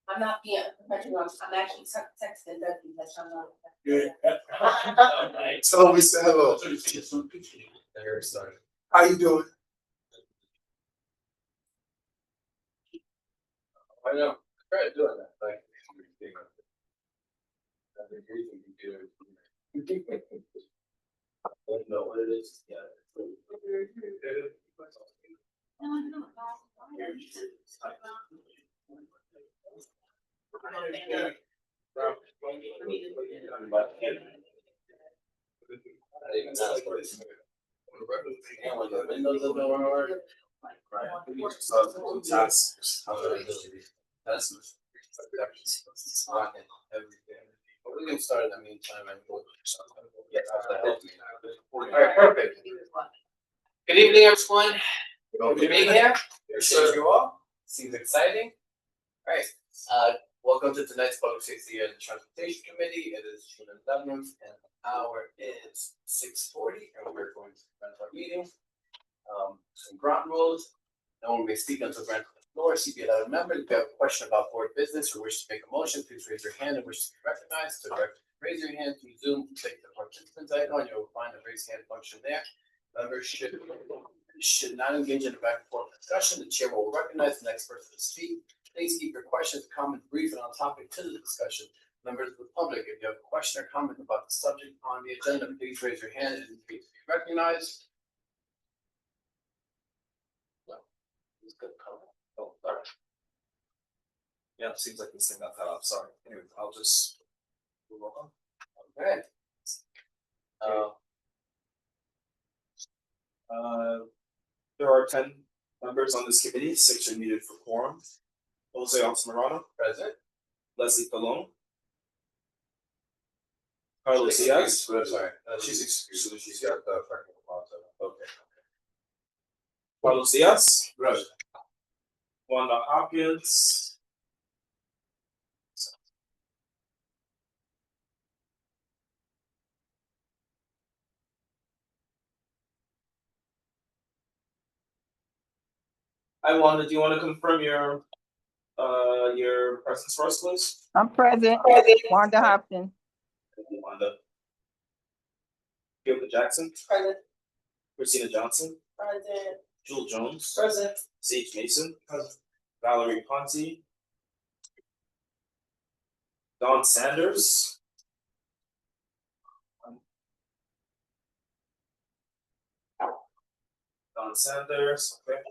I'm not being professional. I'm actually texting Becky because I'm not. Tell me, say hello. How you doing? I know. Try doing that. Like, I don't know what it is. Yeah. We can start in the meantime. Alright, perfect. Good evening, everyone. Good to be here. Appreciate you all. Seems exciting. Alright, welcome to tonight's Public Safety and Transportation Committee. It is June 11th and the hour is 6:40 and we're going to commence our meeting. Some ground rules. No one may speak until granted the floor. CB11M members, if you have a question about board business or wish to make a motion, please raise your hand and wish to be recognized. To raise your hand through Zoom, click the participants icon. You will find the raise hand function there. Members should not engage in a back and forth discussion. The chair will recognize the next person to speak. Please keep your questions, comments brief and on topic to the discussion. Members of the public, if you have a question or comment about the subject on the agenda, please raise your hand and be recognized. Oh, sorry. Yeah, it seems like this thing got cut off. Sorry. Anyway, I'll just move on. Okay. There are 10 members on this committee. 6 are needed for quorum. Jose Altamirano, Present. Leslie Colon, Carlos Diaz. Sorry. She's excused. She's got the freaking closet. Okay. Carlos Diaz, Right. Wanda Hopkins, hi Wanda, do you want to confirm your presence for us, please? I'm present. Wanda Hopkins. Thank you, Wanda. Gilbert Jackson, Present. Christina Johnson, Present. Jewel Jones, Present. Sage Mason, Valerie Ponte, Don Sanders, okay.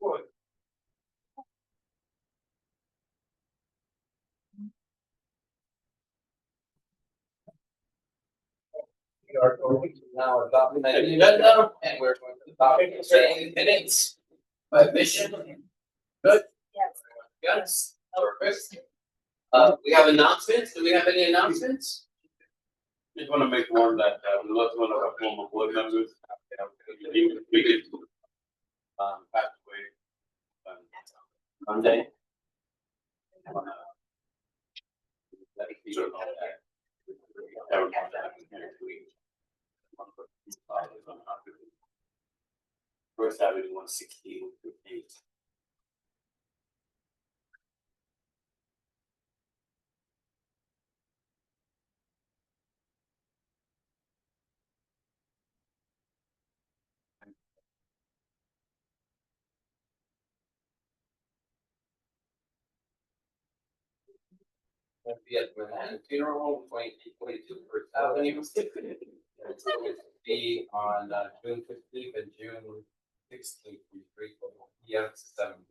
Good. We are going to now adopt the agenda and we're going to adopt the minutes by mission. Good. Yes. Yes. Perfect. We have announcements. Do we have any announcements? Just want to make one that we lost one of our former board members. We did passed away Monday. First Avenue 116. Yes, Manhattan Funeral Home, 22 First Avenue. It's going to be on June 15th and June 16th, from 3 p.m. to 7 p.m.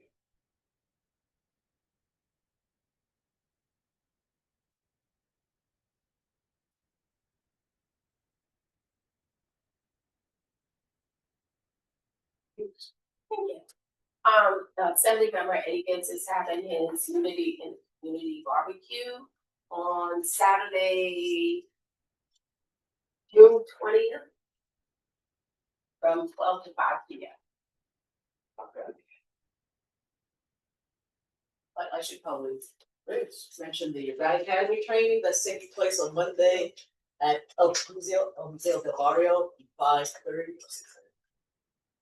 Assembly member Akins is having his community barbecue on Saturday, June 20th, from 12 to 5 p.m. I should probably mention the Rad Academy training that's taking place on Monday at Museo del Barrio, 5:30.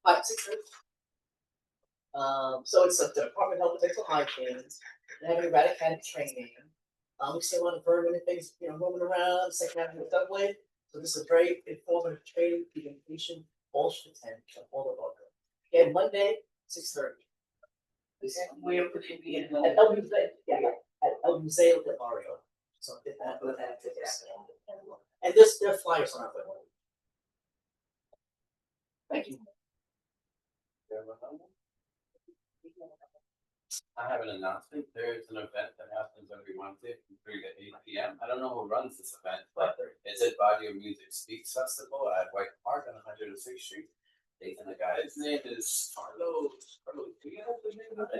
6:30. So it's a Department of Health and Mental Hygiene, they're having a Rad Academy training. We still want to burn many things, moving around, second half of the subway. So this is a very informative training, communication, all should attend, all of them. Again, Monday, 6:30. Where would it be? At El Museo, at El Museo del Barrio. So if that, and this, their flyers on it. Thank you. I have an announcement. There's an event that happens every Wednesday from 3 to 8 p.m. I don't know who runs this event, but it's at Body of Music Speaks Festival at White Park on 106th Street. And the guy's name is Carlos. Do you have the name of the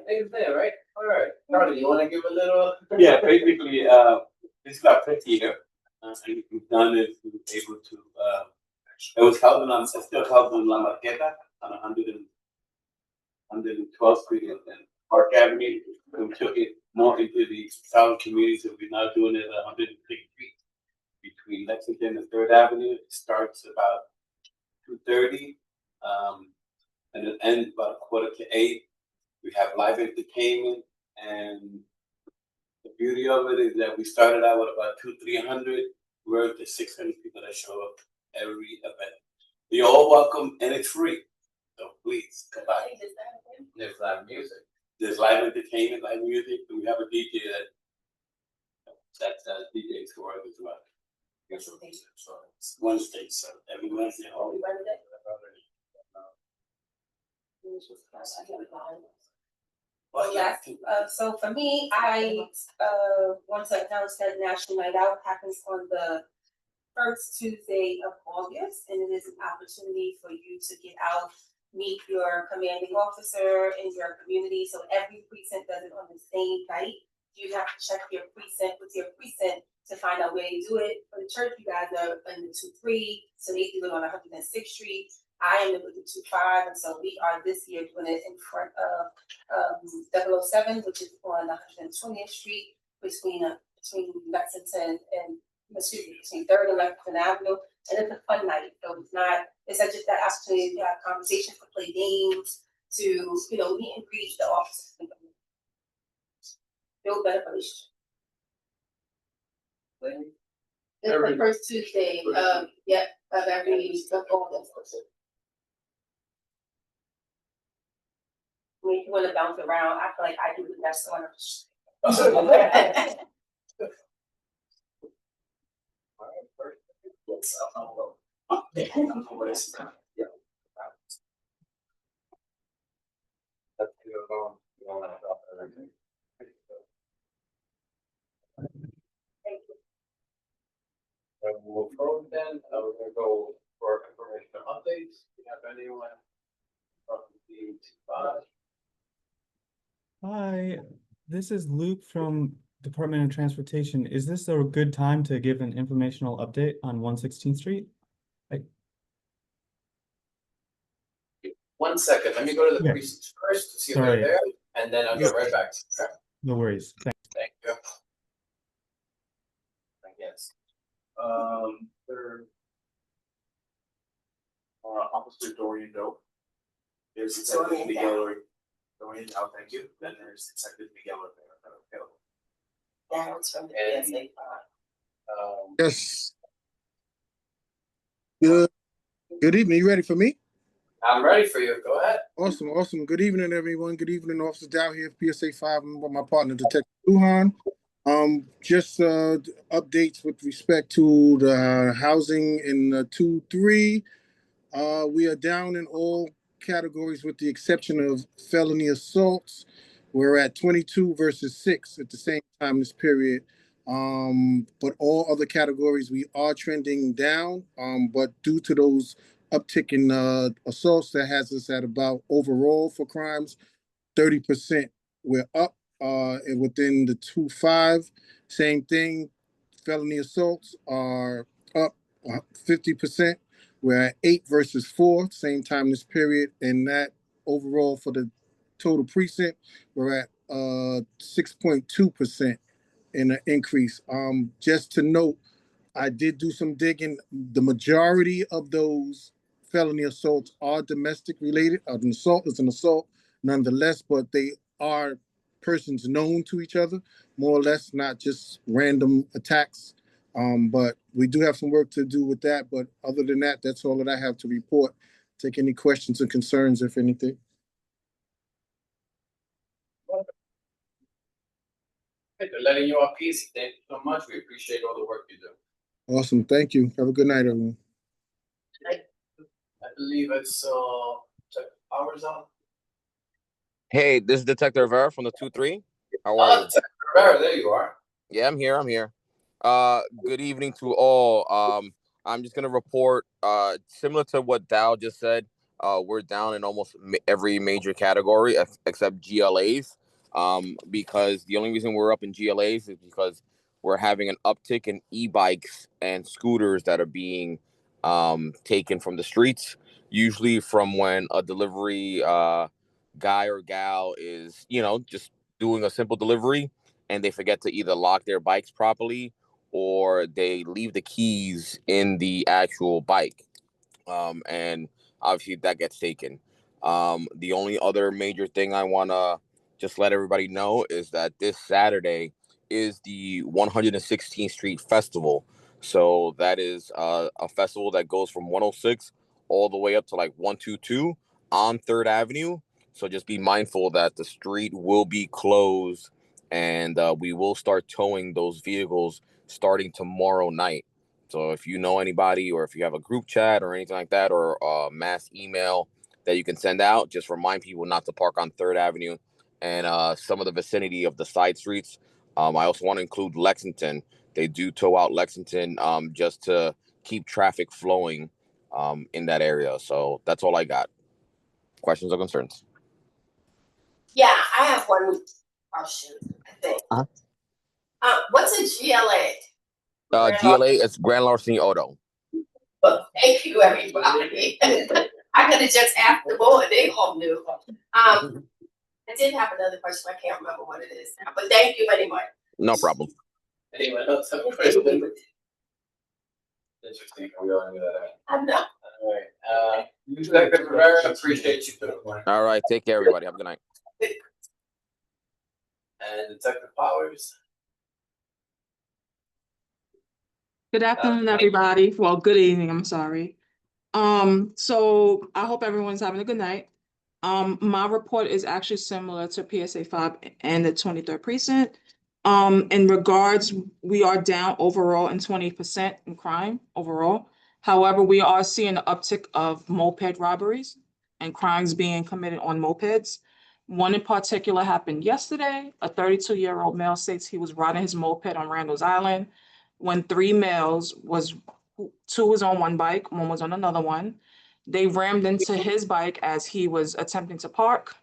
name's there, right? All right. Carlos, you want to give a little? Yeah, basically, this is our fifth year, and we've done it. We were able to. It was held on. It's still held in La Marqueta on 112th Street and Park Avenue. We took it more into the south community, so we're now doing it at 106th Street between Lexington and 3rd Avenue. It starts about 2:30, and it ends about 7:45. We have live entertainment, and the beauty of it is that we started out with about 300. We're up to 600 people that show up every event. You're all welcome, and it's free. So please come by. There's live music. There's live entertainment, live music, and we have a DJ that DJs for us as well. Wednesday, so every Wednesday, all Well, yes, so for me, I want to announce that National Night Out happens on the first Tuesday of August, and it is an opportunity for you to get out, meet your commanding officer in your community. So every precinct does it on the same night. You have to check your precinct with your precinct to find out where you do it. For the church, you guys are in the 2-3, so they do it on 106th Street. I am with the 2-5, and so we are this year doing it in front of 007, which is on 120th Street between Lexington and between 3rd and Lexington Avenue. And it's a fun night. So it's not just that opportunity to have conversations, to play games, to meet and greet the officers. Build better relationship. It's the first Tuesday of every August. I mean, if you want to bounce around, I feel like I do the best one. We'll move forward then. We're gonna go for informational updates. Do you have anyone from the T5? Hi, this is Luke from Department of Transportation. Is this a good time to give an informational update on 116th Street? 1 second. Let me go to the Yeah. precincts first to see if Sorry. they're there, and then I'll get right back to you. No worries. Thanks. Thank you. I guess. They're Officer Dorian Doe. There's Detective Miguel. Dorian, thank you. Then there's Detective Miguel. That's from the And- PSA. Yes. Good evening. You ready for me? I'm ready for you. Go ahead. Awesome. Good evening, everyone. Good evening, Officer Dow here, PSA 5. I'm with my partner, Detective Lujan. Just updates with respect to the housing in 2-3. We are down in all categories with the exception of felony assaults. We're at 22 versus 6 at the same time this period. But all other categories we are trending down. But due to those uptick in assaults, that has us at about overall for crimes 30%. We're up and within the 2-5. Same thing. Felony assaults are up 50%. We're at 8 versus 4, same time this period, and that overall for the total precinct, we're at 6.2% in an increase. Just to note, I did do some digging. The majority of those felony assaults are domestic related. An assault is an assault nonetheless, but they are persons known to each other, more or less, not just random attacks. But we do have some work to do with that. But other than that, that's all that I have to report. Take any questions or concerns, if anything. They're letting you off easy. Thank you so much. We appreciate all the work you do. Awesome. Thank you. Have a good night, everyone. I believe I saw hours on. Hey, this is Detective Rivera from the 2-3. How are you? Detective Rivera, there you are. Yeah, I'm here. Good evening to all. I'm just gonna report, similar to what Dow just said. We're down in almost every major category except GLAs. Because the only reason we're up in GLAs is because we're having an uptick in e-bikes and scooters that are being taken from the streets, usually from when a delivery guy or gal is, just doing a simple delivery and they forget to either lock their bikes properly or they leave the keys in the actual bike. And obviously that gets taken. The only other major thing I want to just let everybody know is that this Saturday is the 116th Street Festival. So that is a festival that goes from 106 all the way up to like 122 on 3rd Avenue. So just be mindful that the street will be closed and we will start towing those vehicles starting tomorrow night. So if you know anybody or if you have a group chat or anything like that or a mass email that you can send out, just remind people not to park on 3rd Avenue and some of the vicinity of the side streets. I also want to include Lexington. They do tow out Lexington just to keep traffic flowing in that area. So that's all I got. Questions or concerns? Yeah, I have one question, I think. What's a GLA? GLA is Grand Larceny Auto. Well, thank you, everybody. I could have just asked the board, they all knew. I did have another question, I can't remember what it is now, but thank you anyway. No problem. Anyone else have a question? Interesting. Are we going with that? I'm not. All right. Detective Rivera, appreciate you doing it. All right. Take care, everybody. Have a good night. And Detective Powers. Good afternoon, everybody. Well, good evening, I'm sorry. So I hope everyone's having a good night. My report is actually similar to PSA 5 and the 23rd precinct. In regards, we are down overall in 20% in crime overall. However, we are seeing an uptick of moped robberies and crimes being committed on mopeds. One in particular happened yesterday. A 32-year-old male states he was riding his moped on Randall's Island when 3 males two was on one bike, one was on another one. They rammed into his bike as he was attempting to park.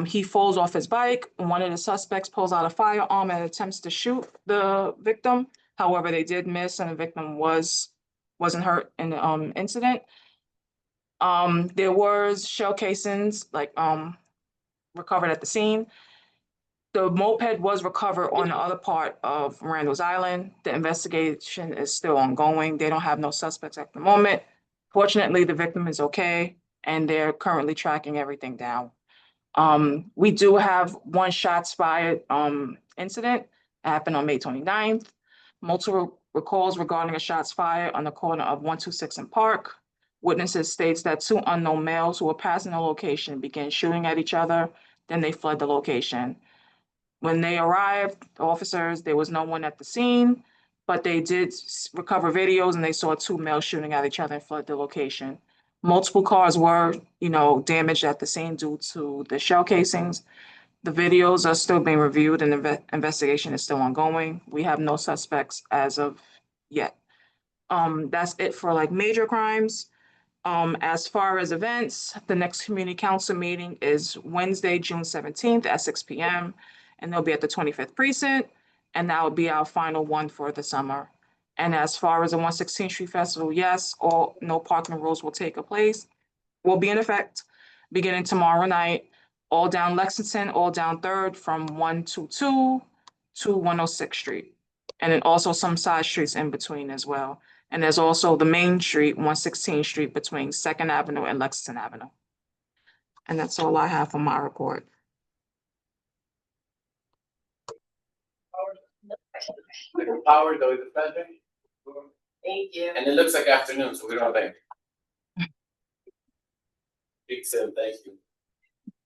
He falls off his bike. One of the suspects pulls out a firearm and attempts to shoot the victim. However, they did miss and the victim wasn't hurt in the incident. There was shell casings recovered at the scene. The moped was recovered on the other part of Randall's Island. The investigation is still ongoing. They don't have no suspects at the moment. Fortunately, the victim is okay, and they're currently tracking everything down. We do have one shots fired incident happened on May 29th. Multiple recalls regarding a shots fired on the corner of 126 and Park. Witnesses states that 2 unknown males who were passing the location began shooting at each other. Then they fled the location. When they arrived, the officers, there was no one at the scene, but they did recover videos and they saw two males shooting at each other and fled the location. Multiple cars were, damaged at the scene due to the shell casings. The videos are still being reviewed and the investigation is still ongoing. We have no suspects as of yet. That's it for like major crimes. As far as events, the next community council meeting is Wednesday, June 17th at 6 p.m. And they'll be at the 25th precinct. And that will be our final one for the summer. And as far as the 116th Street Festival, yes, no parking rules will will be in effect beginning tomorrow night, all down Lexington, all down 3rd from 122 to 106th Street. And then also some side streets in between as well. And there's also the main street, 116th Street between 2nd Avenue and Lexington Avenue. And that's all I have for my report. Howard, always a pleasure. Thank you. And it looks like afternoon, so we don't have any. Big Sim, thank you.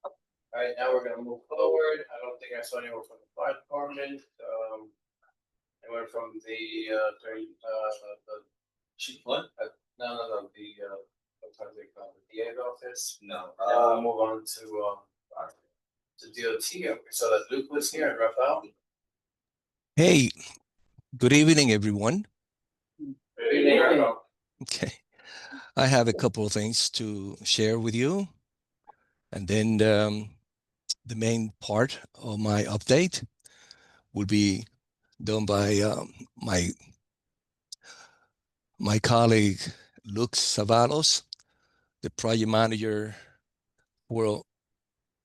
All right, now we're gonna move forward. I don't think I saw anyone from the fire department. Anyone from the chief what? No, the what they call it, the DA's office. No. We'll move on to DOT. Okay, so that Luke was here and Rafael. Hey, good evening, everyone. Good evening, Rafael. Okay, I have a couple of things to share with you. And then the main part of my update will be done by my colleague, Luke Savalos, the project manager for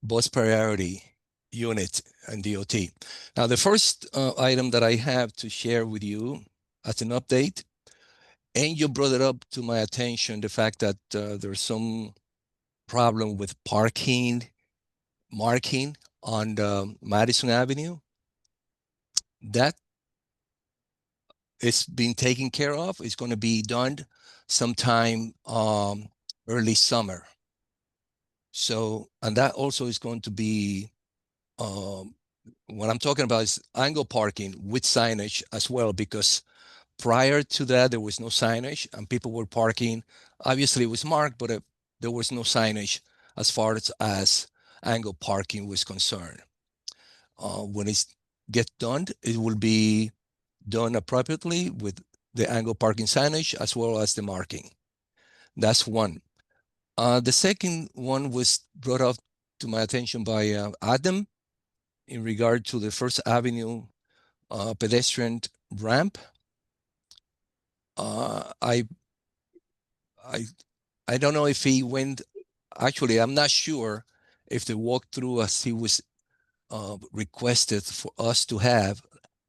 Bus Priority Unit and DOT. Now, the first item that I have to share with you as an update, and you brought it up to my attention, the fact that there's some problem with marking on Madison Avenue. That is being taken care of. It's going to be done sometime early summer. So, and that also is going to be, what I'm talking about is angle parking with signage as well, because prior to that, there was no signage and people were parking. Obviously, it was marked, but there was no signage as far as angle parking was concerned. When it gets done, it will be done appropriately with the angle parking signage as well as the marking. That's one. The second one was brought up to my attention by Adam in regard to the First Avenue pedestrian ramp. I don't know if he went. Actually, I'm not sure if the walkthrough as he was requested for us to have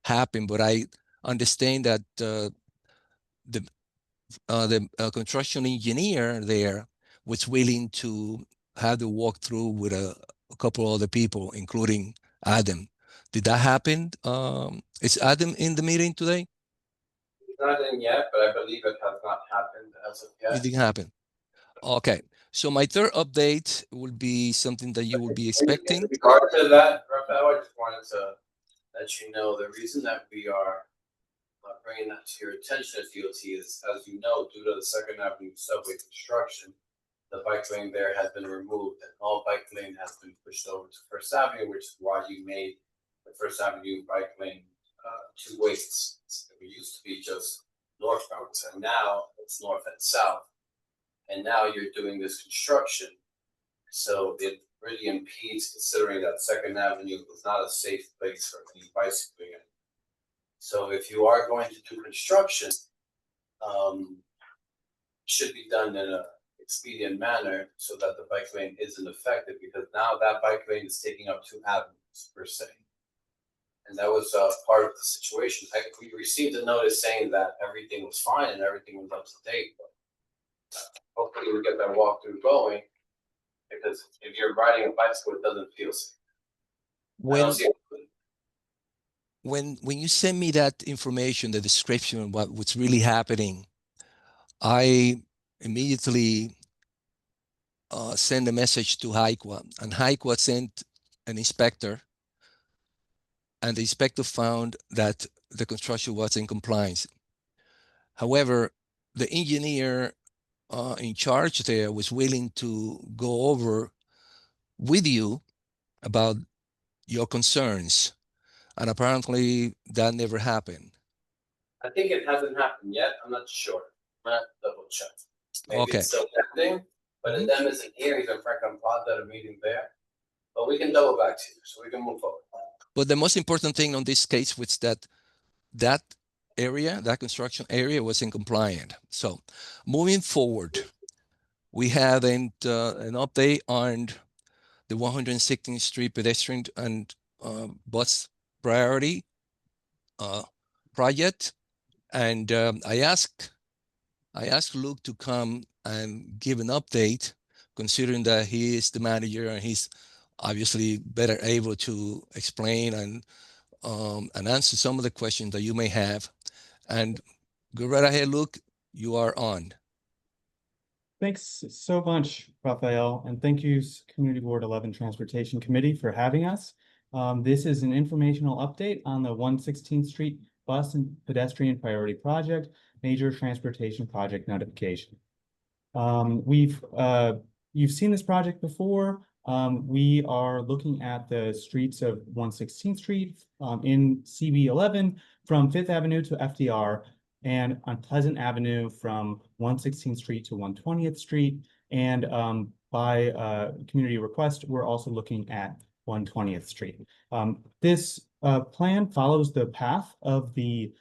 happened, but I understand that the construction engineer there was willing to have the walkthrough with a couple other people, including Adam. Did that happen? Is Adam in the meeting today? Not in yet, but I believe it has not happened as of yet. It didn't happen. Okay. So my third update will be something that you will be expecting. In regard to that, Rafael, I just wanted to let you know the reason that we are bringing that to your attention as DOT is, as you know, due to the Second Avenue subway construction, the bike lane there has been removed and all bike lane has been pushed over to First Avenue, which is why you made the First Avenue bike lane two ways. It used to be just northbound, and now it's north and south. And now you're doing this construction, so it really impedes, considering that Second Avenue is not a safe place for any bicycling. So if you are going to do construction, should be done in a expedient manner so that the bike lane isn't affected, because now that bike lane is taking up two avenues per se. And that was part of the situation. We received a notice saying that everything was fine and everything was up to date, but hopefully we'll get that walkthrough going, because if you're riding a bicycle, it doesn't feel safe. When you send me that information, the description of what's really happening, I immediately send a message to Haikwa, and Haikwa sent an inspector and the inspector found that the construction was in compliance. However, the engineer in charge there was willing to go over with you about your concerns, and apparently that never happened. I think it hasn't happened yet. I'm not sure. I'm gonna double check. Maybe Okay. it's still pending, but then there's an hearings in Franklin Plaza, a meeting there. But we can double back to you, so we can move forward. But the most important thing on this case was that area, that construction area, was in compliant. So moving forward, we have an update on the 116th Street pedestrian and bus priority project. And I asked Luke to come and give an update, considering that he is the manager and he's obviously better able to explain and answer some of the questions that you may have. And go right ahead, Luke, you are on. Thanks so much, Rafael, and thank you, Community Board 11 Transportation Committee, for having us. This is an informational update on the 116th Street Bus and Pedestrian Priority Project, Major Transportation Project Notification. You've seen this project before. We are looking at the streets of 116th Street in CB11 from 5th Avenue to FDR, and on Pleasant Avenue from 116th Street to 120th Street. And by community request, we're also looking at 120th Street. This plan follows the path of the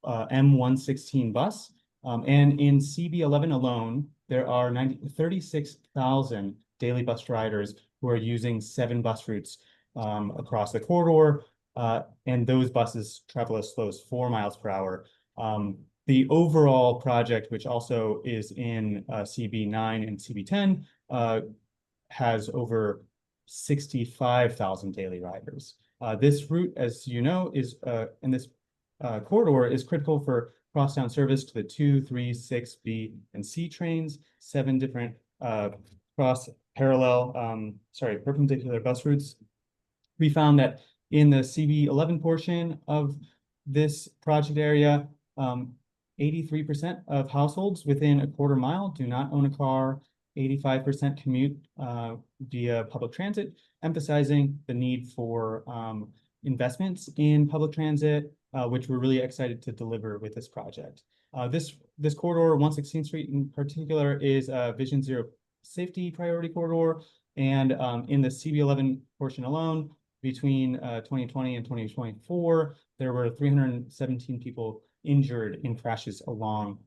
M116 bus. And in CB11 alone, there are 36,000 daily bus riders who are using 7 bus routes across the corridor. And those buses travel as slow as 4 miles per hour. The overall project, which also is in CB9 and CB10, has over 65,000 daily riders. This route, as you know, is in this corridor is critical for crosstown service to the 2, 3, 6, B, and C trains, 7 different perpendicular bus routes. We found that in the CB11 portion of this project area, 83% of households within a quarter mile do not own a car. 85% commute via public transit, emphasizing the need for investments in public transit, which we're really excited to deliver with this project. This corridor, 116th Street in particular, is a Vision Zero safety priority corridor. And in the CB11 portion alone, between 2020 and 2024, there were 317 people injured in crashes along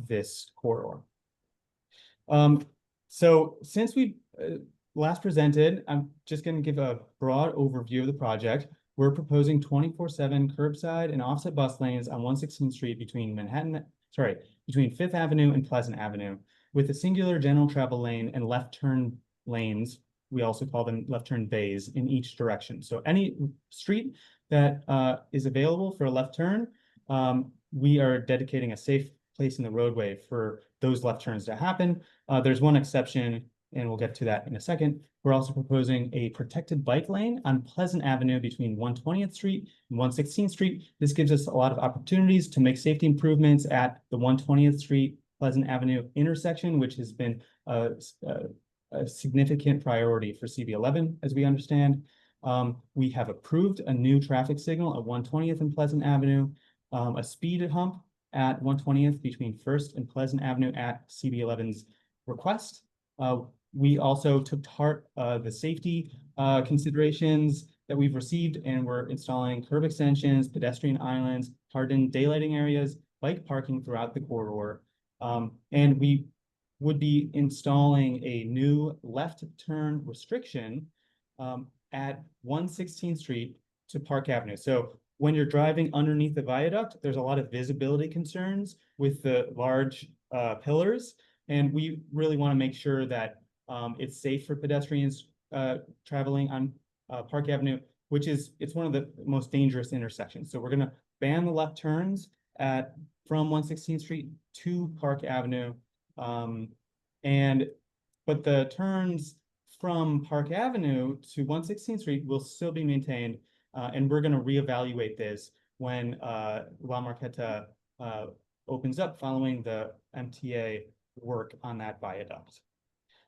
this corridor. So since we last presented, I'm just going to give a broad overview of the project. We're proposing 24/7 curbside and offset bus lanes on 116th Street between between 5th Avenue and Pleasant Avenue, with a singular general travel lane and left turn lanes. We also call them left turn bays in each direction. So any street that is available for a left turn, we are dedicating a safe place in the roadway for those left turns to happen. There's one exception, and we'll get to that in a second. We're also proposing a protected bike lane on Pleasant Avenue between 120th Street and 116th Street. This gives us a lot of opportunities to make safety improvements at the 120th Street Pleasant Avenue intersection, which has been a significant priority for CB11, as we understand. We have approved a new traffic signal at 120th and Pleasant Avenue, a speed hump at 120th between 1st and Pleasant Avenue at CB11's request. We also took to heart the safety considerations that we've received, and we're installing curb extensions, pedestrian islands, hardened daylighting areas, bike parking throughout the corridor. And we would be installing a new left turn restriction at 116th Street to Park Avenue. So when you're driving underneath the viaduct, there's a lot of visibility concerns with the large pillars. And we really want to make sure that it's safe for pedestrians traveling on Park Avenue, it's one of the most dangerous intersections. So we're going to ban the left turns from 116th Street to Park Avenue. But the turns from Park Avenue to 116th Street will still be maintained. And we're gonna reevaluate this when La Marqueta opens up following the MTA work on that viaduct.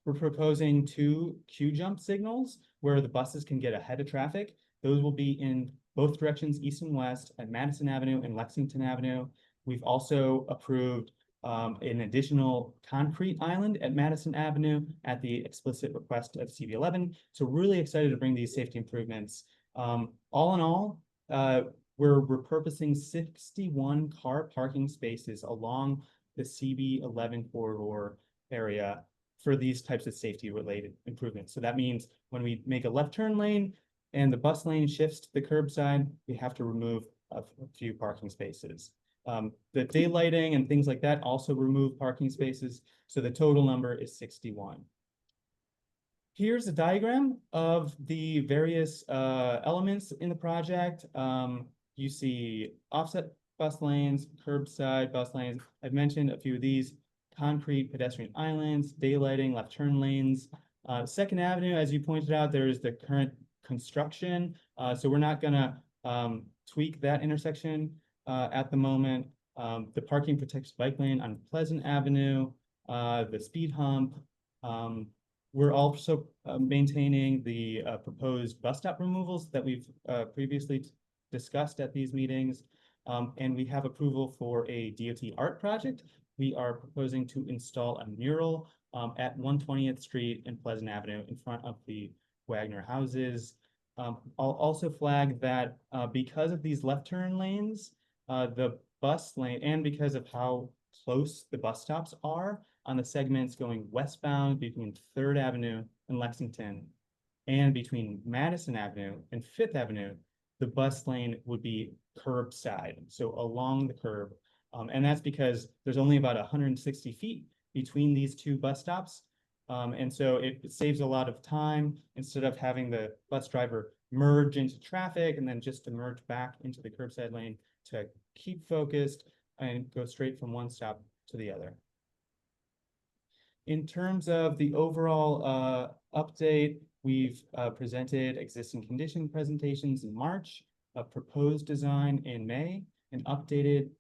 We're proposing 2 queue jump signals where the buses can get ahead of traffic. Those will be in both directions, east and west, at Madison Avenue and Lexington Avenue. We've also approved an additional concrete island at Madison Avenue at the explicit request of CB11. So really excited to bring these safety improvements. All in all, we're repurposing 61 car parking spaces along the CB11 corridor area for these types of safety related improvements. So that means when we make a left turn lane and the bus lane shifts to the curbside, we have to remove a few parking spaces. The daylighting and things like that also remove parking spaces. So the total number is 61. Here's a diagram of the various elements in the project. You see offset bus lanes, curbside bus lanes. I've mentioned a few of these: concrete pedestrian islands, daylighting, left turn lanes. Second Avenue, as you pointed out, there's the current construction. So we're not gonna tweak that intersection at the moment. The parking protects bike lane on Pleasant Avenue, the speed hump. We're also maintaining the proposed bus stop removals that we've previously discussed at these meetings. And we have approval for a DOT art project. We are proposing to install a mural at 120th Street and Pleasant Avenue in front of the Wagner houses. I'll also flag that because of these left turn lanes, the bus lane, and because of how close the bus stops are on the segments going westbound between 3rd Avenue and Lexington, and between Madison Avenue and 5th Avenue, the bus lane would be curbside, so along the curb. And that's because there's only about 160 feet between these 2 bus stops. And so it saves a lot of time instead of having the bus driver merge into traffic and then just to merge back into the curbside lane, to keep focused and go straight from one stop to the other. In terms of the overall update, we've presented existing condition presentations in March, a proposed design in May, an updated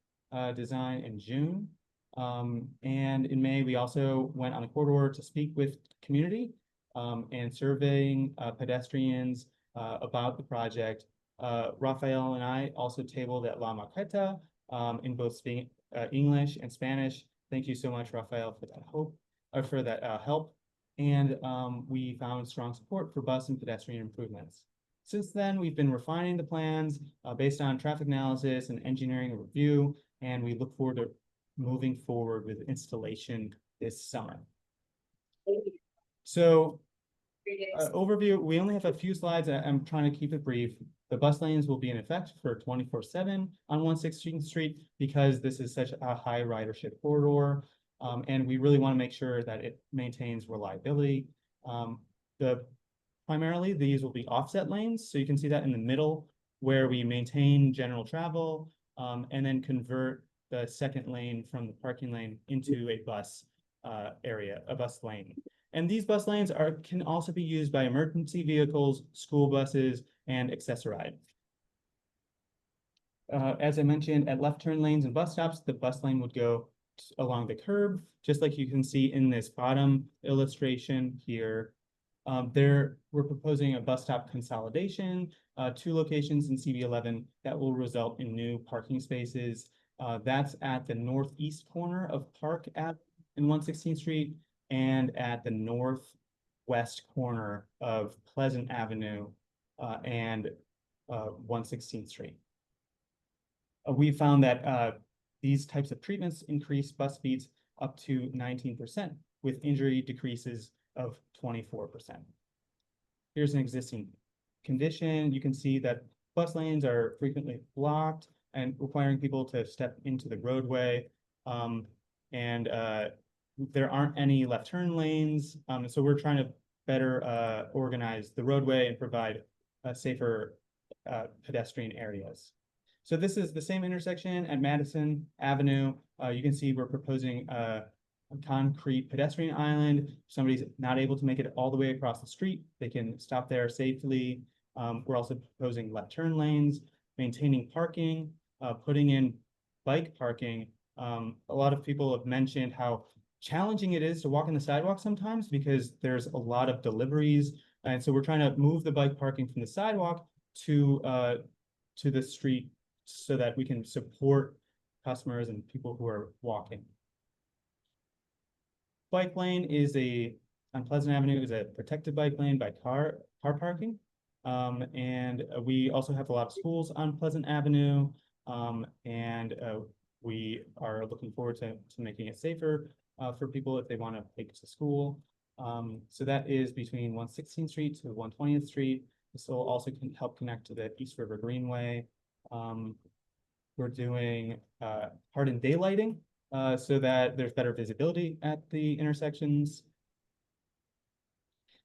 design in June. And in May, we also went on a corridor to speak with community and surveying pedestrians about the project. Rafael and I also tabled at La Marqueta in both English and Spanish. Thank you so much, Rafael, for that help. And we found strong support for bus and pedestrian improvements. Since then, we've been refining the plans based on traffic analysis and engineering review, and we look forward to moving forward with installation this summer. So overview, we only have a few slides. I'm trying to keep it brief. The bus lanes will be in effect for 24/7 on 116th Street because this is such a high ridership corridor. And we really want to make sure that it maintains reliability. Primarily, these will be offset lanes. So you can see that in the middle where we maintain general travel and then convert the second lane from the parking lane into a bus area, a bus lane. And these bus lanes can also be used by emergency vehicles, school buses, and Access-a-Ride. As I mentioned, at left turn lanes and bus stops, the bus lane would go along the curb, just like you can see in this bottom illustration here. We're proposing a bus stop consolidation, 2 locations in CB11 that will result in new parking spaces. That's at the northeast corner of Park Ave in 116th Street and at the northwest corner of Pleasant Avenue and 116th Street. We found that these types of treatments increase bus speeds up to 19%, with injury decreases of 24%. Here's an existing condition. You can see that bus lanes are frequently blocked and requiring people to step into the roadway. There aren't any left turn lanes. So we're trying to better organize the roadway and provide safer pedestrian areas. So this is the same intersection at Madison Avenue. You can see we're proposing a concrete pedestrian island. If somebody's not able to make it all the way across the street, they can stop there safely. We're also proposing left turn lanes, maintaining parking, putting in bike parking. A lot of people have mentioned how challenging it is to walk on the sidewalk sometimes because there's a lot of deliveries. And so we're trying to move the bike parking from the sidewalk to the street so that we can support customers and people who are walking. Bike lane on Pleasant Avenue is a protected bike lane by car parking. And we also have a lot of schools on Pleasant Avenue. And we are looking forward to making it safer for people if they want to take to school. So that is between 116th Street to 120th Street. This will also help connect to the East River Greenway. We're doing hardened daylighting so that there's better visibility at the intersections.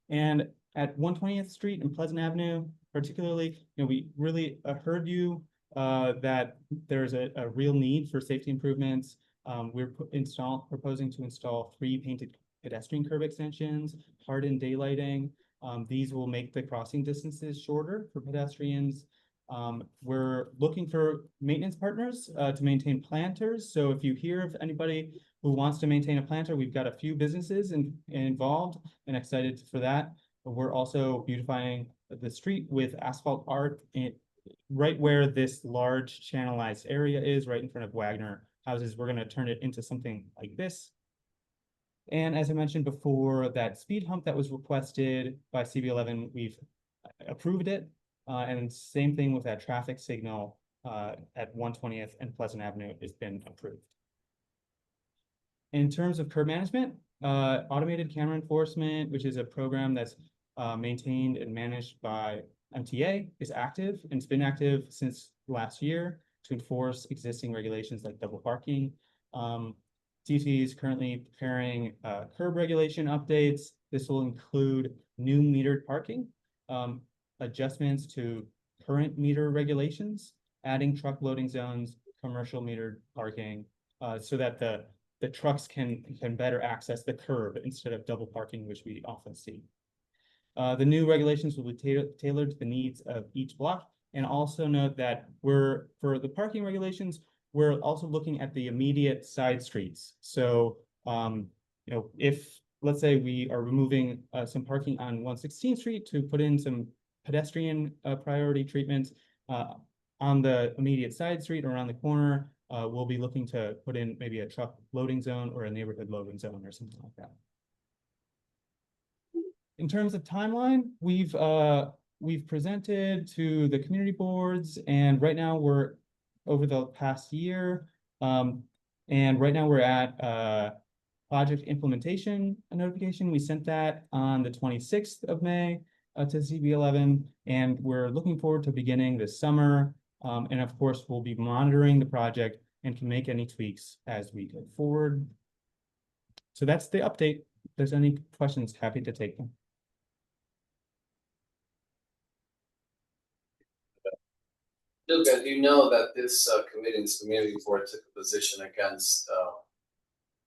And at 120th Street and Pleasant Avenue, particularly, we really heard you that there's a real need for safety improvements. We're proposing to install 3 painted pedestrian curb extensions, hardened daylighting. These will make the crossing distances shorter for pedestrians. We're looking for maintenance partners to maintain planters. So if you hear of anybody who wants to maintain a planter, we've got a few businesses involved and excited for that. But we're also beautifying the street with asphalt art right where this large channelized area is, right in front of Wagner houses. We're going to turn it into something like this. And as I mentioned before, that speed hump that was requested by CB11, we've approved it. And same thing with that traffic signal at 120th and Pleasant Avenue has been approved. In terms of curb management, automated camera enforcement, which is a program that's maintained and managed by MTA, is active and it's been active since last year to enforce existing regulations like double parking. DT is currently preparing curb regulation updates. This will include new metered parking, adjustments to current meter regulations, adding truck loading zones, commercial metered parking, so that the trucks can better access the curb instead of double parking, which we often see. The new regulations will be tailored to the needs of each block. And also note that for the parking regulations, we're also looking at the immediate side streets. So, if let's say we are removing some parking on 116th Street to put in some pedestrian priority treatments on the immediate side street around the corner, we'll be looking to put in maybe a truck loading zone or a neighborhood loading zone or something like that. In terms of timeline, we've presented to the community boards, and right now we're over the past year, and right now we're at project implementation notification. We sent that on the 26th of May to CB11, and we're looking forward to beginning this summer. And of course, we'll be monitoring the project and can make any tweaks as we go forward. So that's the update. If there's any questions, happy to take them. Luke, as you know that this community board took a position against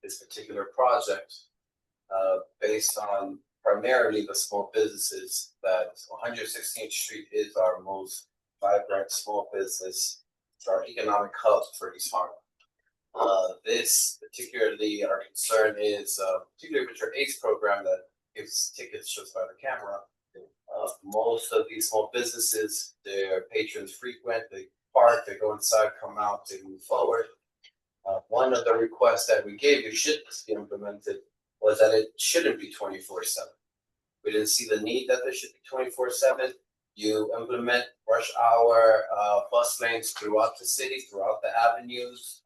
this particular project based on primarily the small businesses, that 116th Street is our most vibrant small business, it's our economic hub for East Harlem. This particularly, our concern is particularly with your ACE program that gives tickets just by the camera. Most of these small businesses, their patrons frequent, they park, they go inside, come out, they move forward. One of the requests that we gave you should be implemented was that it shouldn't be 24/7. We didn't see the need that there should be 24/7. You implement rush hour bus lanes throughout the city, throughout the avenues.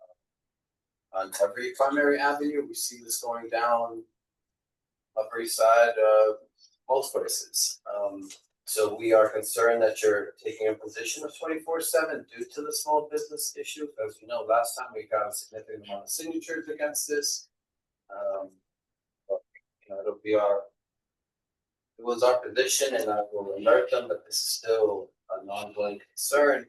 On every primary avenue, we see this going down Upper East Side, most places. So we are concerned that you're taking a position of 24/7 due to the small business issue. As you know, last time we got a significant amount of signatures against this. But, it was our position, and I will alert them that this is still an ongoing concern.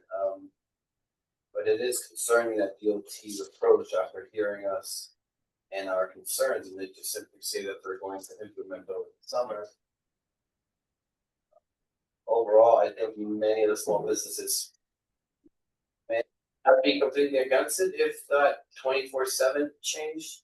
But it is concerning that DOT's approach after hearing us and our concerns, and they just simply say that they're going to implement over the summer. overall, I think many of the small businesses may not be completely against it if that 24/7 change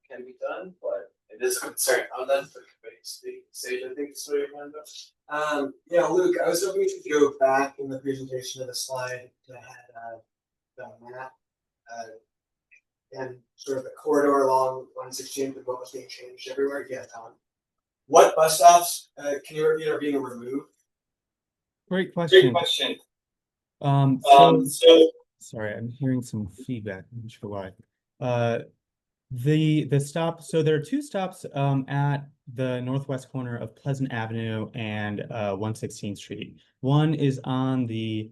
can be done, but it is a concern. I'm done for committee. Sage, I think is where your hand up. Yeah, Luke, I was hoping you could go back in the presentation of the slide that had the map. And sort of the corridor along 116 with what was being changed everywhere. Yeah, what bus stops are being removed? Great question. So sorry, I'm hearing some feedback. I'm not sure why. The stop, so there are two stops at the northwest corner of Pleasant Avenue and 116th Street. One is on the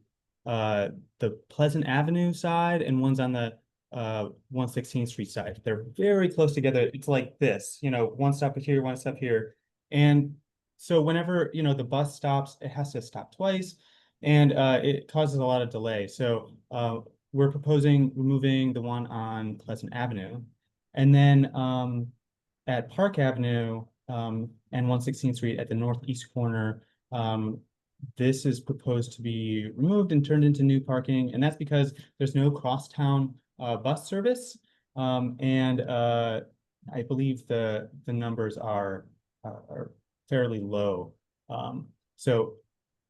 Pleasant Avenue side, and one's on the 116th Street side. They're very close together. It's like this, one stop here, one stop here. And so whenever, the bus stops, it has to stop twice, and it causes a lot of delay. So we're proposing removing the one on Pleasant Avenue. And then at Park Avenue and 116th Street at the northeast corner, this is proposed to be removed and turned into new parking. And that's because there's no crosstown bus service. And I believe the numbers are fairly low.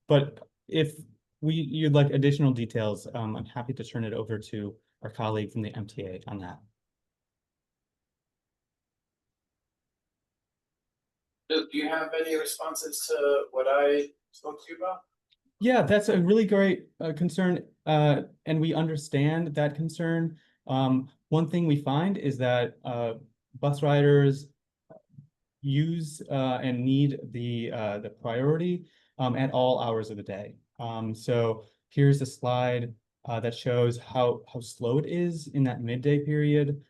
But if you'd like additional details, I'm happy to turn it over to our colleague from the MTA on that. Luke, do you have any responses to what I spoke to you about? Yeah, that's a really great concern, and we understand that concern. One thing we find is that bus riders use and need the priority at all hours of the day. So here's a slide that shows how slow it is in that midday period.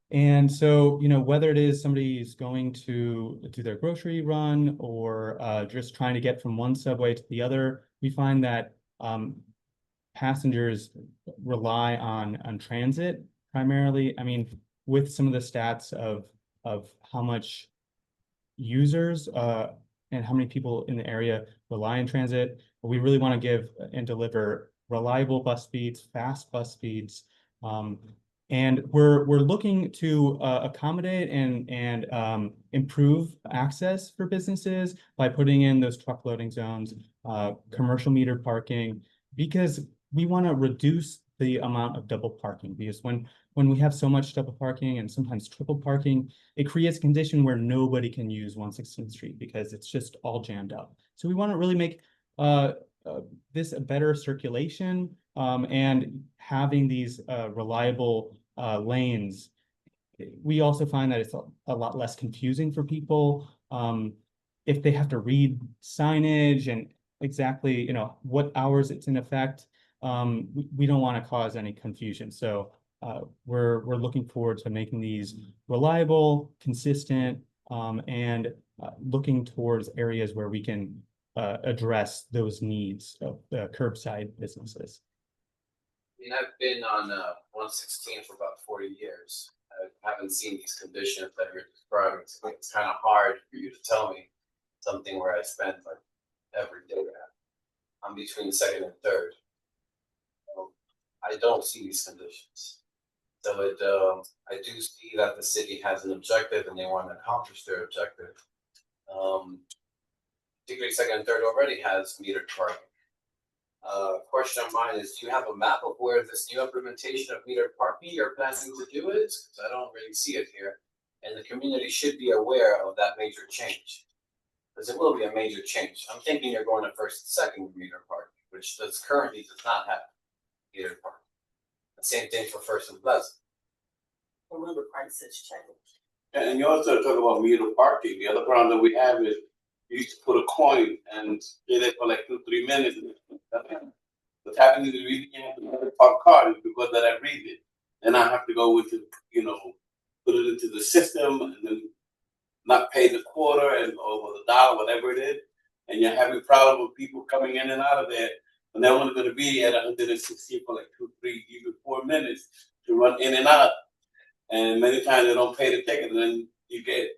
And so, whether it is somebody's going to do their grocery run or just trying to get from one subway to the other, we find that passengers rely on transit primarily. I mean, with some of the stats of how much users and how many people in the area rely on transit, we really want to give and deliver reliable bus speeds, fast bus speeds. And we're looking to accommodate and improve access for businesses by putting in those truck loading zones, commercial metered parking, because we want to reduce the amount of double parking. Because when we have so much double parking and sometimes triple parking, it creates a condition where nobody can use 116th Street because it's just all jammed up. So we want to really make this a better circulation and having these reliable lanes. We also find that it's a lot less confusing for people if they have to read signage and exactly what hours it's in effect. We don't want to cause any confusion. So we're looking forward to making these reliable, consistent, and looking towards areas where we can address those needs of the curbside businesses. I mean, I've been on 116 for about 40 years. I haven't seen these conditions that you're describing. So it's kind of hard for you to tell me something where I spend like every day at. I'm between second and third. I don't see these conditions. So I do see that the city has an objective and they want to accomplish their objective. Particularly second and third already has metered parking. Question of mine is, do you have a map of where this new implementation of metered parking you're planning to do is? Because I don't really see it here. And the community should be aware of that major change. Because it will be a major change. I'm thinking you're going to first and second meter parking, which currently does not have metered parking. The same thing for First and Pleasant. Remember prices change. And you also talk about meter parking. The other problem that we have is you used to put a coin and stay there for like 2-3 minutes. What's happening is we can't park cars because that I read it. Then I have to go into, put it into the system and then not pay the quarter and or the dollar, whatever it is. And you're having problems with people coming in and out of there. And they're only going to be at 160 for like 2, 3, even 4 minutes to run in and out. And many times they don't pay the ticket, and then you get,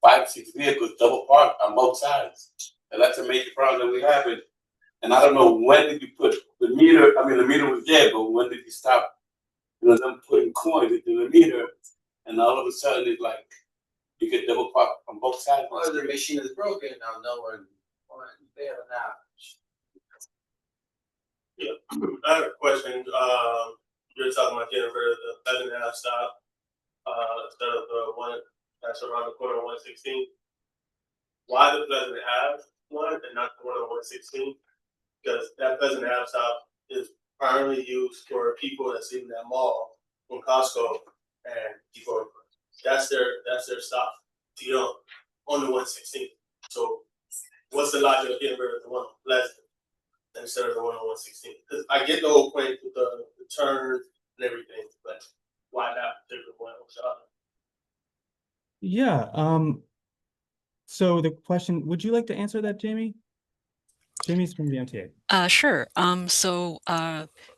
5, 6 vehicles double parked on both sides. And that's a major problem that we have. And I don't know when did you put the meter, I mean, the meter was there, but when did you stop, them putting coins into the meter? And all of a sudden it's like, you get double park on both sides. Well, the machine is broken, now no one there now. Yeah, I have a question. You're talking about getting rid of the Pleasant Ave stop, instead of the one that's around the corner of 116. Why the Pleasant Ave one and not the one on 116? Because that Pleasant Ave stop is primarily used for people that's in that mall from Costco and people. That's their stop. On the 116. So what's the logic of getting rid of the one on Pleasant instead of the one on 116? Because I get the whole point with the turn and everything, but why that particular one over the other? Yeah, so the question, would you like to answer that, Jamie? Jamie's from the MTA. Sure.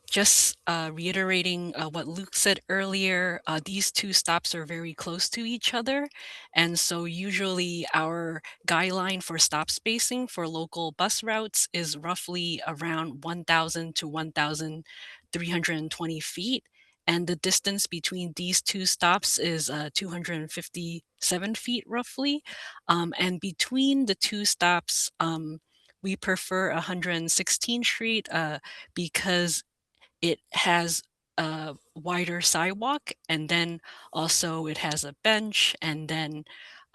Just reiterating what Luke said earlier, these two stops are very close to each other. And so usually our guideline for stop spacing for local bus routes is roughly around 1,000 to 1,320 feet. And the distance between these two stops is 257 feet roughly. And between the two stops, we prefer 116th Street because it has a wider sidewalk, and then also it has a bench, and then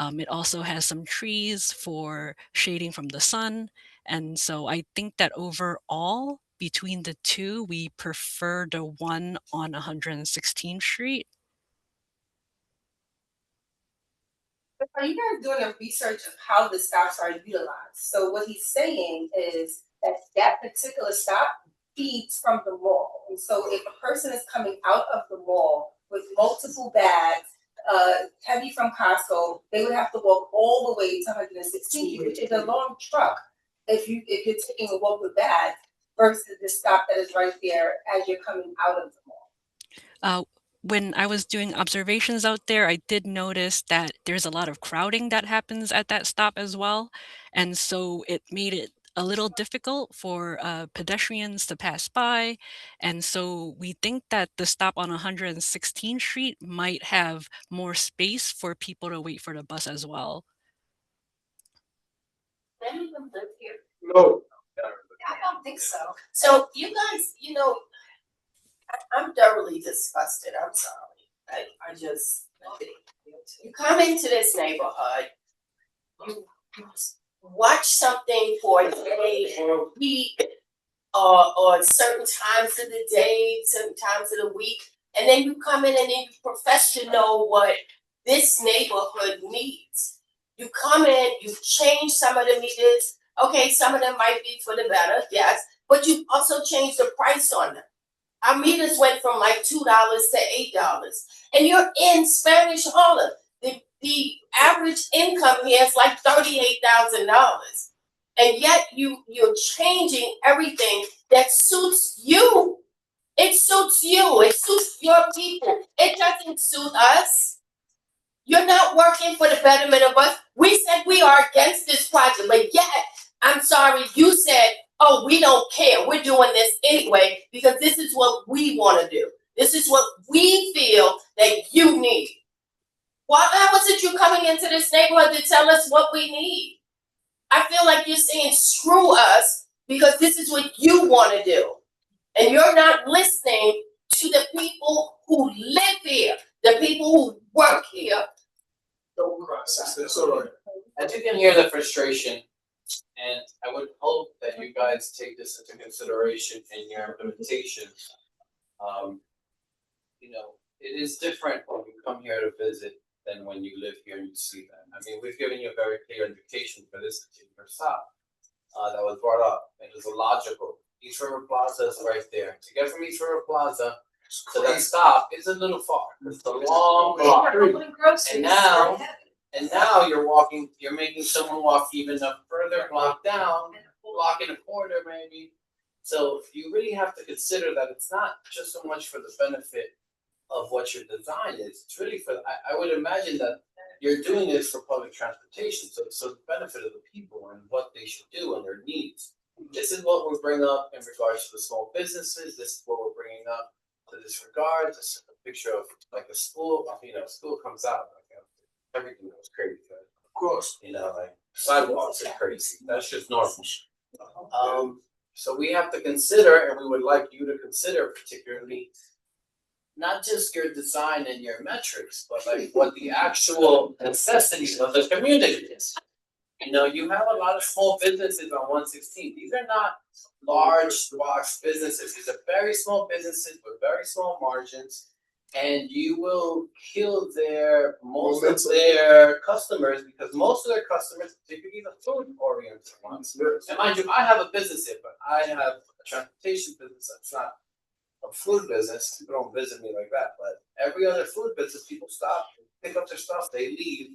it also has some trees for shading from the sun. And so I think that overall, between the two, we prefer the one on 116th Street. Are you guys doing a research of how the stops are utilized? So what he's saying is that that particular stop feeds from the mall. And so if a person is coming out of the mall with multiple bags, heavy from Costco, they would have to walk all the way to 116, which is a long truck if you're taking a walk with bags versus the stop that is right there as you're coming out of the mall. When I was doing observations out there, I did notice that there's a lot of crowding that happens at that stop as well. And so it made it a little difficult for pedestrians to pass by. And so we think that the stop on 116th Street might have more space for people to wait for the bus as well. Any of them live here? No. I don't think so. So you guys, I'm thoroughly disgusted. I'm sorry. I just, you come into this neighborhood, you watch something for a day or a week, or certain times of the day, certain times of the week, and then you come in and then you profess to know what this neighborhood needs. You come in, you change some of the meters. Okay, some of them might be for the better, yes, but you also change the price on them. Our meters went from like $2 to $8, and you're in Spanish Harlem. The average income here is like $38,000, and yet you're changing everything that suits you. It suits you. It suits your people. It doesn't suit us. You're not working for the betterment of us. We said we are against this project, but yet, I'm sorry, you said, oh, we don't care. We're doing this anyway because this is what we want to do. This is what we feel that you need. How was it you coming into this neighborhood to tell us what we need? I feel like you're saying screw us because this is what you want to do. And you're not listening to the people who live here, the people who work here. As you can hear the frustration, and I would hope that you guys take this into consideration in your implementation. It is different when you come here to visit than when you live here and you see that. I mean, we've given you a very clear indication for this particular stop that was brought up. It is illogical. East River Plaza is right there. To get from East River Plaza to that stop is a little far. It's a long block. And now you're making someone walk even a further block down, block in a quarter maybe. So you really have to consider that it's not just so much for the benefit of what your design is. It's really for, I would imagine that you're doing this for public transportation, so it's the benefit of the people and what they should do and their needs. This is what we're bringing up in regards to the small businesses. This is what we're bringing up to this regard. This is a picture of like a school. School comes out like everything goes crazy. Of course, like sidewalks are crazy. That's just normal. So we have to consider, and we would like you to consider particularly, not just your design and your metrics, but like what the actual necessities of the community is. You have a lot of small businesses on 116. These are not large box businesses. These are very small businesses with very small margins. And you will kill most of their customers, because most of their customers, typically the food oriented ones. And mind you, I have a business here, but I have a transportation business that's not a food business. People don't visit me like that. But every other food business, people stop, pick up their stuff, they leave.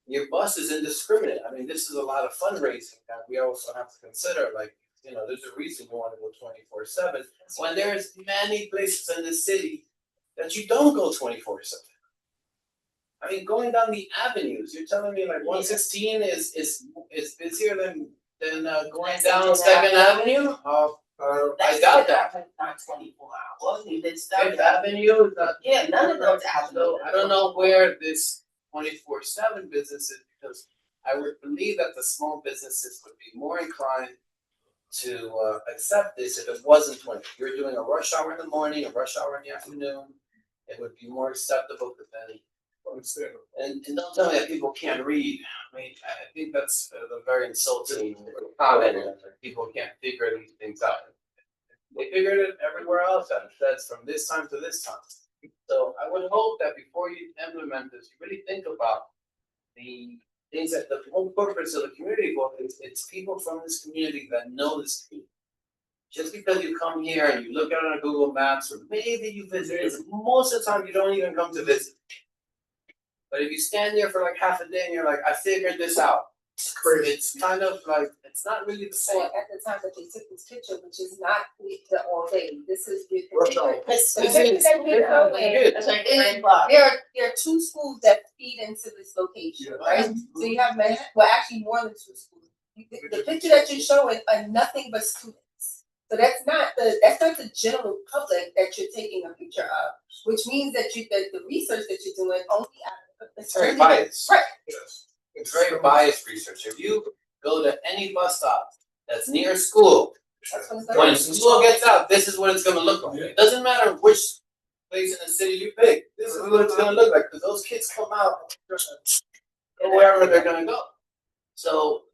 Your bus is indiscriminate. I mean, this is a lot of fundraising that we also have to consider. Like, there's a reason you want to go 24/7 when there's many places in the city that you don't go 24/7. I mean, going down the avenues, you're telling me like 116 is busier than going down Second Avenue? I doubt that. Not 24 hours. Fifth Avenue is not. Yeah, none of those avenues. So I don't know where this 24/7 business is, because I would believe that the small businesses would be more inclined to accept this if it wasn't 20. You're doing a rush hour in the morning, a rush hour in the afternoon. It would be more acceptable to them. And don't tell me that people can't read. I mean, I think that's a very insulting comment. People can't figure these things out. They figured it everywhere else out. That's from this time to this time. So I would hope that before you implement this, you really think about the things that the whole purpose of the community book is. It's people from this community that know this community. Just because you come here and you look at it on Google Maps, or maybe you visit, most of the time you don't even come to visit. But if you stand there for like half a day and you're like, I figured this out. It's kind of like, it's not really the same. At the time that they took this picture, which is not the all day, this is the Rush hour. the picture that we're showing. That's like is- 9 o'clock. There are two schools that feed into this location, right? So you have actually more than two schools. The picture that you're showing are nothing but students. So that's not the general public that you're taking a picture of, which means that the research that you're doing only It's very biased. Right. Yes. It's very biased research. If you go to any bus stop that's near school, when school gets out, this is what it's gonna look like. It doesn't matter which place in the city you pick, this is what it's gonna look like, because those kids come out wherever they're gonna go. So,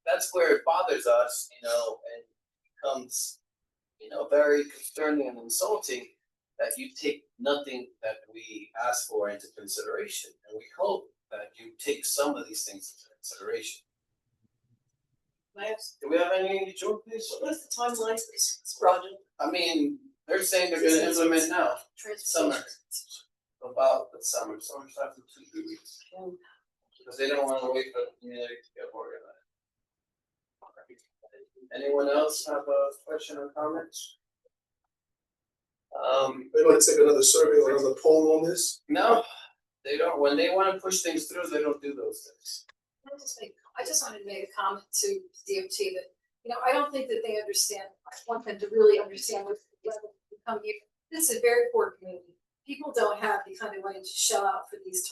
that's where it bothers us, and becomes, very concerning and insulting that you take nothing that we ask for into consideration. And we hope that you take some of these things into consideration. Lance, do we have any joke, please? What's the timeline for this project? I mean, they're saying they're gonna implement now, summer. About the summer, summer's after 2-3 weeks. Because they don't wanna wait for the community to get organized. Anyone else have a question or comments? They might take another survey or another poll on this. No, they don't. When they wanna push things through, they don't do those things. I just wanted to make a comment to DOT that, I don't think that they understand, I want them to really understand what come here. This is a very poor community. People don't have the kind of money to shell out for these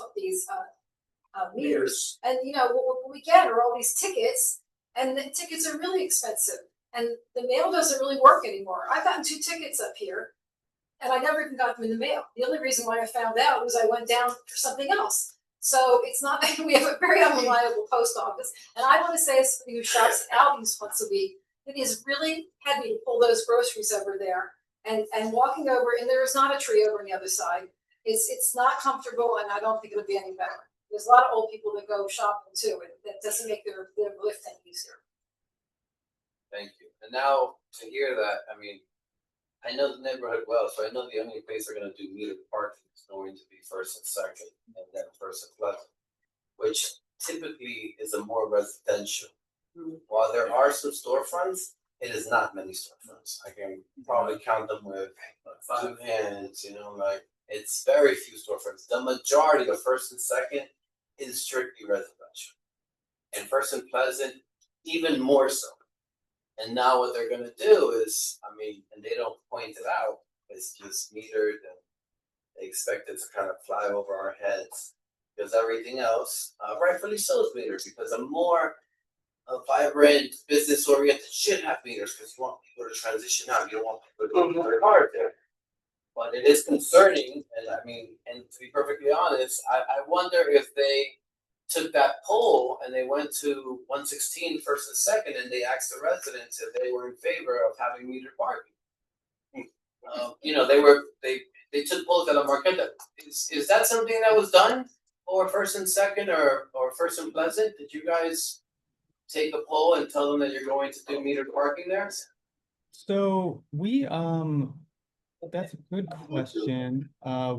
meters. And what we get are all these tickets, and the tickets are really expensive. And the mail doesn't really work anymore. I've gotten 2 tickets up here, and I never even got them in the mail. The only reason why I found out was I went down for something else. So it's not, we have a very unreliable post office. And I want to say, as somebody who shops at Aldi's once a week, it is really heavy to pull those groceries over there and walking over, and there is not a tree over on the other side. It's not comfortable, and I don't think it'll be any better. There's a lot of old people that go shopping too, and that doesn't make their lift any easier. Thank you. And now to hear that, I mean, I know the neighborhood well, so I know the only place they're gonna do metered parking is going to be First and Second, and then First and Pleasant, which typically is a more residential. While there are some storefronts, it is not many storefronts. I can probably count them with 2 hands, it's very few storefronts. The majority of First and Second is strictly residential. And First and Pleasant, even more so. And now what they're gonna do is, I mean, and they don't point it out, it's just metered and they expect it to kind of fly over our heads. Because everything else, rightfully so, is metered, because a more vibrant, business oriented should have meters, because you want people to transition out, you don't want people to put their car there. But it is concerning, and I mean, and to be perfectly honest, I wonder if they took that poll and they went to 116 first and second, and they asked the residents if they were in favor of having metered parking. You know, they took polls at La Marqueta. Is that something that was done for First and Second or First and Pleasant? Did you guys take a poll and tell them that you're going to do metered parking there? So we, that's a good question.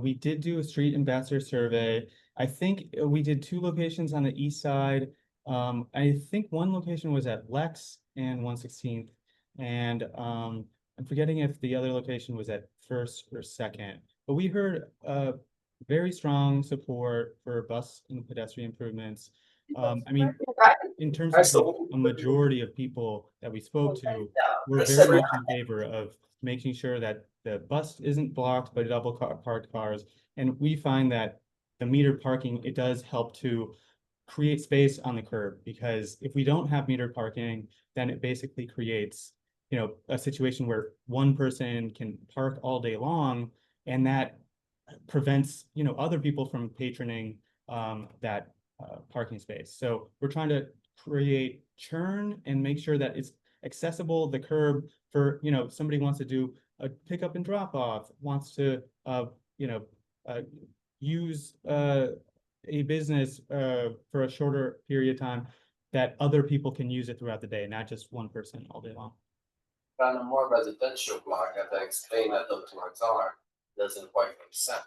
We did do a street investor survey. I think we did 2 locations on the east side. I think one location was at Lex and 116th. And I'm forgetting if the other location was at First or Second. But we heard very strong support for bus and pedestrian improvements. I mean, in terms of a majority of people that we spoke to, were very much in favor of making sure that the bus isn't blocked by double parked cars. And we find that the metered parking, it does help to create space on the curb, because if we don't have metered parking, then it basically creates, you know, a situation where one person can park all day long, and that prevents, you know, other people from patroning that parking space. So we're trying to create churn and make sure that it's accessible, the curb, for, you know, somebody wants to do a pickup and drop off, wants to, you know, use a business for a shorter period of time, that other people can use it throughout the day, not just one person all day long. On a more residential block, as I explained that those blocks are, doesn't quite make sense.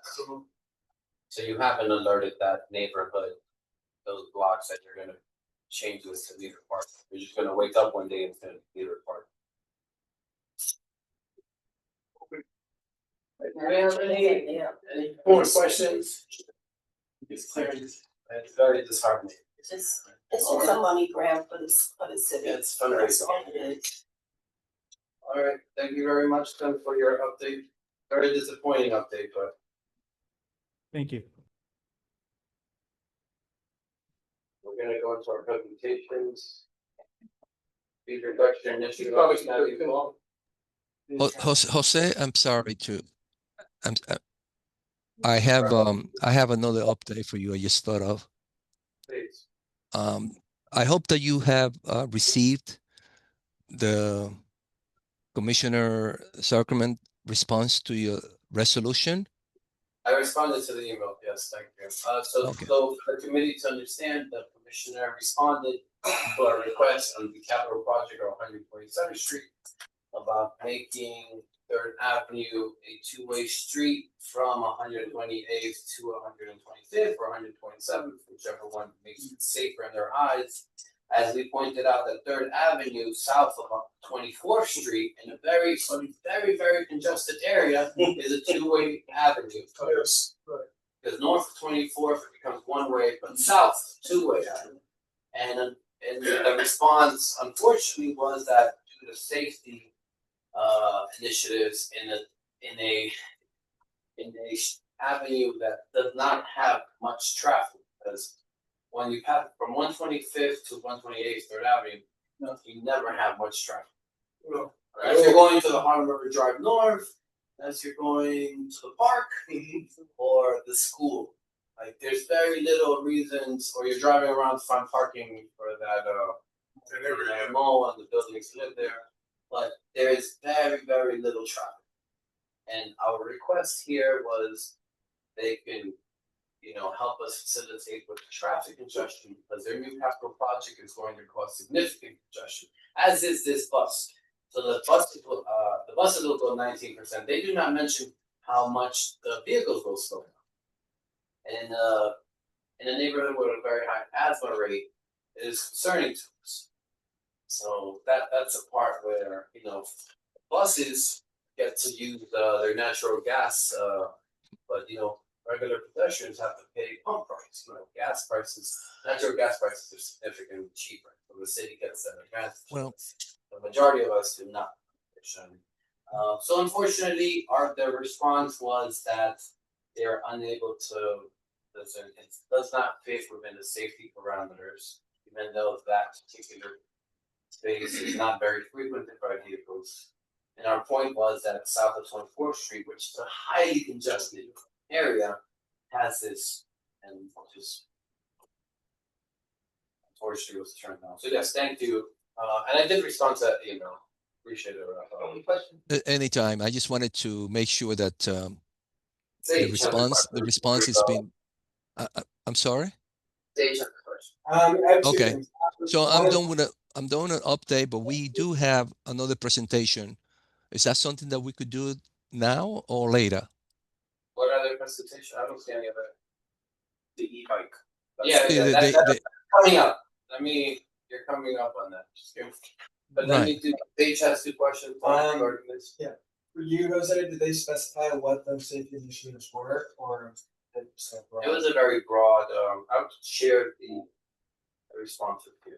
So you haven't alerted that neighborhood, those blocks, that you're gonna change this to metered park. You're just gonna wake up one day and it's gonna be metered park. Any more questions? It's clear, it's very disheartening. It's just a money grab for the city. It's fundraising. All right, thank you very much, Tim, for your update. Very disappointing update, but. Thank you. We're gonna go into our presentations. Introduction, initiative. Jose, I'm sorry to, I have another update for you. I just thought of. Please. I hope that you have received the Commissioner Sacrament response to your resolution. I responded to the email, yes, thank you. So for the committee to understand, the commissioner responded to our request on the capital project of 147th Street about making Third Avenue a two-way street from 128th to 125th or 127th, whichever one makes it safer in their eyes. As we pointed out, that Third Avenue south of 24th Street in a very, very congested area is a two-way avenue. Yes, right. Because north of 24th it becomes one way, but south two-way avenue. And the response, unfortunately, was that due to safety initiatives in a avenue that does not have much traffic, because when you pass from 125th to 128th Third Avenue, you never have much traffic. No. As you're going to the Harlem River Drive North, as you're going to the park or the school, like there's very little reasons, or you're driving around to find parking for that mall and the buildings live there, but there is very little traffic. And our request here was they can, help us facilitate with the traffic congestion, because their new capital project is going to cause significant congestion, as is this bus. So the buses will go 19%. They do not mention how much the vehicles will slow down. And in a neighborhood with a very high asthma rate, it is concerning to us. So that's a part where buses get to use their natural gas, but regular pedestrians have to pay pump price, gas prices, natural gas prices are significantly cheaper, so the city gets that advantage. Well- The majority of us do not. So unfortunately, the response was that they're unable to, it does not fit within the safety parameters, even though that particular space is not very frequented by vehicles. And our point was that south of 24th Street, which is a highly congested area, has this, and just unfortunately was turned down. So yes, thank you. And I did respond to that email. Appreciate it. Any question? Anytime. I just wanted to make sure that the Sage has a response has been. I'm sorry. Sage has a question. I have two Okay. things. So One I'm is- doing an update, but we do have another presentation. Is that something that we could do now or later? What other presentation? I don't see any of it. The e-bike. Yeah, The- that's coming up. You're coming up on that. But let me Right. do, Paige has two questions regarding this. Yeah. For you, Jose, did they specify what those safety initiatives were, or? It was a very broad, I would share the response with you.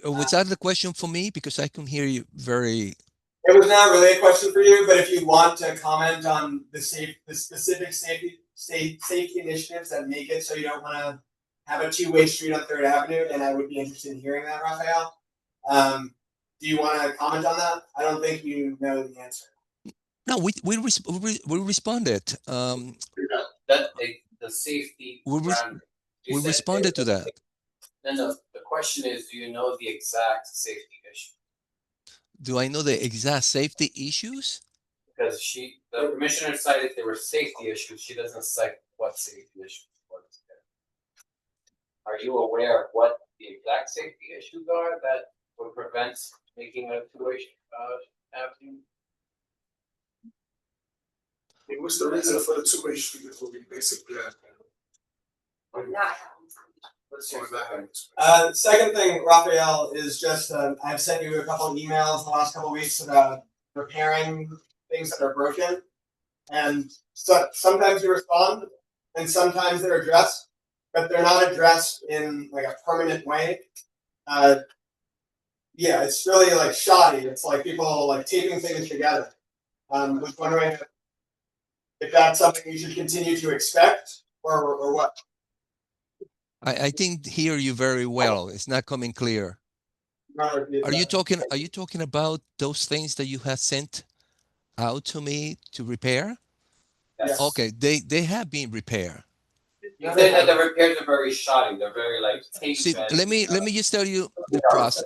Was that the question for me? Because I can hear you very. It was not really a question for you, but if you want to comment on the specific safety initiatives that make it so you don't want to have a two-way street on Third Avenue, then I would be interested in hearing that, Raphael. Do you want to comment on that? I don't think you know the answer. No, we responded. The safety. We responded to that. No. The question is, do you know the exact safety issue? Do I know the exact safety issues? Because the commissioner cited there were safety issues. She doesn't cite what safety issues. Are you aware of what the exact safety issues are that would prevent making a two-way avenue? It was the reason for the two-way street is what we basically had. Let's hear that. Second thing, Raphael, is just I've sent you a couple of emails the last couple of weeks about repairing things that are broken, and so sometimes you respond, and sometimes they're addressed, but they're not addressed in like a permanent way. Yeah, it's really like shoddy. It's like people like taping things together. Was wondering if that's something you should continue to expect, or what. I didn't hear you very well. It's not coming clear. Are you talking about those things that you have sent out to me to repair? Yes. Okay, they have been repaired. You said that the repairs are very shoddy. They're very like tape. See, let me just tell you the process.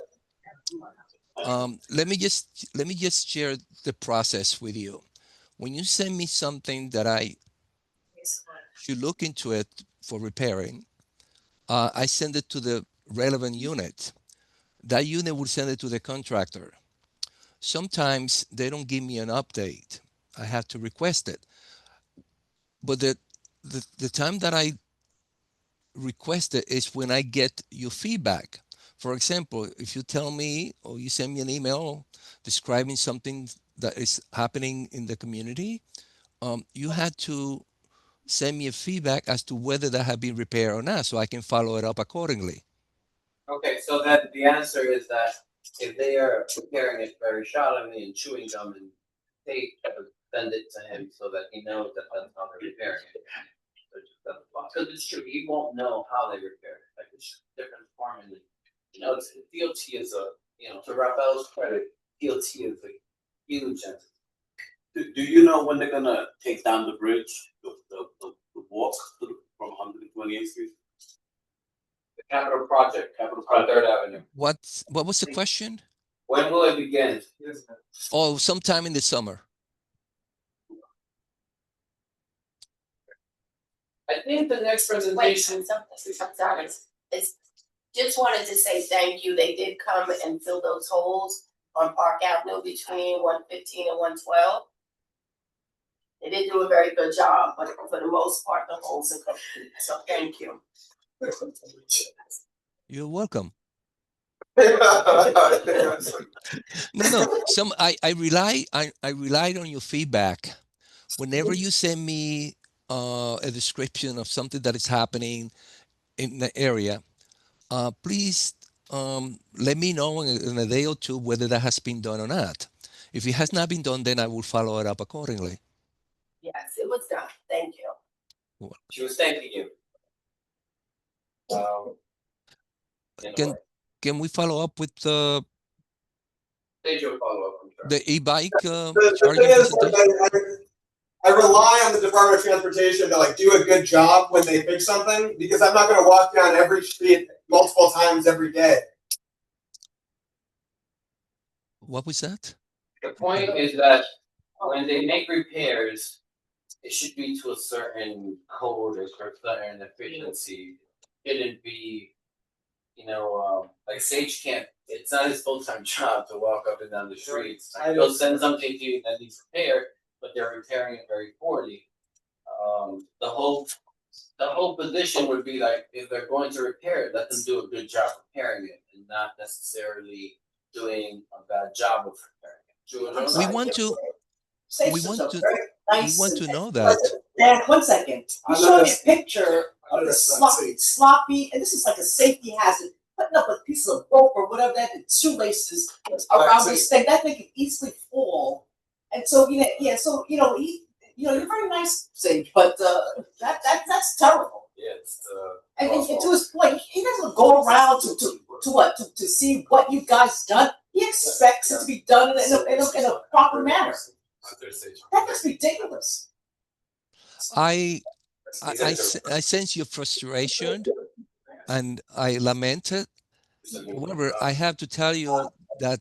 Let me just share the process with you. When you send me something that I should look into it for repairing, I send it to the relevant unit. That unit will send it to the contractor. Sometimes they don't give me an update. I have to request it. But the time that I request it is when I get your feedback. For example, if you tell me or you send me an email describing something that is happening in the community, you had to send me a feedback as to whether that had been repaired or not, so I can follow it up accordingly. Okay, so that the answer is that if they are preparing it very shoddily and chewing gum and tape, send it to him so that he knows that that's how they're repairing it. Because it's true, he won't know how they repair it. Like it's different form, and it's DOT is to Raphael's credit, DOT is a huge entity. Do you know when they're gonna take down the bridge, the walk from 128th Street? The capital project on Third Avenue. What was the question? When will it begin? Oh, sometime in the summer. I think the next presentation. I'm sorry, it's just wanted to say thank you. They did come and fill those holes on Park Avenue between 115 and 112. They did do a very good job, but for the most part, the holes are complete. So thank you. You're welcome. No. I relied on your feedback. Whenever you send me a description of something that is happening in the area, please let me know in a day or two whether that has been done or not. If it has not been done, then I will follow it up accordingly. Yes, it was done. Thank you. She was thanking you. In a Can way. can we follow up with They do a follow-up, I'm sure. the e-bike The charging thing is, presentation? I rely on the Department of Transportation to like do a good job when they fix something, because I'm not gonna walk down every street multiple times every day. What was that? The point is that when they make repairs, it should be to a certain code or a certain efficiency. It shouldn't be, like Sage can't, it's not his full-time job to walk up and down the streets. They'll send something to you that needs repaired, but they're repairing it very poorly. The whole position would be like, if they're going to repair it, let them do a good job repairing it and not necessarily doing a bad job of repairing it. We want to Say we such want a to very we nice want and- to know that. Dan, 1 second. You I'm showed not me a picture I'm of not the safe. sloppy, and this is like a safety hazard, putting up a piece of rope or whatever that, and shoelaces around this thing, that thing could easily fall. And so, so, you're very nice, Sage, but, that's terrible. Yeah, it's And to his point, he doesn't go around to see what you guys done. He expects it to be done in a proper manner. That's ridiculous. I sense your frustration, and I lament it. However, I have to tell you that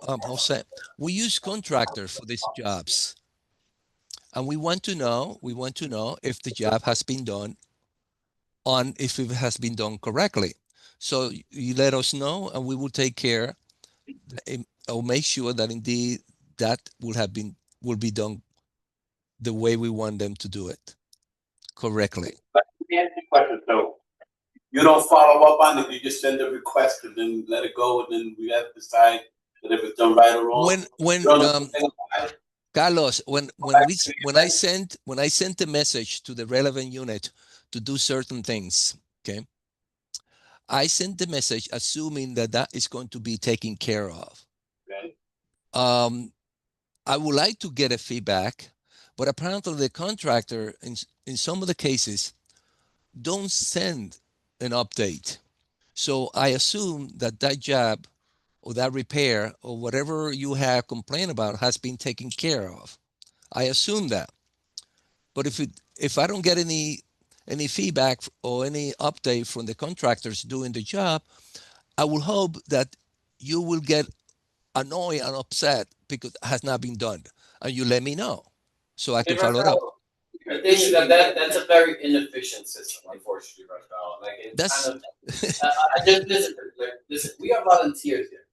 Jose, we use contractors for these jobs, and we want to know if the job has been done if it has been done correctly. So you let us know, and we will take care or make sure that indeed that will be done the way we want them to do it correctly. Let me ask you a question. So you don't follow up on it, you just send a request and then let it go, and then we have to decide that if it's done right or wrong. Carlos, when I sent the message to the relevant unit to do certain things, okay, I sent the message assuming that is going to be taken care of. Okay. I would like to get a feedback, but apparently the contractor in some of the cases don't send an update. So I assume that job or that repair or whatever you have complained about has been taken care of. I assume that. But if I don't get any feedback or any update from the contractors doing the job, I will hope that you will get annoyed and upset because it has not been done, and you let me know so I can follow it up. The thing is that's a very inefficient system, unfortunately, Rafael. Like it's kind of listen, we are volunteers here.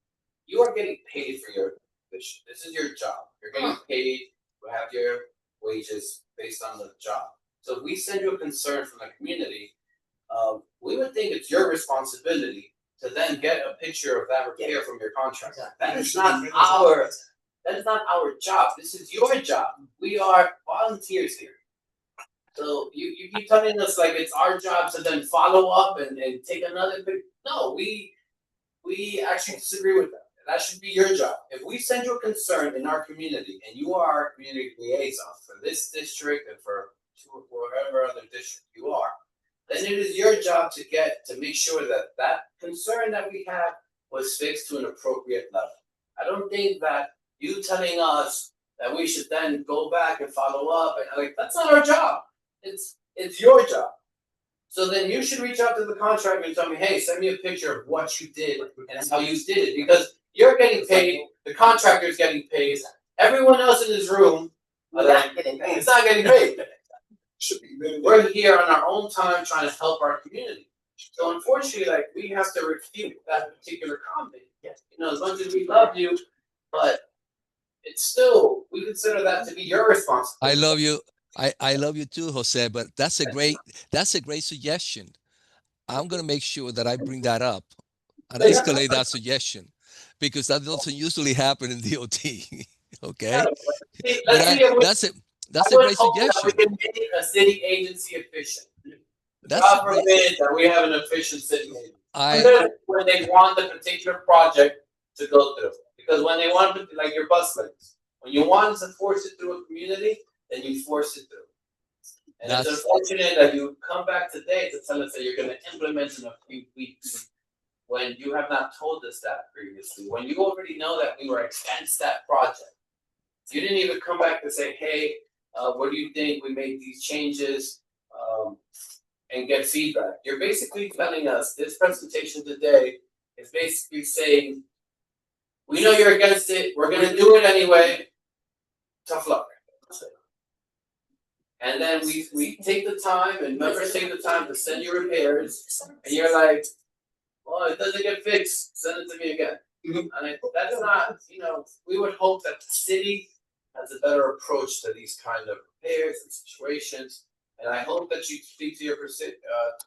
You are getting paid for your position. This is your job. You're getting paid. You have your wages based on the job. So if we send you a concern from the community, we would think it's your responsibility to then get a picture of that repair from your contractor. That is not our job. This is your job. We are volunteers here. So you keep telling us like it's our job to then follow up and take another big. No, we actually disagree with that. That should be your job. If we send you a concern in our community and you are our community liaison for this district and for whatever other district you are, then it is your job to make sure that concern that we have was fixed to an appropriate level. I don't think that you telling us that we should then go back and follow up and like that's not our job. It's your job. So then you should reach out to the contractor and tell me, hey, send me a picture of what you did and how you did it because you're getting paid, the contractor's getting paid, everyone else in this room it's not getting paid. We're here on our own time trying to help our community. So unfortunately, like we have to refute that particular comment. As much as we love you, but it's still we consider that to be your responsibility. I love you. I love you too, Jose, but that's a great suggestion. I'm gonna make sure that I bring that up and escalate that suggestion because that doesn't usually happen in DOT. Okay, but That's I a would great hope that suggestion. we can make a city agency efficient. That's a God great, forbid that we have an efficient city agency. I, Especially when they want the particular project to go through. Because when they want to, like your bus lanes, when you want to force it through a community, then you force it through. And it's That's- unfortunate that you come back today to tell us that you're gonna implement in a few weeks, when you have not told us that previously, when you already know that we were against that project. You didn't even come back to say, hey, what do you think, we made these changes, and get feedback. You're basically telling us, this presentation today is basically saying, we know you're against it, we're gonna do it anyway, tough luck. And then we take the time, and members take the time to send you repairs, and you're like, well, it doesn't get fixed, send it to me again. And that's not, we would hope that the city has a better approach to these kind of repairs and situations. And I hope that you speak to your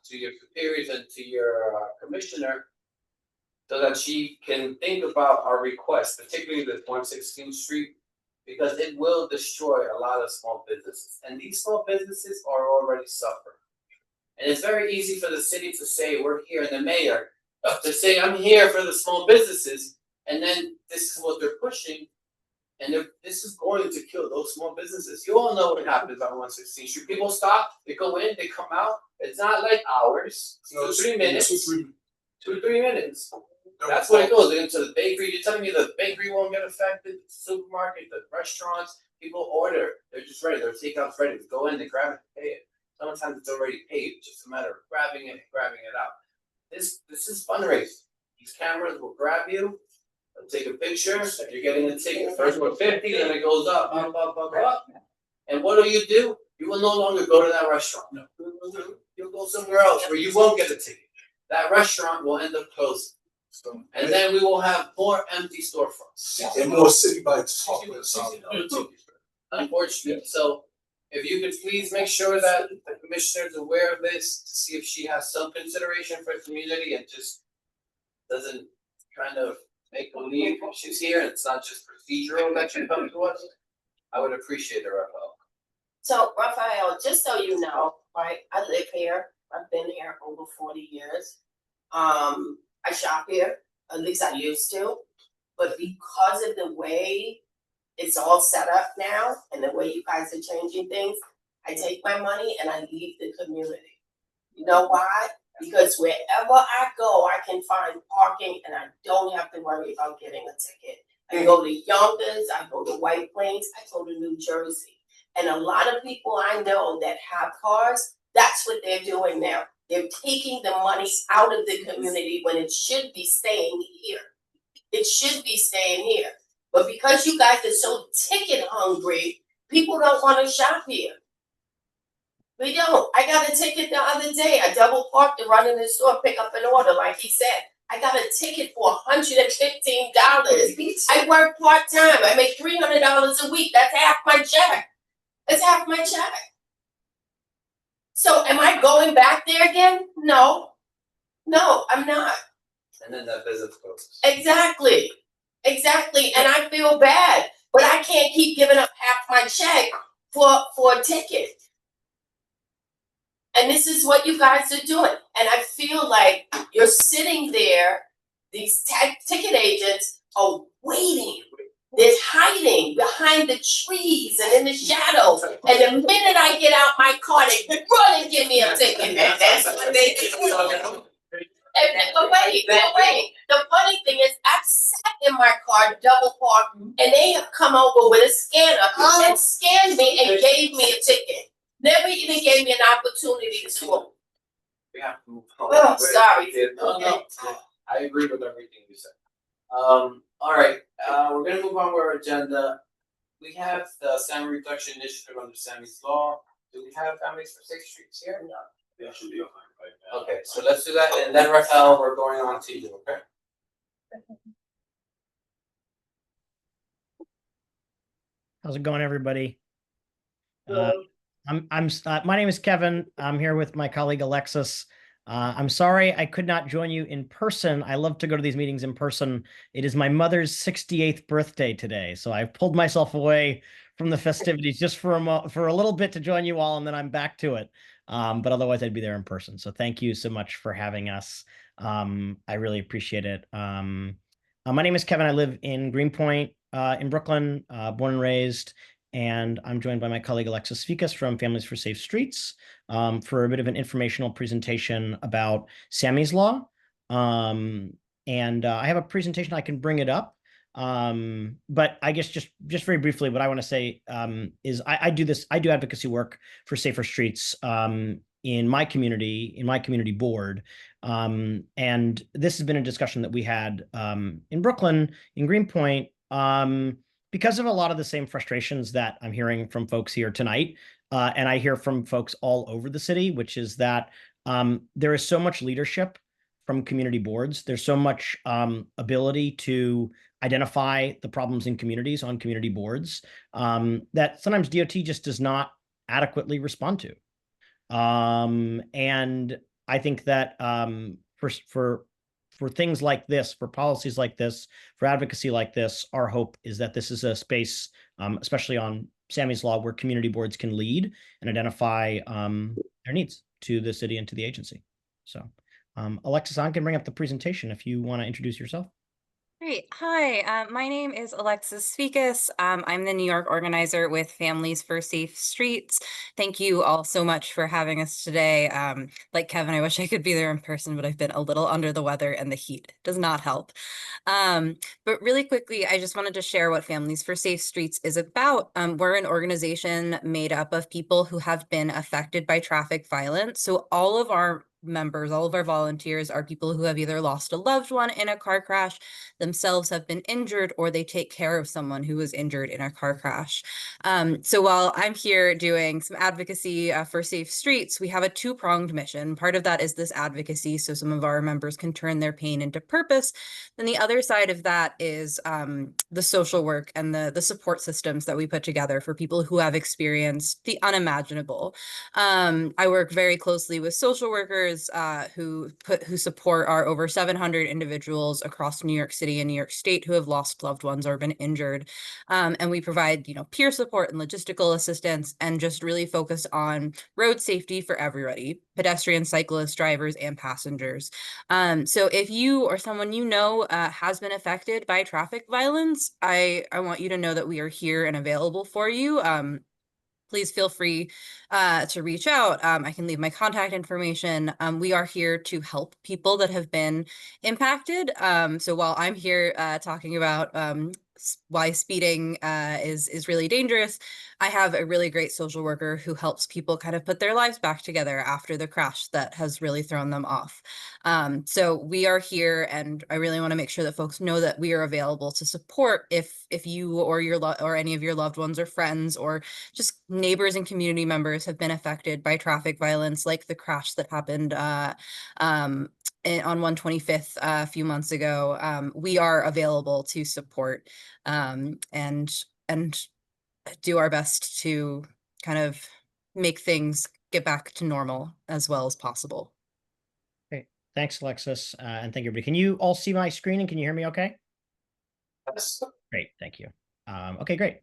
superiors and to your commissioner, so that she can think about our request, particularly the 116th Street, because it will destroy a lot of small businesses. And these small businesses are already suffering. And it's very easy for the city to say, we're here, and the mayor, to say, I'm here for the small businesses, and then this is what they're pushing, and this is going to kill those small businesses. You all know what happens on 116th Street. People stop, they go in, they come out. It's not like hours. It's 2 to 3 minutes. 2 to 3 minutes. That's what it goes into the bakery. You're telling me the bakery won't get affected, the supermarket, the restaurants, people order. They're just ready. Their takeout's ready. Go in, they grab it, pay it. Sometimes it's already paid. It's just a matter of grabbing it and grabbing it out. This is fundraising. These cameras will grab you, they'll take a picture, you're getting a ticket. First one 50, then it goes up. And what do? You will no longer go to that restaurant. You'll go somewhere else where you won't get a ticket. That restaurant will end up closing. And then we will have more empty storefronts. And more city bites. Unfortunately, so if you could please make sure that the commissioner is aware of this, to see if she has some consideration for the community and just doesn't kind of make believe she's here and it's not just procedural that you come to us, I would appreciate her help. So Raphael, just so you know, right, I live here, I've been here over 40 years. I shop here, at least I used to, but because of the way it's all set up now and the way you guys are changing things, I take my money and I leave the community. You know why? Because wherever I go, I can find parking and I don't have to worry about getting a ticket. I go to Yonkers, I go to White Plains, I go to New Jersey. And a lot of people I know that have cars, that's what they're doing now. They're taking the money out of the community when it should be staying here. It should be staying here. But because you guys are so ticket hungry, people don't want to shop here. We don't. I got a ticket the other day. I double parked to run in the store, pick up an order, like he said. I got a ticket for $115. I work part-time. I make $300 a week. That's half my check. That's half my check. So am I going back there again? No. No, I'm not. And then that business closes. Exactly. Exactly. And I feel bad, but I can't keep giving up half my check for a ticket. And this is what you guys are doing. And I feel like you're sitting there, these ticket agents are waiting. They're hiding behind the trees and in the shadows. And the minute I get out my car, they run and give me a ticket. And that's what they do. But wait. The funny thing is, I've sat in my car, double parked, and they have come over with a scanner and scanned me and gave me a ticket. Never even gave me an opportunity to move. We have to move on. Oh, sorry. No, I agree with everything you said. All right, we're gonna move on with our agenda. We have the salary reduction initiative under Sammy's law. Do we have families for 6 streets here? No. That should be fine right now. Okay, so let's do that, and then Rafael, we're going on to you, okay? How's it going, everybody? My name is Kevin. I'm here with my colleague Alexis. I'm sorry I could not join you in person. I love to go to these meetings in person. It is my mother's 68th birthday today, so I've pulled myself away from the festivities just for a little bit to join you all, and then I'm back to it. But otherwise, I'd be there in person. So thank you so much for having us. I really appreciate it. My name is Kevin. I live in Greenpoint, in Brooklyn, born and raised. And I'm joined by my colleague Alexis Fikas from Families for Safe Streets for a bit of an informational presentation about Sammy's Law. And I have a presentation, I can bring it up. But I guess just very briefly, what I want to say is I do advocacy work for safer streets in my community board. And this has been a discussion that we had in Brooklyn, in Greenpoint, because of a lot of the same frustrations that I'm hearing from folks here tonight. And I hear from folks all over the city, which is that there is so much leadership from community boards. There's so much ability to identify the problems in communities on community boards that sometimes DOT just does not adequately respond to. And I think that for things like this, for policies like this, for advocacy like this, our hope is that this is a space, especially on Sammy's Law, where community boards can lead and identify their needs to the city and to the agency. So, Alexis, I can bring up the presentation if you want to introduce yourself. Great. Hi, my name is Alexis Fikas. I'm the New York organizer with Families for Safe Streets. Thank you all so much for having us today. Like Kevin, I wish I could be there in person, but I've been a little under the weather and the heat does not help. But really quickly, I just wanted to share what Families for Safe Streets is about. We're an organization made up of people who have been affected by traffic violence. So all of our members, all of our volunteers are people who have either lost a loved one in a car crash, themselves have been injured, or they take care of someone who was injured in a car crash. So while I'm here doing some advocacy for safe streets, we have a two-pronged mission. Part of that is this advocacy, so some of our members can turn their pain into purpose. Then the other side of that is the social work and the support systems that we put together for people who have experienced the unimaginable. I work very closely with social workers who support our over 700 individuals across New York City and New York State who have lost loved ones or been injured. And we provide, peer support and logistical assistance, and just really focus on road safety for everybody, pedestrians, cyclists, drivers, and passengers. So if you or someone you know has been affected by traffic violence, I want you to know that we are here and available for you. Please feel free to reach out. I can leave my contact information. We are here to help people that have been impacted. So while I'm here talking about why speeding is really dangerous, I have a really great social worker who helps people kind of put their lives back together after the crash that has really thrown them off. So we are here, and I really want to make sure that folks know that we are available to support if you or any of your loved ones or friends or just neighbors and community members have been affected by traffic violence, like the crash that happened on 125th a few months ago. We are available to support and do our best to kind of make things get back to normal as well as possible. Great. Thanks, Alexis. And thank you, everybody. Can you all see my screen and can you hear me okay? Yes. Great, thank you. Okay, great.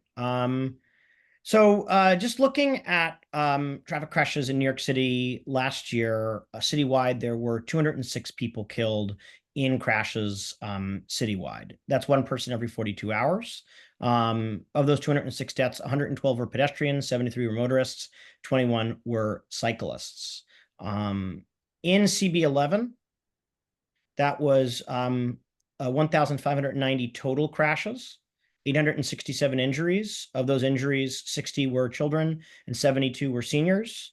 So just looking at traffic crashes in New York City last year, citywide, there were 206 people killed in crashes citywide. That's one person every 42 hours. Of those 206 deaths, 112 were pedestrians, 73 were motorists, 21 were cyclists. In CB11, that was 1,590 total crashes. 867 injuries. Of those injuries, 60 were children and 72 were seniors.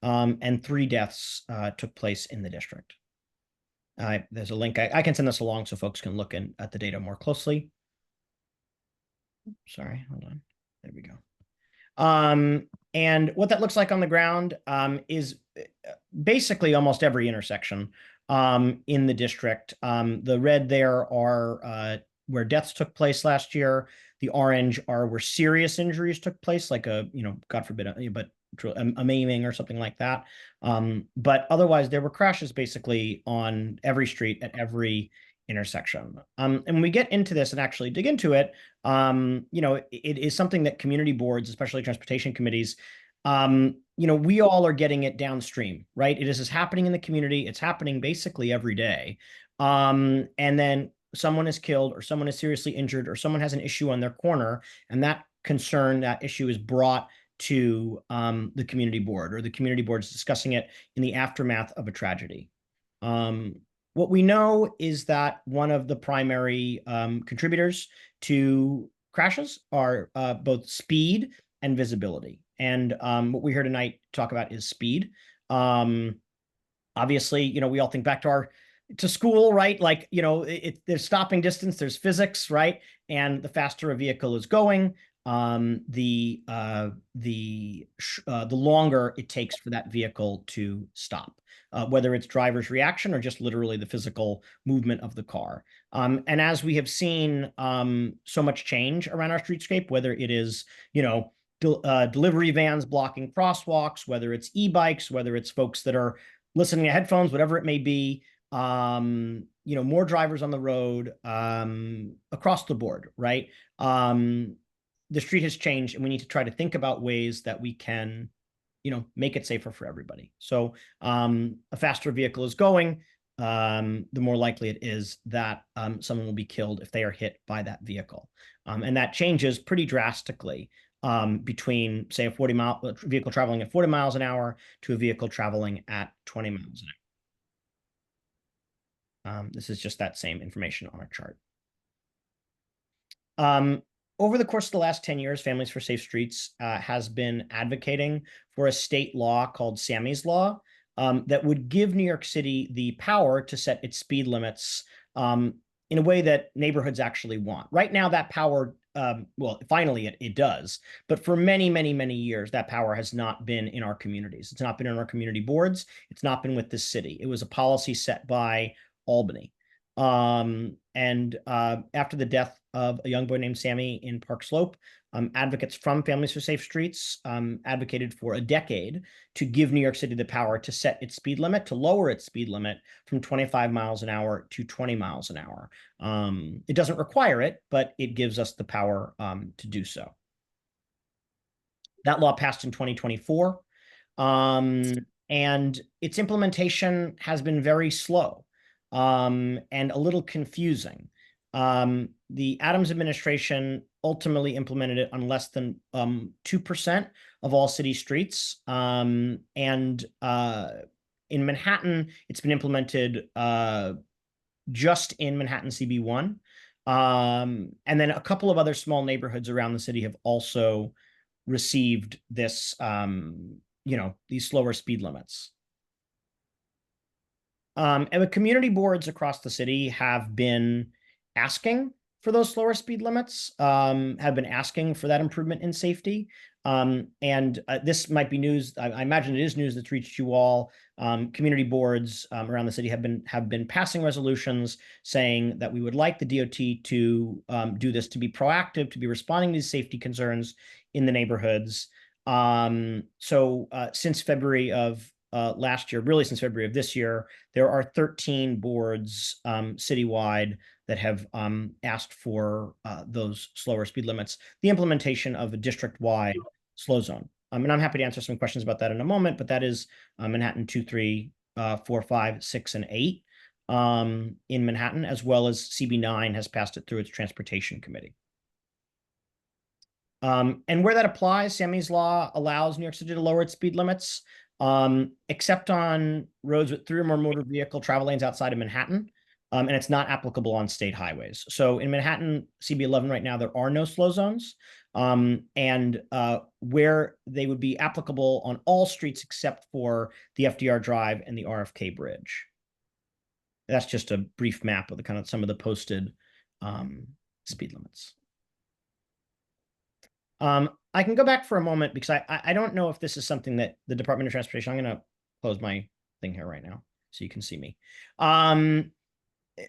And 3 deaths took place in the district. There's a link. I can send this along so folks can look at the data more closely. Sorry, hold on. There we go. And what that looks like on the ground is basically almost every intersection in the district. The red there are where deaths took place last year. The orange are where serious injuries took place, like God forbid, but a maiming or something like that. But otherwise, there were crashes basically on every street at every intersection. And when we get into this and actually dig into it, it is something that community boards, especially transportation committees, we all are getting it downstream, right? It is happening in the community. It's happening basically every day. And then someone is killed or someone is seriously injured or someone has an issue on their corner, and that issue is brought to the community board, or the community board is discussing it in the aftermath of a tragedy. What we know is that one of the primary contributors to crashes are both speed and visibility. And what we're here tonight to talk about is speed. Obviously, we all think back to school, right? Like, there's stopping distance, there's physics, right? And the faster a vehicle is going, the longer it takes for that vehicle to stop, whether it's driver's reaction or just literally the physical movement of the car. And as we have seen so much change around our streetscape, whether it is, delivery vans blocking crosswalks, whether it's e-bikes, whether it's folks that are listening to headphones, whatever it may be, more drivers on the road across the board, right? The street has changed, and we need to try to think about ways that we can, make it safer for everybody. So a faster vehicle is going, the more likely it is that someone will be killed if they are hit by that vehicle. And that changes pretty drastically between, say, a vehicle traveling at 40 miles an hour to a vehicle traveling at 20 miles an hour. This is just that same information on our chart. Over the course of the last 10 years, Families for Safe Streets has been advocating for a state law called Sammy's Law that would give New York City the power to set its speed limits in a way that neighborhoods actually want. Right now, that power, finally it does, but for many, many, many years, that power has not been in our communities. It's not been in our community boards. It's not been with this city. It was a policy set by Albany. And after the death of a young boy named Sammy in Park Slope, advocates from Families for Safe Streets advocated for a decade to give New York City the power to set its speed limit, to lower its speed limit from 25 miles an hour to 20 miles an hour. It doesn't require it, but it gives us the power to do so. That law passed in 2024, and its implementation has been very slow and a little confusing. The Adams administration ultimately implemented it on less than 2% of all city streets. And in Manhattan, it's been implemented just in Manhattan CB1. And then a couple of other small neighborhoods around the city have also received this, these slower speed limits. And the community boards across the city have been asking for those slower speed limits, have been asking for that improvement in safety. And this might be news. I imagine it is news that's reached you all. Community boards around the city have been passing resolutions saying that we would like the DOT to do this, to be proactive, to be responding to these safety concerns in the neighborhoods. So since February of last year, really since February of this year, there are 13 boards citywide that have asked for those slower speed limits, the implementation of a district-wide slow zone. And I'm happy to answer some questions about that in a moment, but that is Manhattan 2, 3, 4, 5, 6, and 8 in Manhattan, as well as CB9 has passed it through its transportation committee. And where that applies, Sammy's Law allows New York City to lower its speed limits, except on roads with 3 or more motor vehicle travel lanes outside of Manhattan. And it's not applicable on state highways. So in Manhattan, CB11 right now, there are no slow zones. And where they would be applicable on all streets except for the FDR Drive and the RFK Bridge. That's just a brief map of the kind of some of the posted speed limits. I can go back for a moment because I don't know if this is something that the Department of Transportation, I'm going to close my thing here right now so you can see me.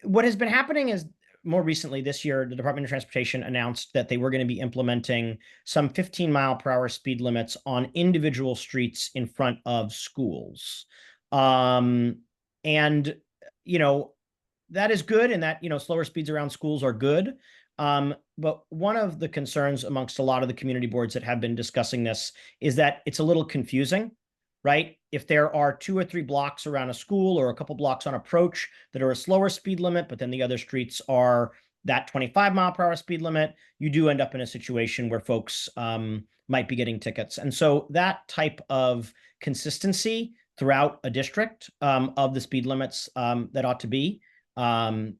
What has been happening is more recently this year, the Department of Transportation announced that they were going to be implementing some 15-mile-per-hour speed limits on individual streets in front of schools. And, you know, that is good, and that, you know, slower speeds around schools are good. But one of the concerns amongst a lot of the community boards that have been discussing this is that it's a little confusing, right? If there are 2 or 3 blocks around a school or a couple blocks on approach that are a slower speed limit, but then the other streets are that 25-mile-per-hour speed limit, you do end up in a situation where folks might be getting tickets. And so that type of consistency throughout a district of the speed limits that ought to be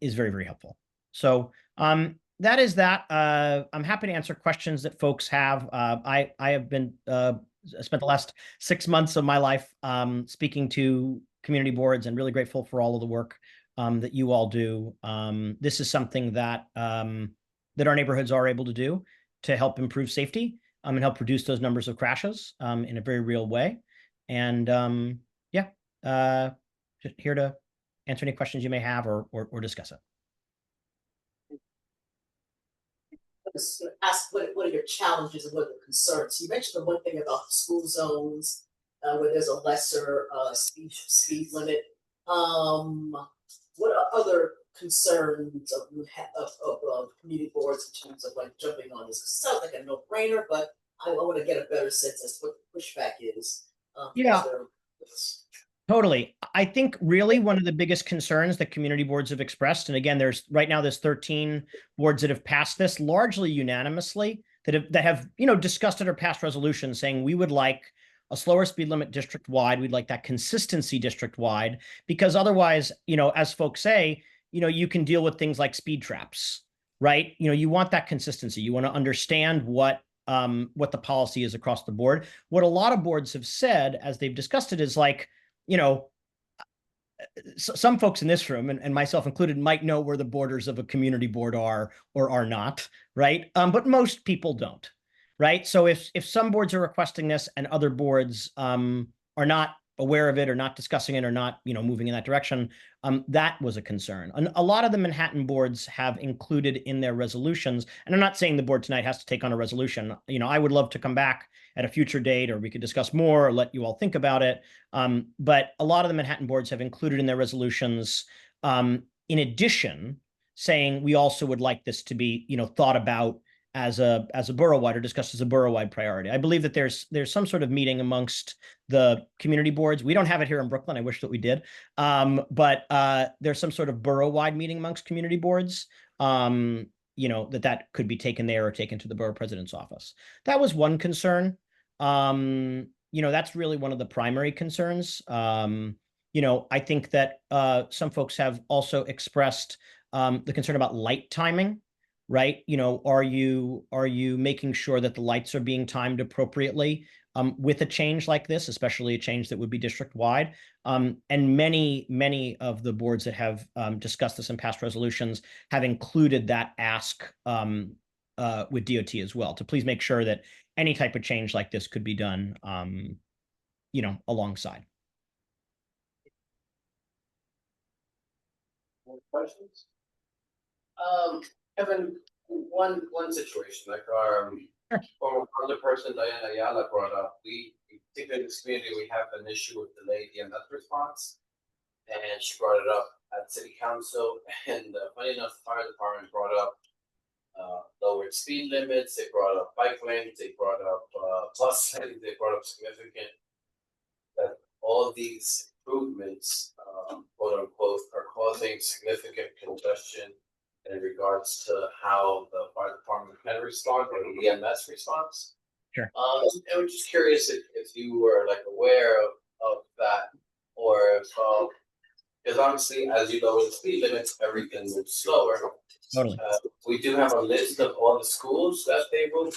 is very, very helpful. So that is that. I'm happy to answer questions that folks have. I have been spent the last 6 months of my life speaking to community boards, and really grateful for all of the work that you all do. This is something that that our neighborhoods are able to do to help improve safety and help reduce those numbers of crashes in a very real way. And yeah, just here to answer any questions you may have or discuss it. Ask what are your challenges and what are the concerns? You mentioned the one thing about the school zones where there's a lesser speed limit. What are other concerns of community boards in terms of like jumping on this? It sounds like a no-brainer, but I want to get a better sense as to what the pushback is. Yeah. Totally. I think really one of the biggest concerns that community boards have expressed, and again, right now there's 13 boards that have passed this largely unanimously, that have you know, discussed it or passed resolutions saying we would like a slower speed limit district wide. We'd like that consistency district wide, because otherwise, you know, as folks say, you know, you can deal with things like speed traps, right? You know, you want that consistency. You want to understand what the policy is across the board. What a lot of boards have said as they've discussed it is like, you know, some folks in this room, and myself included, might know where the borders of a community board are or are not, right? But most people don't, right? So if some boards are requesting this and other boards are not aware of it or not discussing it or not, you know, moving in that direction, that was a concern. And a lot of the Manhattan boards have included in their resolutions, and I'm not saying the board tonight has to take on a resolution. You know, I would love to come back at a future date, or we could discuss more or let you all think about it. But a lot of the Manhattan boards have included in their resolutions, in addition, saying we also would like this to be, you know, thought about as a borough-wide or discussed as a borough-wide priority. I believe that there's some sort of meeting amongst the community boards. We don't have it here in Brooklyn. I wish that we did. But there's some sort of borough-wide meeting amongst community boards. You know, that could be taken there or taken to the borough president's office. That was one concern. You know, that's really one of the primary concerns. You know, I think that some folks have also expressed the concern about light timing, right? You know, are you making sure that the lights are being timed appropriately with a change like this, especially a change that would be district-wide? And many of the boards that have discussed this in past resolutions have included that ask with DOT as well, to please make sure that any type of change like this could be done, you know, alongside. More questions? Kevin, one situation, like our former other person, Diana Ayala, brought up, we think in this community we have an issue with delayed EMS response. And she brought it up at city council, and funny enough, the fire department brought up lowered speed limits, they brought up bike lanes, they brought up plus lanes, they brought up significant, that all of these improvements, quote unquote, are causing significant congestion in regards to how the fire department can respond or the EMS response. Sure. I was just curious if you were like aware of that, or if because obviously as you lower the speed limits, everything moves slower. Totally. We do have a list of all the schools that they work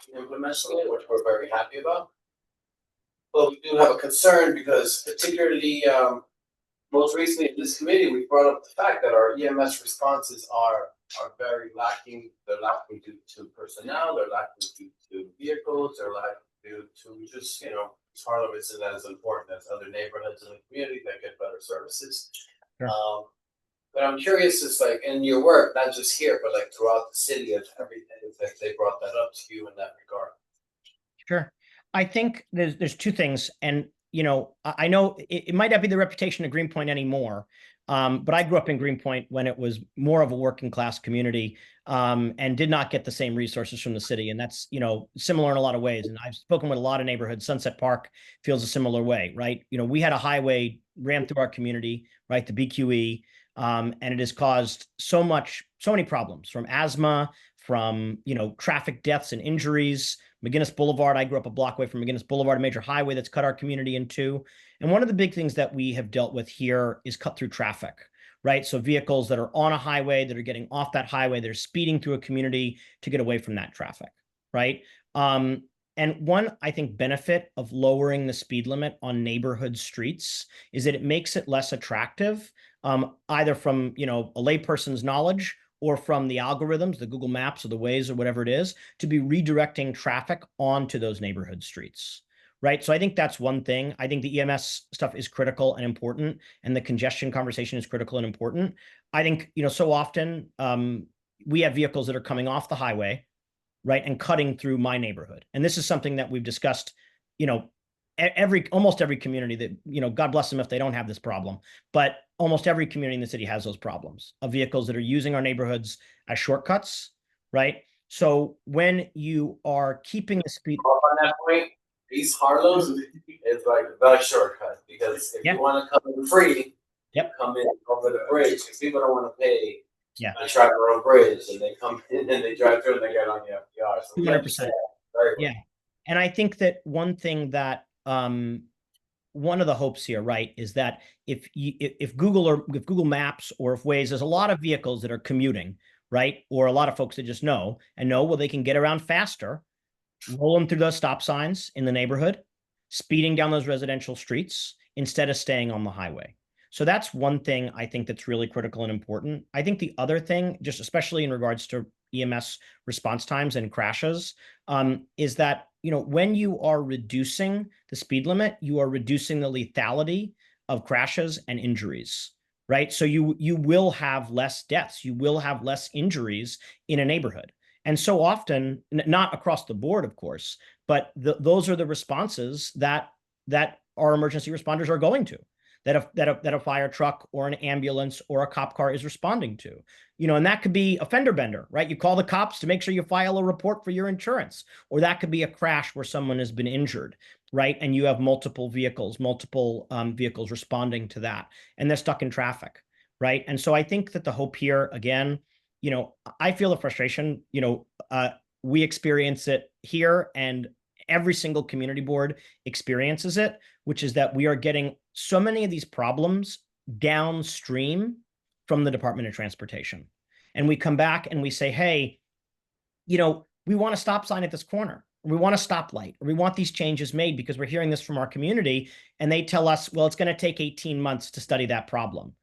to implement it, which we're very happy about. But we do have a concern because particularly most recently in this committee, we brought up the fact that our EMS responses are very lacking. They're lacking due to personnel, they're lacking due to vehicles, they're lacking due to just, you know, Harlem isn't as important as other neighborhoods in the community that get better services. Sure. But I'm curious, it's like in your work, not just here, but like throughout the city, if everything, if they brought that up to you in that regard. Sure. I think there's two things, and I know it might not be the reputation of Greenpoint anymore, but I grew up in Greenpoint when it was more of a working class community, and did not get the same resources from the city, and that's similar in a lot of ways. And I've spoken with a lot of neighborhoods. Sunset Park feels a similar way, right? We had a highway ran through our community, right, the BQE, and it has caused so many problems, from asthma, from traffic deaths and injuries. McGinnis Boulevard, I grew up a block away from McGinnis Boulevard, a major highway that's cut our community in two. And one of the big things that we have dealt with here is cut through traffic, right? So vehicles that are on a highway, that are getting off that highway, that are speeding through a community to get away from that traffic, right? And one, I think, benefit of lowering the speed limit on neighborhood streets is that it makes it less attractive, either from, a layperson's knowledge or from the algorithms, the Google Maps or the Waze or whatever it is, to be redirecting traffic onto those neighborhood streets, right? So I think that's one thing. I think the EMS stuff is critical and important, and the congestion conversation is critical and important. I think, so often we have vehicles that are coming off the highway, right, and cutting through my neighborhood. And this is something that we've discussed, almost every community that, God bless them if they don't have this problem, but almost every community in the city has those problems of vehicles that are using our neighborhoods as shortcuts, right? So when you are keeping the speed on that point, East Harlem is like the shortcut, because if you want to come in free, come in over the bridge, because people don't want to pay a Traveler Bridge, and they come in and they drive through and they get on the FDR. So 200%. Yeah. And I think that one thing that one of the hopes here, right, is that if Google Maps or if Waze, there's a lot of vehicles that are commuting, right, or a lot of folks that just know, well, they can get around faster, rolling through those stop signs in the neighborhood, speeding down those residential streets instead of staying on the highway. So that's one thing I think that's really critical and important. I think the other thing, just especially in regards to EMS response times and crashes, is that when you are reducing the speed limit, you are reducing the lethality of crashes and injuries, right? So you will have less deaths, you will have less injuries in a neighborhood. And so often, not across the board, of course, but those are the responses that our emergency responders are going to, that a fire truck or an ambulance or a cop car is responding to. And that could be a fender bender, right? You call the cops to make sure you file a report for your insurance, or that could be a crash where someone has been injured, right? And you have multiple vehicles responding to that, and they're stuck in traffic, right? And so I think that the hope here, again, I feel the frustration, we experience it here, and every single community board experiences it, which is that we are getting so many of these problems downstream from the Department of Transportation. And we come back and we say, hey, we want a stop sign at this corner, or we want a stoplight, or we want these changes made because we're hearing this from our community. And they tell us, well, it's going to take 18 months to study that problem.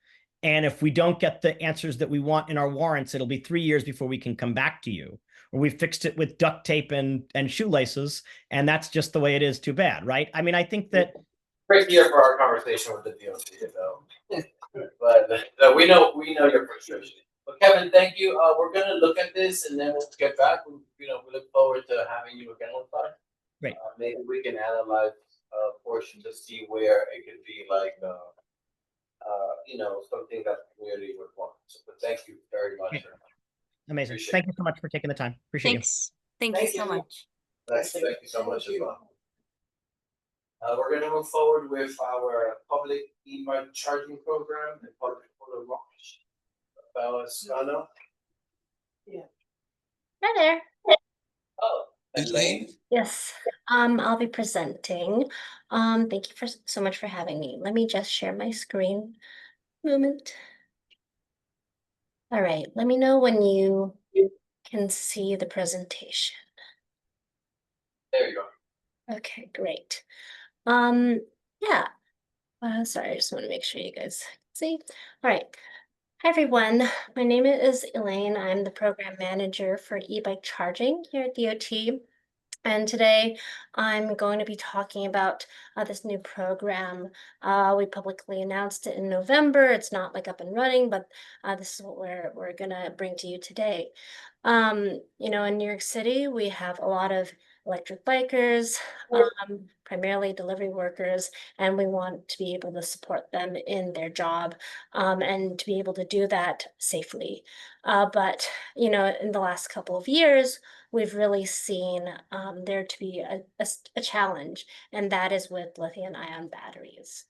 And if we don't get the answers that we want in our warrants, it'll be 3 years before we can come back to you. Or we fixed it with duct tape and shoelaces, and that's just the way it is. Too bad, right? I mean, I think that great year for our conversation with the DOT, though. But we know your frustration. But Kevin, thank you. We're gonna look at this and then we'll get back. We look forward to having you again with us. Great. Maybe we can analyze a portion to see where it could be like something that the community would want. So, but thank you very much. Amazing. Thank you so much for taking the time. Appreciate Thanks. Thank you so much. Thank you so much as well. We're going to move forward with our public e-bike charging program and public photo launch. Bella Scano. Hi there. Oh, Elaine? Yes, I'll be presenting. Thank you so much for having me. Let me just share my screen. Moment. All right, let me know when you can see the presentation. There you go. Okay, great. Yeah. Sorry, I just want to make sure you guys can see. All right. Hi, everyone. My name is Elaine. I'm the program manager for e-bike charging here at DOT. And today I'm going to be talking about this new program. We publicly announced it in November. It's not like up and running, but this is what we're gonna bring to you today. You know, in New York City, we have a lot of electric bikers, primarily delivery workers, and we want to be able to support them in their job and to be able to do that safely. But, you know, in the last couple of years, we've really seen there to be a challenge, and that is with lithium-ion batteries.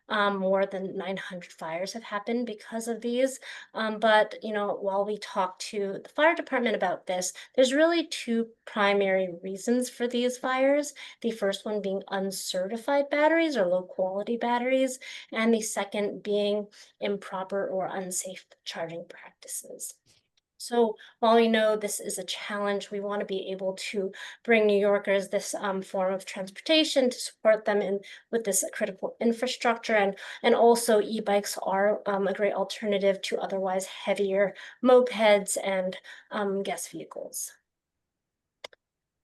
More than 900 fires have happened because of these. But, you know, while we talk to the fire department about this, there's really two primary reasons for these fires. The first one being uncertified batteries or low quality batteries, and the second being improper or unsafe charging practices. So while we know this is a challenge, we want to be able to bring New Yorkers this form of transportation to support them in with this critical infrastructure, and also e-bikes are a great alternative to otherwise heavier mopeds and gas vehicles.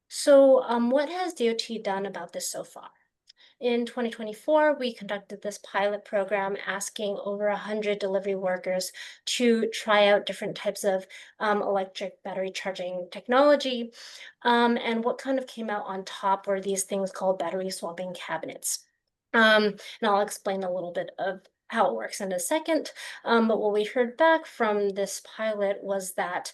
So what has DOT done about this so far? In 2024, we conducted this pilot program asking over 100 delivery workers to try out different types of electric battery charging technology. And what kind of came out on top were these things called battery swapping cabinets. And I'll explain a little bit of how it works in a second. But what we heard back from this pilot was that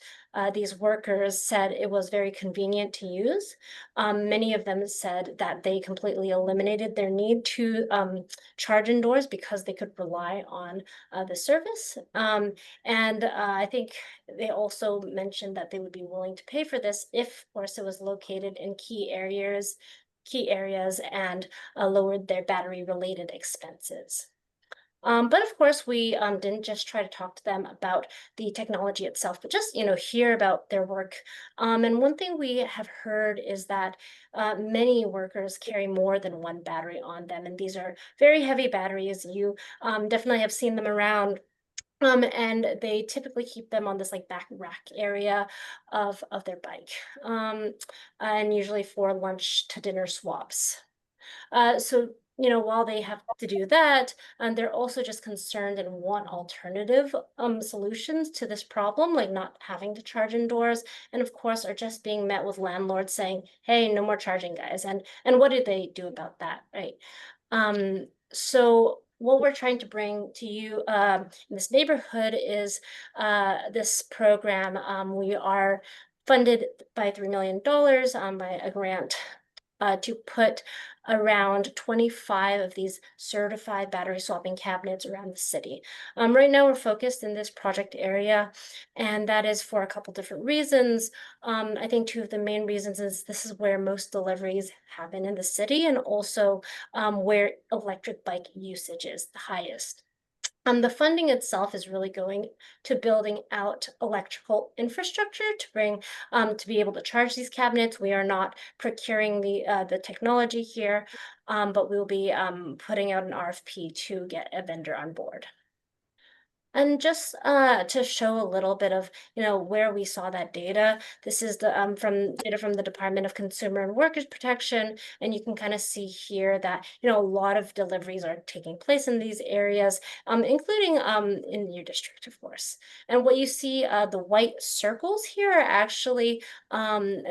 these workers said it was very convenient to use. Many of them said that they completely eliminated their need to charge indoors because they could rely on the service. And I think they also mentioned that they would be willing to pay for this if, of course, it was located in key areas and lowered their battery related expenses. But of course, we didn't just try to talk to them about the technology itself, but just, you know, hear about their work. And one thing we have heard is that many workers carry more than one battery on them, and these are very heavy batteries. You definitely have seen them around. And they typically keep them on this like back rack area of their bike, and usually for lunch to dinner swaps. So, you know, while they have to do that, they're also just concerned and want alternative solutions to this problem, like not having to charge indoors, and of course are just being met with landlords saying, "Hey, no more charging, guys." And what do they do about that, right? So what we're trying to bring to you in this neighborhood is this program. We are funded by $3 million by a grant to put around 25 of these certified battery swapping cabinets around the city. Right now, we're focused in this project area, and that is for a couple different reasons. I think two of the main reasons is this is where most deliveries happen in the city, and also where electric bike usage is the highest. The funding itself is really going to building out electrical infrastructure to bring to be able to charge these cabinets. We are not procuring the technology here, but we'll be putting out an RFP to get a vendor on board. And just to show a little bit of, you know, where we saw that data, this is the from data from the Department of Consumer and Workers Protection, and you can kind of see here that, you know, a lot of deliveries are taking place in these areas, including in your district, of course. And what you see, the white circles here are actually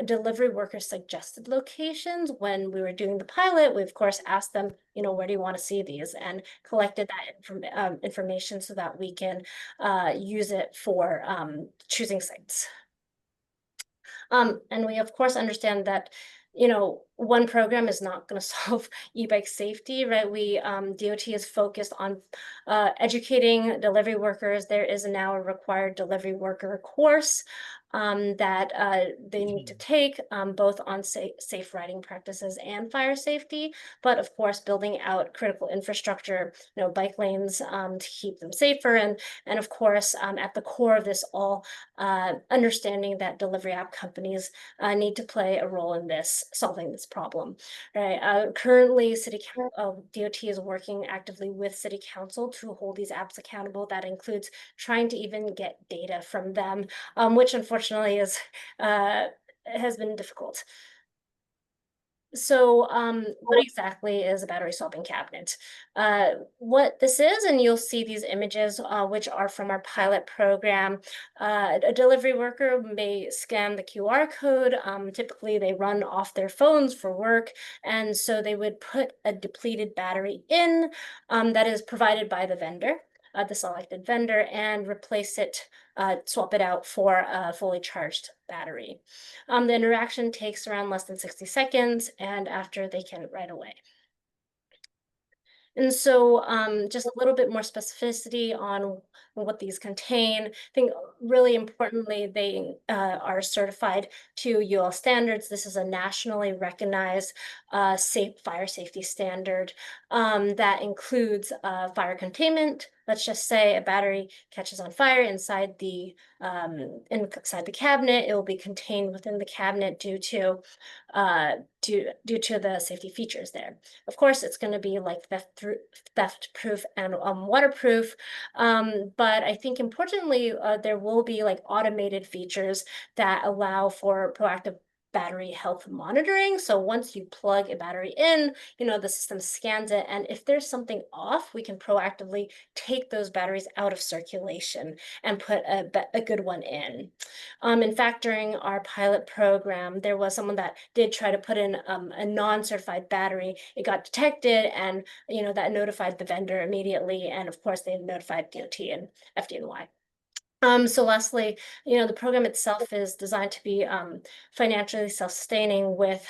delivery worker suggested locations. When we were doing the pilot, we of course asked them, you know, where do you want to see these, and collected that information so that we can use it for choosing sites. And we of course understand that, you know, one program is not going to solve e-bike safety, right? DOT is focused on educating delivery workers. There is now a required delivery worker course that they need to take, both on safe riding practices and fire safety, but of course building out critical infrastructure, you know, bike lanes to keep them safer, and of course at the core of this all, understanding that delivery app companies need to play a role in this, solving this problem, right? Currently, DOT is working actively with City Council to hold these apps accountable. That includes trying to even get data from them, which unfortunately has been difficult. So, what exactly is a battery swapping cabinet? What this is, and you'll see these images, which are from our pilot program. A delivery worker may scan the QR code. Typically, they run off their phones for work, and so they would put a depleted battery in that is provided by the vendor. The selected vendor, and replace it, swap it out for a fully charged battery. The interaction takes around less than 60 seconds, and after they can right away. And so, just a little bit more specificity on what these contain. I think really importantly, they are certified to UL standards. This is a nationally recognized fire safety standard that includes fire containment. Let's just say a battery catches on fire inside the cabinet. It will be contained within the cabinet due to the safety features there. Of course, it's going to be like theft proof and waterproof. But I think importantly, there will be like automated features that allow for proactive battery health monitoring. So once you plug a battery in, the system scans it, and if there's something off, we can proactively take those batteries out of circulation and put a good one in. In fact, during our pilot program, there was someone that did try to put in a non-certified battery. It got detected, and that notified the vendor immediately, and of course they notified DOT and FDNY. So lastly, the program itself is designed to be financially self-sustaining, with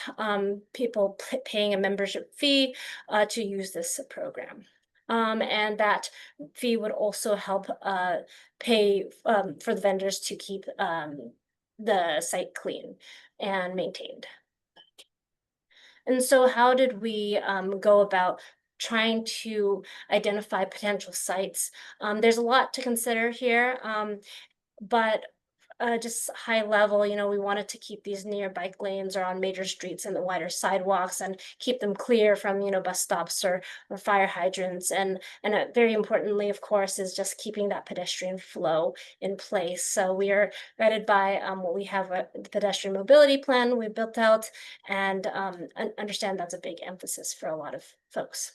people paying a membership fee to use this program. And that fee would also help pay for the vendors to keep the site clean and maintained. And so how did we go about trying to identify potential sites? There's a lot to consider here, but just high level, we wanted to keep these near bike lanes or on major streets and the wider sidewalks, and keep them clear from, bus stops or fire hydrants. And very importantly, of course, is just keeping that pedestrian flow in place. So we are guided by what we have, the pedestrian mobility plan we built out, and understand that's a big emphasis for a lot of folks.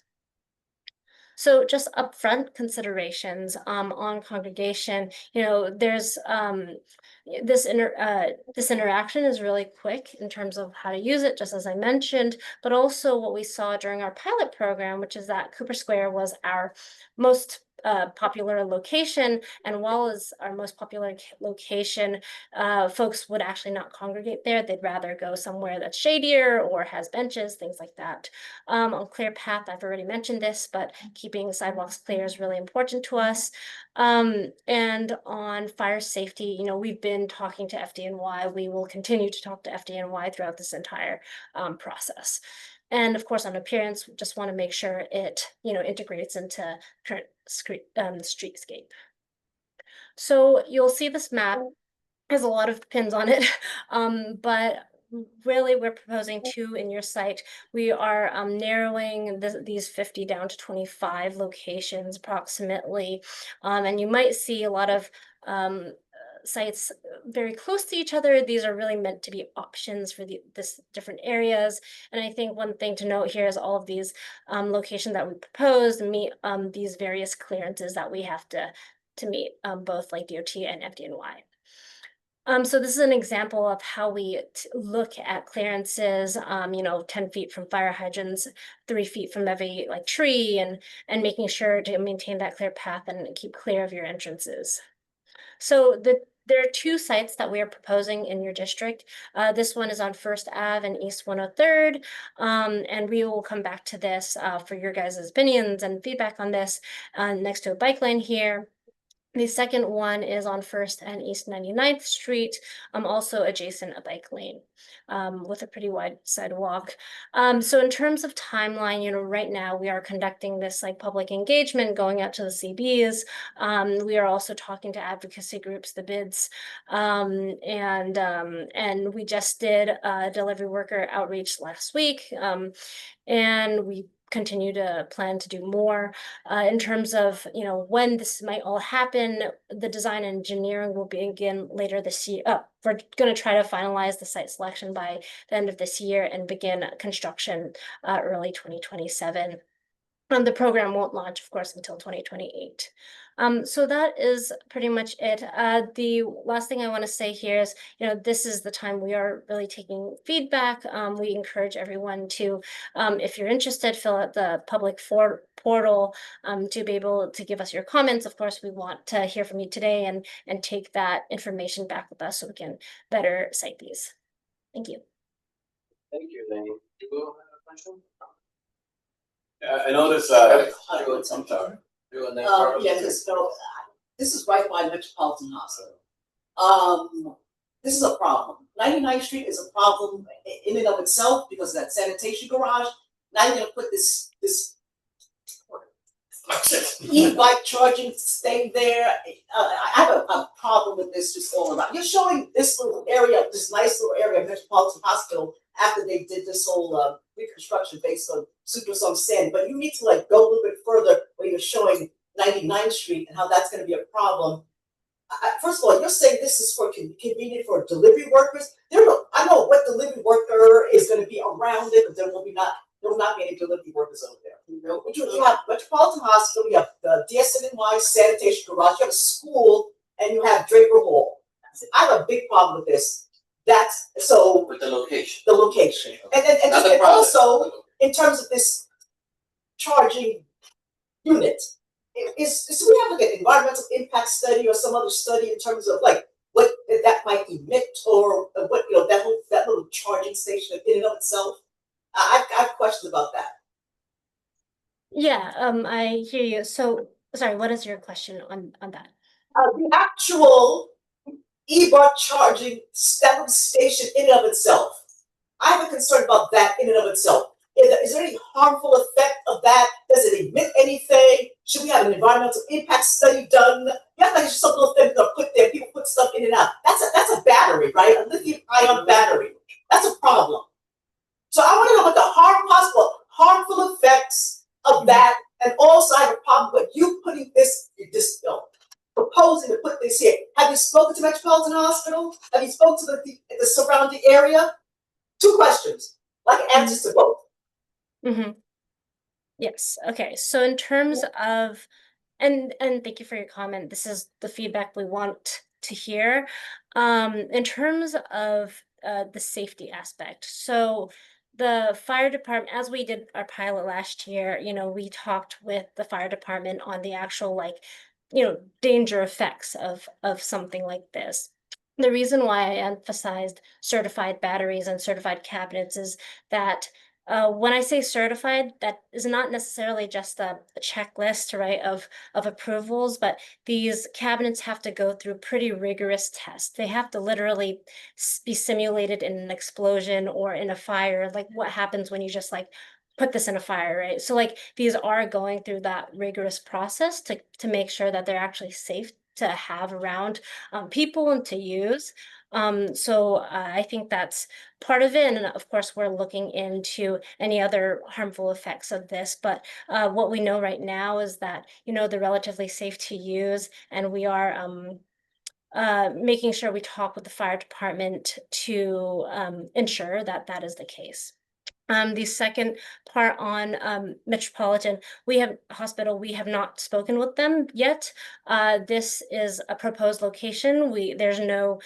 So just upfront considerations on congregation, there's this interaction is really quick in terms of how to use it, just as I mentioned, but also what we saw during our pilot program, which is that Cooper Square was our most popular location, and while it's our most popular location, folks would actually not congregate there. They'd rather go somewhere that's shadier or has benches, things like that. On clear path, I've already mentioned this, but keeping sidewalks clear is really important to us. And on fire safety, we've been talking to FDNY. We will continue to talk to FDNY throughout this entire process. And of course, on appearance, we just want to make sure it, integrates into current streetscape. So you'll see this map has a lot of pins on it, but really we're proposing 2 in your site. We are narrowing these 50 down to 25 locations approximately, and you might see a lot of sites very close to each other. These are really meant to be options for this different areas. And I think one thing to note here is all of these locations that we proposed meet these various clearances that we have to meet, both like DOT and FDNY. So this is an example of how we look at clearances, 10 feet from fire hydrants, 3 feet from every tree, and making sure to maintain that clear path and keep clear of your entrances. So there are 2 sites that we are proposing in your district. This one is on First Ave and East 103rd, and we will come back to this for your guys' opinions and feedback on this, next to a bike lane here. The second one is on First and East 99th Street, also adjacent a bike lane, with a pretty wide sidewalk. So in terms of timeline, right now we are conducting this public engagement, going out to the CBs. We are also talking to advocacy groups, the bids, and we just did a delivery worker outreach last week, and we continue to plan to do more. In terms of, when this might all happen, the design and engineering will begin later this year. We're going to try to finalize the site selection by the end of this year and begin construction early 2027. The program won't launch, of course, until 2028. So that is pretty much it. The last thing I want to say here is, this is the time we are really taking feedback. We encourage everyone to, if you're interested, fill out the public portal to be able to give us your comments. Of course, we want to hear from you today and take that information back with us so we can better cite these. Thank you. Thank you, Lenny. Do you have a question? I noticed, I'm sorry. Yeah, because this is right by Metropolitan Hospital. This is a problem. 99th Street is a problem in and of itself because of that sanitation garage. Now you're gonna put this e-bike charging thing there. I have a problem with this just all around. You're showing this little area, this nice little area of Metropolitan Hospital after they did this whole reconstruction based on supersonic sand, but you need to like go a little bit further where you're showing 99th Street and how that's going to be a problem. First of all, you're saying this is for convenient for delivery workers. I know what delivery worker is going to be around it, but there will not be any delivery workers over there. You have Metropolitan Hospital, you have the DSNY sanitation garage, you have a school, and you have Draper Hall. I have a big problem with this. That's so with the location. The location. And also in terms of this charging unit, do we have like an environmental impact study or some other study in terms of like what that might emit or what that little charging station in and of itself? I have questions about that. Yeah, I hear you. So, sorry, what is your question on that? The actual e-bar charging station in and of itself. I have a concern about that in and of itself. Is there any harmful effect of that? Does it emit anything? Should we have an environmental impact study done? You have like some little thing to put there. People put stuff in and out. That's a battery, right? A lithium-ion battery. That's a problem. So I want to know what the harmful effects of that. And also, I have a problem with you putting this proposing to put this here. Have you spoken to Metropolitan Hospital? Have you spoken to the surrounding area? 2 questions. Like answers to both. Mm-hmm. Yes. Okay. So in terms of, and thank you for your comment. This is the feedback we want to hear. In terms of the safety aspect. So the fire department, as we did our pilot last year, we talked with the fire department on the actual danger effects of something like this. The reason why I emphasized certified batteries and certified cabinets is that when I say certified, that is not necessarily just a checklist, right, of approvals, but these cabinets have to go through pretty rigorous tests. They have to literally be simulated in an explosion or in a fire, like what happens when you just put this in a fire, right? So these are going through that rigorous process to make sure that they're actually safe to have around people and to use. So I think that's part of it. And of course, we're looking into any other harmful effects of this. But what we know right now is that, they're relatively safe to use. And we are making sure we talk with the fire department to ensure that that is the case. The second part on Metropolitan Hospital, we have not spoken with them yet. This is a proposed location. There's no,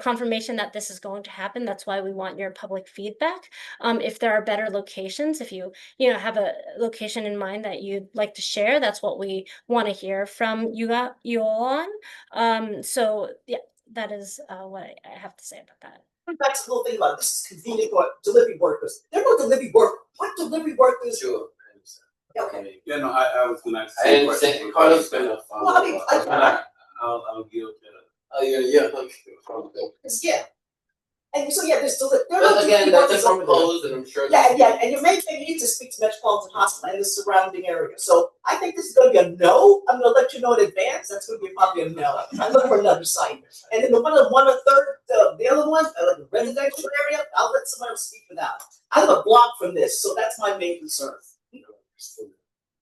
confirmation that this is going to happen. That's why we want your public feedback. If there are better locations, if you have a location in mind that you'd like to share, that's what we want to hear from you all on. So yeah, that is what I have to say about that. Back to the whole thing about this is convenient for delivery workers. There are no delivery workers. What delivery workers? Sure. Okay. Yeah, no, I was gonna I understand. Carlos gonna follow. Well, I mean, I'll give it. Oh yeah. Yeah. And so yeah, there's But again, that's proposed, and I'm sure. Yeah, and your main thing, you need to speak to Metropolitan Hospital and the surrounding area. So I think this is going to be a no. I'm going to let you know in advance. That's going to be probably a no. I'm looking for another site. And then the one or third, the other one, the residential area, I'll let someone else speak for that. I live a block from this, so that's my main concern.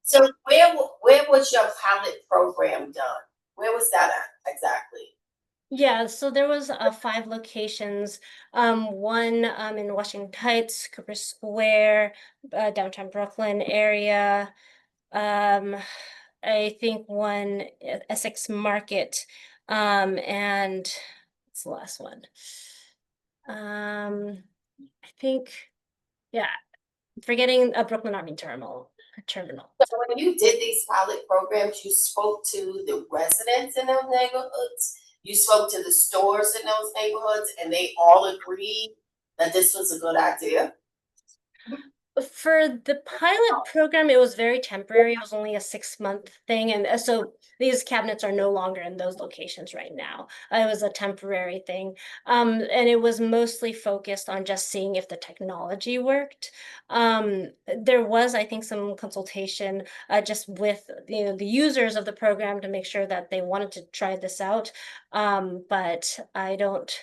So where was your pilot program done? Where was that at exactly? Yeah, so there was 5 locations. One in Washington Heights, Cooper Square, downtown Brooklyn area. I think one Essex Market, and what's the last one? I think, yeah, forgetting a Brooklyn Army Terminal. So when you did these pilot programs, you spoke to the residents in those neighborhoods, you spoke to the stores in those neighborhoods, and they all agreed that this was a good idea? For the pilot program, it was very temporary. It was only a 6-month thing. And so these cabinets are no longer in those locations right now. It was a temporary thing. And it was mostly focused on just seeing if the technology worked. There was, I think, some consultation just with the users of the program to make sure that they wanted to try this out. But I don't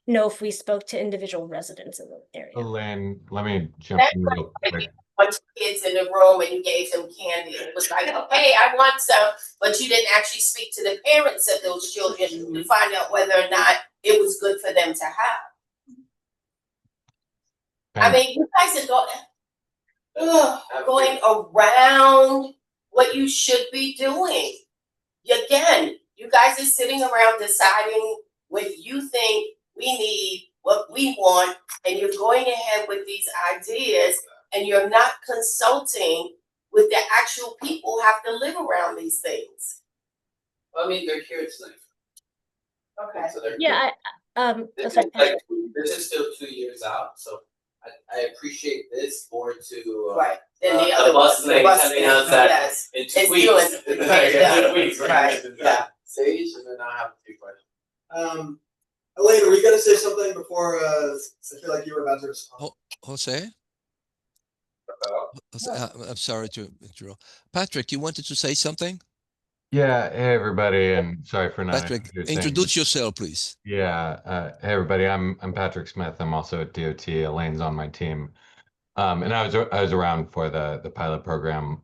know if we spoke to individual residents in the area. Elaine, let me jump in real quick. Bunch of kids in the room and you gave them candy. It was like, okay, I want some, but you didn't actually speak to the parents of those children to find out whether or not it was good for them to have. I mean, you guys are going around what you should be doing. Again, you guys are sitting around deciding what you think we need, what we want, and you're going ahead with these ideas, and you're not consulting with the actual people who have to live around these things. I mean, they're here tonight. Okay. So they're Yeah, This sorry, is like, this is still 2 years out, so I appreciate this more to Right. Then the other bus one, lane the bus telling lane, us that yes. in 2 It's weeks. doing- In 2 weeks, right, yeah. Sage, and then I have a few questions. Elaine, were you gonna say something before, I feel like you were about to respond. Jose? I'm sorry to interrupt. Patrick, you wanted to say something? Yeah, hey everybody, and sorry for not Patrick, introducing. introduce yourself, please. Yeah, hey everybody, I'm Patrick Smith. I'm also at DOT. Elaine's on my team, and I was around for the pilot program.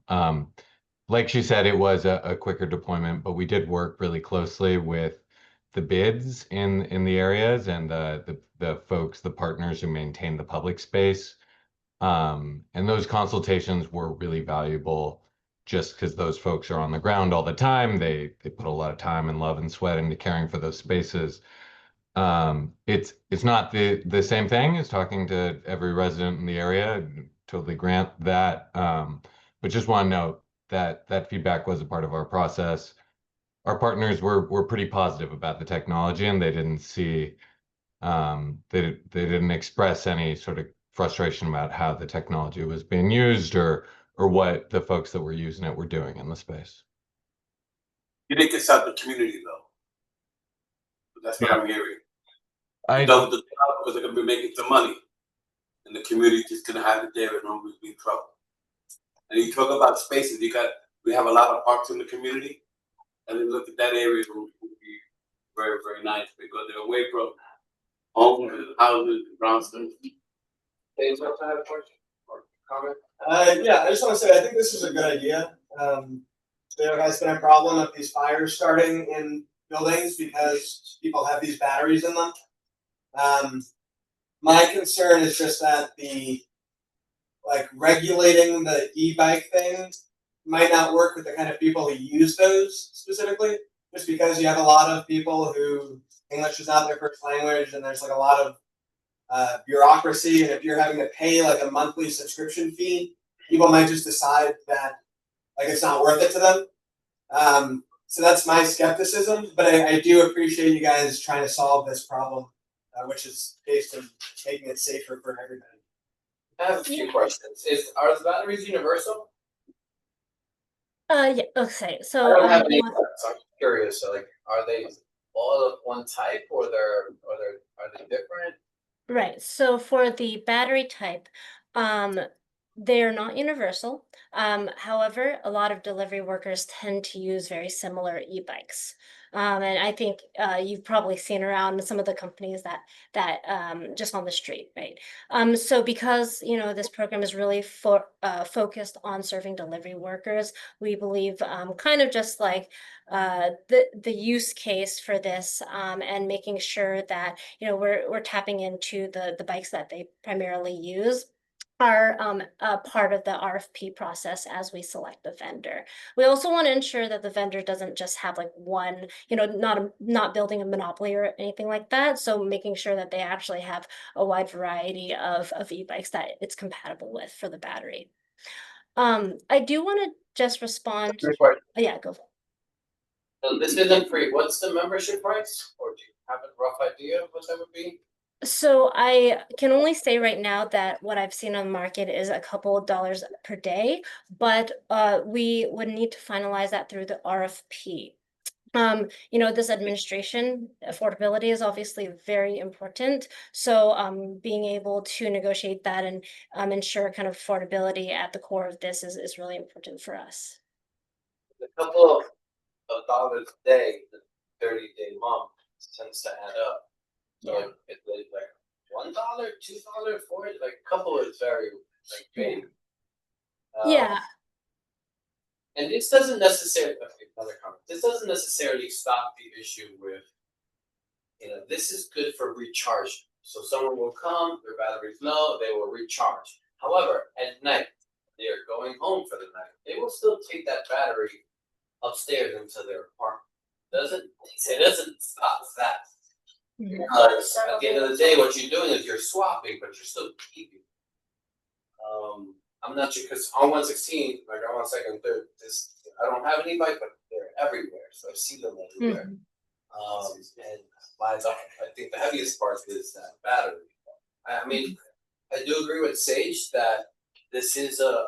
Like she said, it was a quicker deployment, but we did work really closely with the bids in the areas and the folks, the partners who maintain the public space. And those consultations were really valuable just because those folks are on the ground all the time. They put a lot of time and love and sweat into caring for those spaces. It's not the same thing as talking to every resident in the area. Totally grant that. But just want to note that that feedback was a part of our process. Our partners were pretty positive about the technology, and they didn't see they didn't express any sort of frustration about how the technology was being used or what the folks that were using it were doing in the space. You didn't get out the community though. That's what I'm hearing. I don't because they're gonna be making some money, and the community just gonna have it there and always be in trouble. And you talk about spaces. We have a lot of parks in the community, and then look at that area would be very, very nice because they're away from homes and houses and brownstones. James, want to have a question or comment? Yeah, I just want to say I think this is a good idea. There has been a problem of these fires starting in buildings because people have these batteries in them. My concern is just that regulating the e-bike thing might not work with the kind of people who use those specifically, just because you have a lot of people who English is not their first language and there's like a lot of bureaucracy, and if you're having to pay like a monthly subscription fee, people might just decide that like it's not worth it to them. So that's my skepticism, but I do appreciate you guys trying to solve this problem, which is based on making it safer for everybody. I have a few questions. Are the batteries universal? Yeah, okay, I so don't have any, so I'm curious. So like, are they all of one type, or are they different? right, so for the battery type, They are not universal. However, a lot of delivery workers tend to use very similar e-bikes. And I think you've probably seen around some of the companies that just on the street, right? So because this program is really focused on serving delivery workers, we believe kind of just like the use case for this and making sure that we're tapping into the bikes that they primarily use are a part of the RFP process as we select the vendor. We also want to ensure that the vendor doesn't just have like one, not building a monopoly or anything like that. So making sure that they actually have a wide variety of e-bikes that it's compatible with for the battery. I do want to just respond. Oh, yeah, go for it. So this isn't free. What's the membership price? Or do you have a rough idea of what that would be? So I can only say right now that what I've seen on the market is a couple of dollars per day, but we would need to finalize that through the RFP. This administration, affordability is obviously very important. So being able to negotiate that and ensure kind of affordability at the core of this is really important for us. A couple of dollars a day, the 30-day month tends to add up. So it's like $1, $2, $4, like a couple is very like big. Yeah. And this doesn't necessarily this doesn't necessarily stop the issue with, this is good for recharging. So someone will come, their battery's low, they will recharge. However, at night, they are going home for the night. They will still take that battery upstairs into their apartment. It doesn't stop that. Because at the end of the day, what you're doing is you're swapping, but you're still keeping. I'm not sure because on 116, like on 2nd, 3rd, I don't have any bike, but they're everywhere, so I see them everywhere. And I think the heaviest part is that battery. I mean, I do agree with Sage that this is a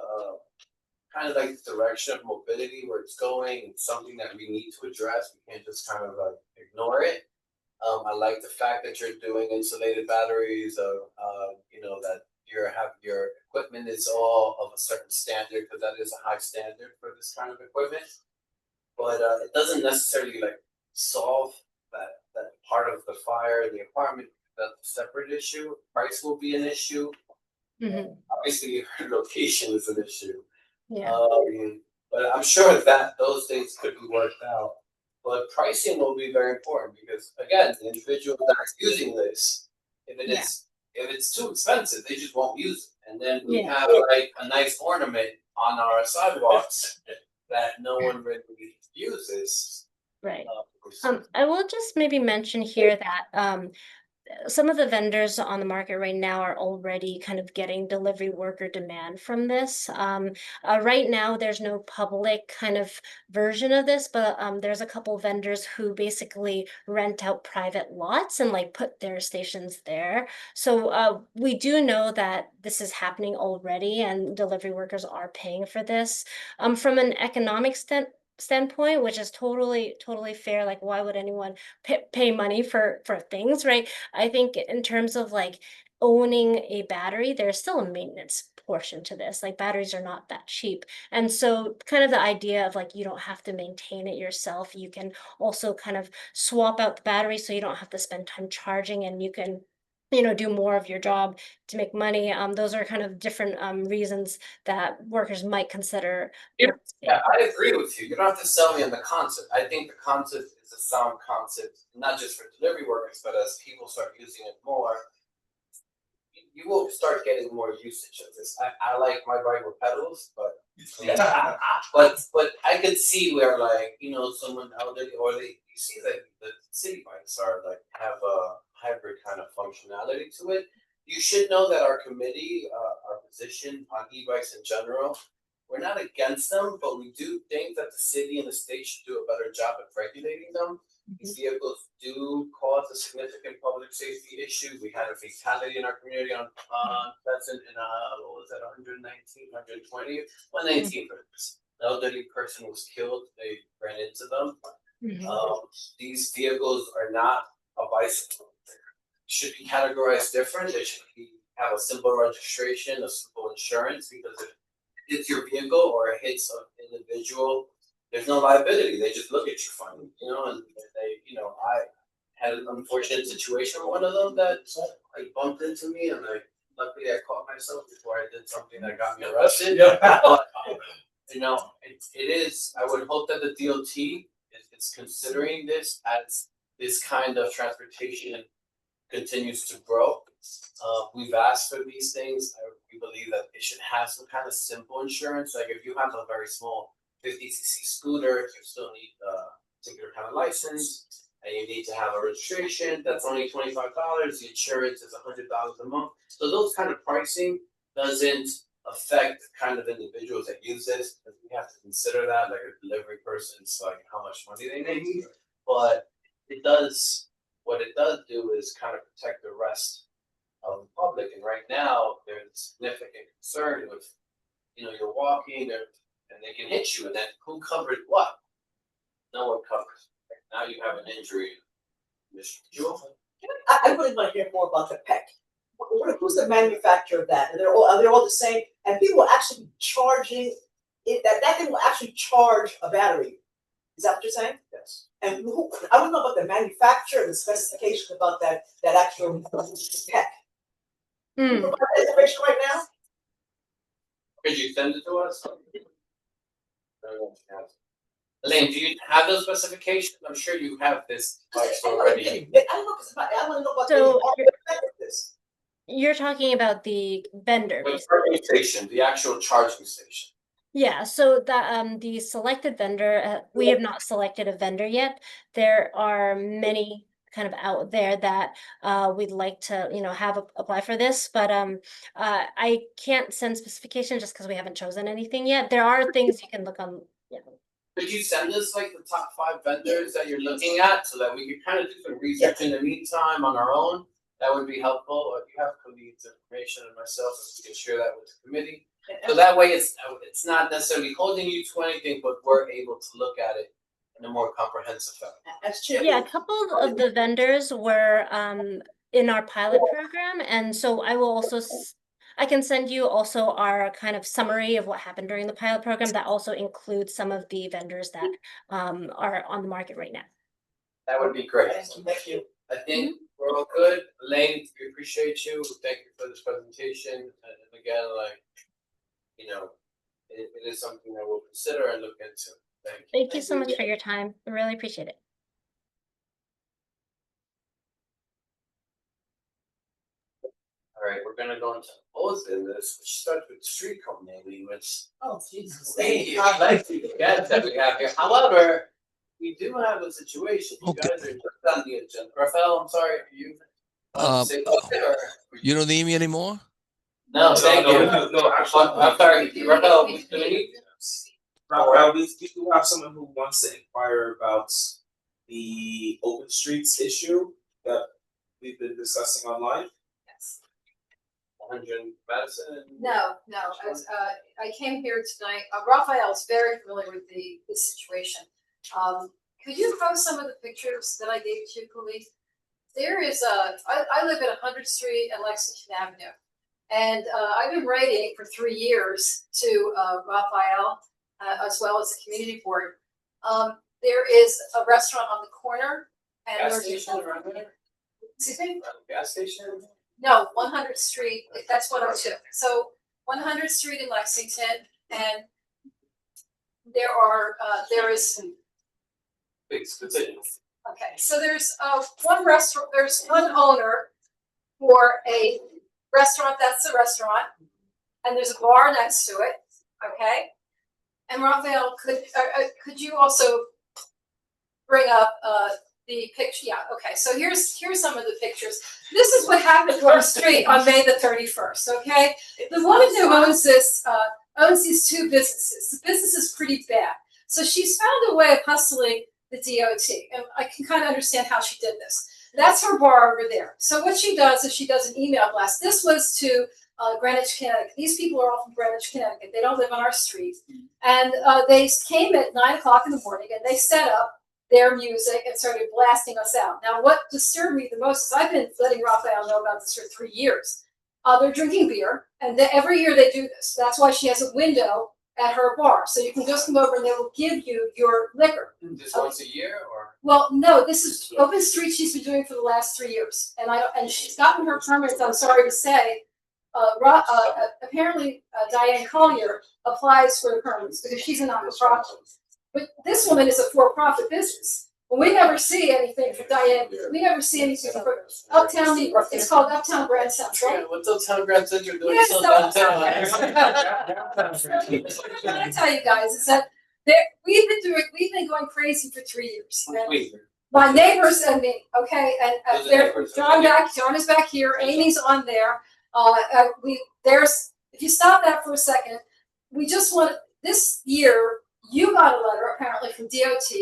kind of like the direction of mobility where it's going and something that we need to address. We can't just kind of like ignore it. I like the fact that you're doing insulated batteries, that your equipment is all of a certain standard, because that is a high standard for this kind of equipment. But it doesn't necessarily like solve that part of the fire in the apartment. That's a separate issue. Price will be an issue. Obviously, your location is an issue. Yeah. But I'm sure that those things could be worked out. But pricing will be very important because, again, the individuals that are using this, if it's too expensive, they just won't use it. And then we have like a nice ornament on our sidewalks that no one really uses. Right. I will just maybe mention here that some of the vendors on the market right now are already kind of getting delivery worker demand from this. Right now, there's no public kind of version of this, but there's a couple vendors who basically rent out private lots and like put their stations there. So we do know that this is happening already and delivery workers are paying for this. From an economic standpoint, which is totally fair, like why would anyone pay money for things, right? I think in terms of like owning a battery, there's still a maintenance portion to this. Like batteries are not that cheap. And so kind of the idea of like you don't have to maintain it yourself. You can also kind of swap out the battery so you don't have to spend time charging and you can do more of your job to make money. Those are kind of different reasons that workers might consider. Yeah, I agree with you. You don't have to sell me on the concept. I think the concept is a sound concept, not just for delivery workers, but as people start using it more, you will start getting more usage of this. I like my bike with pedals, but but I could see where like someone elderly or you see that the city bikes are like have a hybrid kind of functionality to it. You should know that our committee, our position on e-bikes in general, we're not against them, but we do think that the city and the state should do a better job at regulating them. These vehicles do cause a significant public safety issue. We had a fatality in our community on Pheasant in what was that, 119, 120? 119 an elderly person was killed. They ran into them. These vehicles are not a bicycle. Should be categorized different. They should be have a simple registration, a simple insurance, because if it's your vehicle or it hits an individual, there's no liability. They just look at your phone, you know, and they, you know, I had an unfortunate situation with one of them that like bumped into me, and luckily I caught myself before I did something that got me arrested. But, you know, it is. I would hope that the DOT is considering this as this kind of transportation continues to grow. We've asked for these things. We believe that it should have some kind of simple insurance. Like if you have a very small 50cc scooter, you still need a particular kind of license, and you need to have a registration. That's only $25. The insurance is $100 a month. So those kind of pricing doesn't affect the kind of individuals that use this. Because we have to consider that, like a delivery person's like how much money they make. But it does. What it does do is kind of protect the rest of the public. And right now, there's significant concern with, you know, you're walking and they can hit you, and then who covers what? No one covers. Now you have an injury. Mr. Jewel? I really want to hear more about the PEC. Who's the manufacturer of that? Are they all the same? And people are actually charging it, that thing will actually charge a battery. Is that what you're saying? Yes. And I don't know about the manufacturer and the specification about that actual PEC. Can you provide that information right now? Could you send it to us? Elaine, do you have those specifications? I'm sure you have this device already. I don't know, because I want to know about this. You're talking about the vendor. The charging station, the actual charging station. Yeah, so the selected vendor, we have not selected a vendor yet. There are many kind of out there that we'd like to, you know, have apply for this, but I can't send specifications just because we haven't chosen anything yet. There are things you can look on. Yeah. Could you send us like the top 5 vendors that you're looking at so that we could kind of do some research in the meantime on our own? That would be helpful. If you have Khalid's information and myself, we can share that with the committee. So that way it's not necessarily holding you to anything, but we're able to look at it in a more comprehensive fashion. Yeah, a couple of the vendors were in our pilot program, and so I will also I can send you also our kind of summary of what happened during the pilot program that also includes some of the vendors that are on the market right now. That would be great. Thank you. I think we're all good. Elaine, we appreciate you. Thank you for this presentation. And again, like, you know, it is something that we'll consider and look into. Thank you. Thank you so much for your time. I really appreciate it. All right, we're gonna go into old business, which starts with street code maybe, which Jesus. I'd like to get that we have here. However, we do have a situation. You guys are just on the agenda. Raphael, I'm sorry, you say something, or You don't need me anymore? no, thank you. No, actually, I'm sorry, Raphael, do we need? Rafael, we do have someone who wants to inquire about the open streets issue that we've been discussing online. Yes. 100 Madison. No, I came here tonight. Raphael is very familiar with the situation. Could you post some of the pictures that I gave to you, please? There is I live at 100th Street and Lexington Avenue, and I've been writing for 3 years to Raphael, as well as the community board. There is a restaurant on the corner, and Gas there's station around there? Excuse me? Gas station? No, 100th Street. That's 102. So 100th Street in Lexington, and there is. Please continue. Okay, so there's one restaurant. There's one owner for a restaurant. That's the restaurant, and there's a bar next to it. Okay, and Raphael, could you also bring up the picture? Yeah. Okay. So here's some of the pictures. This is what happened to our street on May the 31st. Okay, the woman who owns this owns these 2 businesses. The business is pretty bad, so she's found a way of hustling the DOT, and I can kind of understand how she did this. That's her bar over there. So what she does is she does an email blast. This was to Greenwich, Connecticut. These people are all from Greenwich, Connecticut. They don't live on our street. And they came at 9 o'clock in the morning, and they set up their music and started blasting us out. Now, what disturbed me the most is I've been letting Raphael know about this for 3 years. They're drinking beer, and every year they do this. That's why she has a window at her bar, so you can just come over and they will give you your liquor. Just once a year, or? Well, no, this is open street she's been doing for the last 3 years, and she's gotten her permits, I'm sorry to say. Apparently, Diane Collier applies for the permits because she's a not-for-profit. But this woman is a for-profit business. Well, we never see anything for Diane, we never see anything for Uptown New York, it's called Uptown Grand Central. Yeah, what's Uptown Grand Central doing Yes, still so- downtown? What I tell you guys is that we've been going crazy for 3 years. And my neighbors and me, okay, and John is back here, Amy's on there. If you stop that for a second, we just want, this year, you got a letter apparently from DOT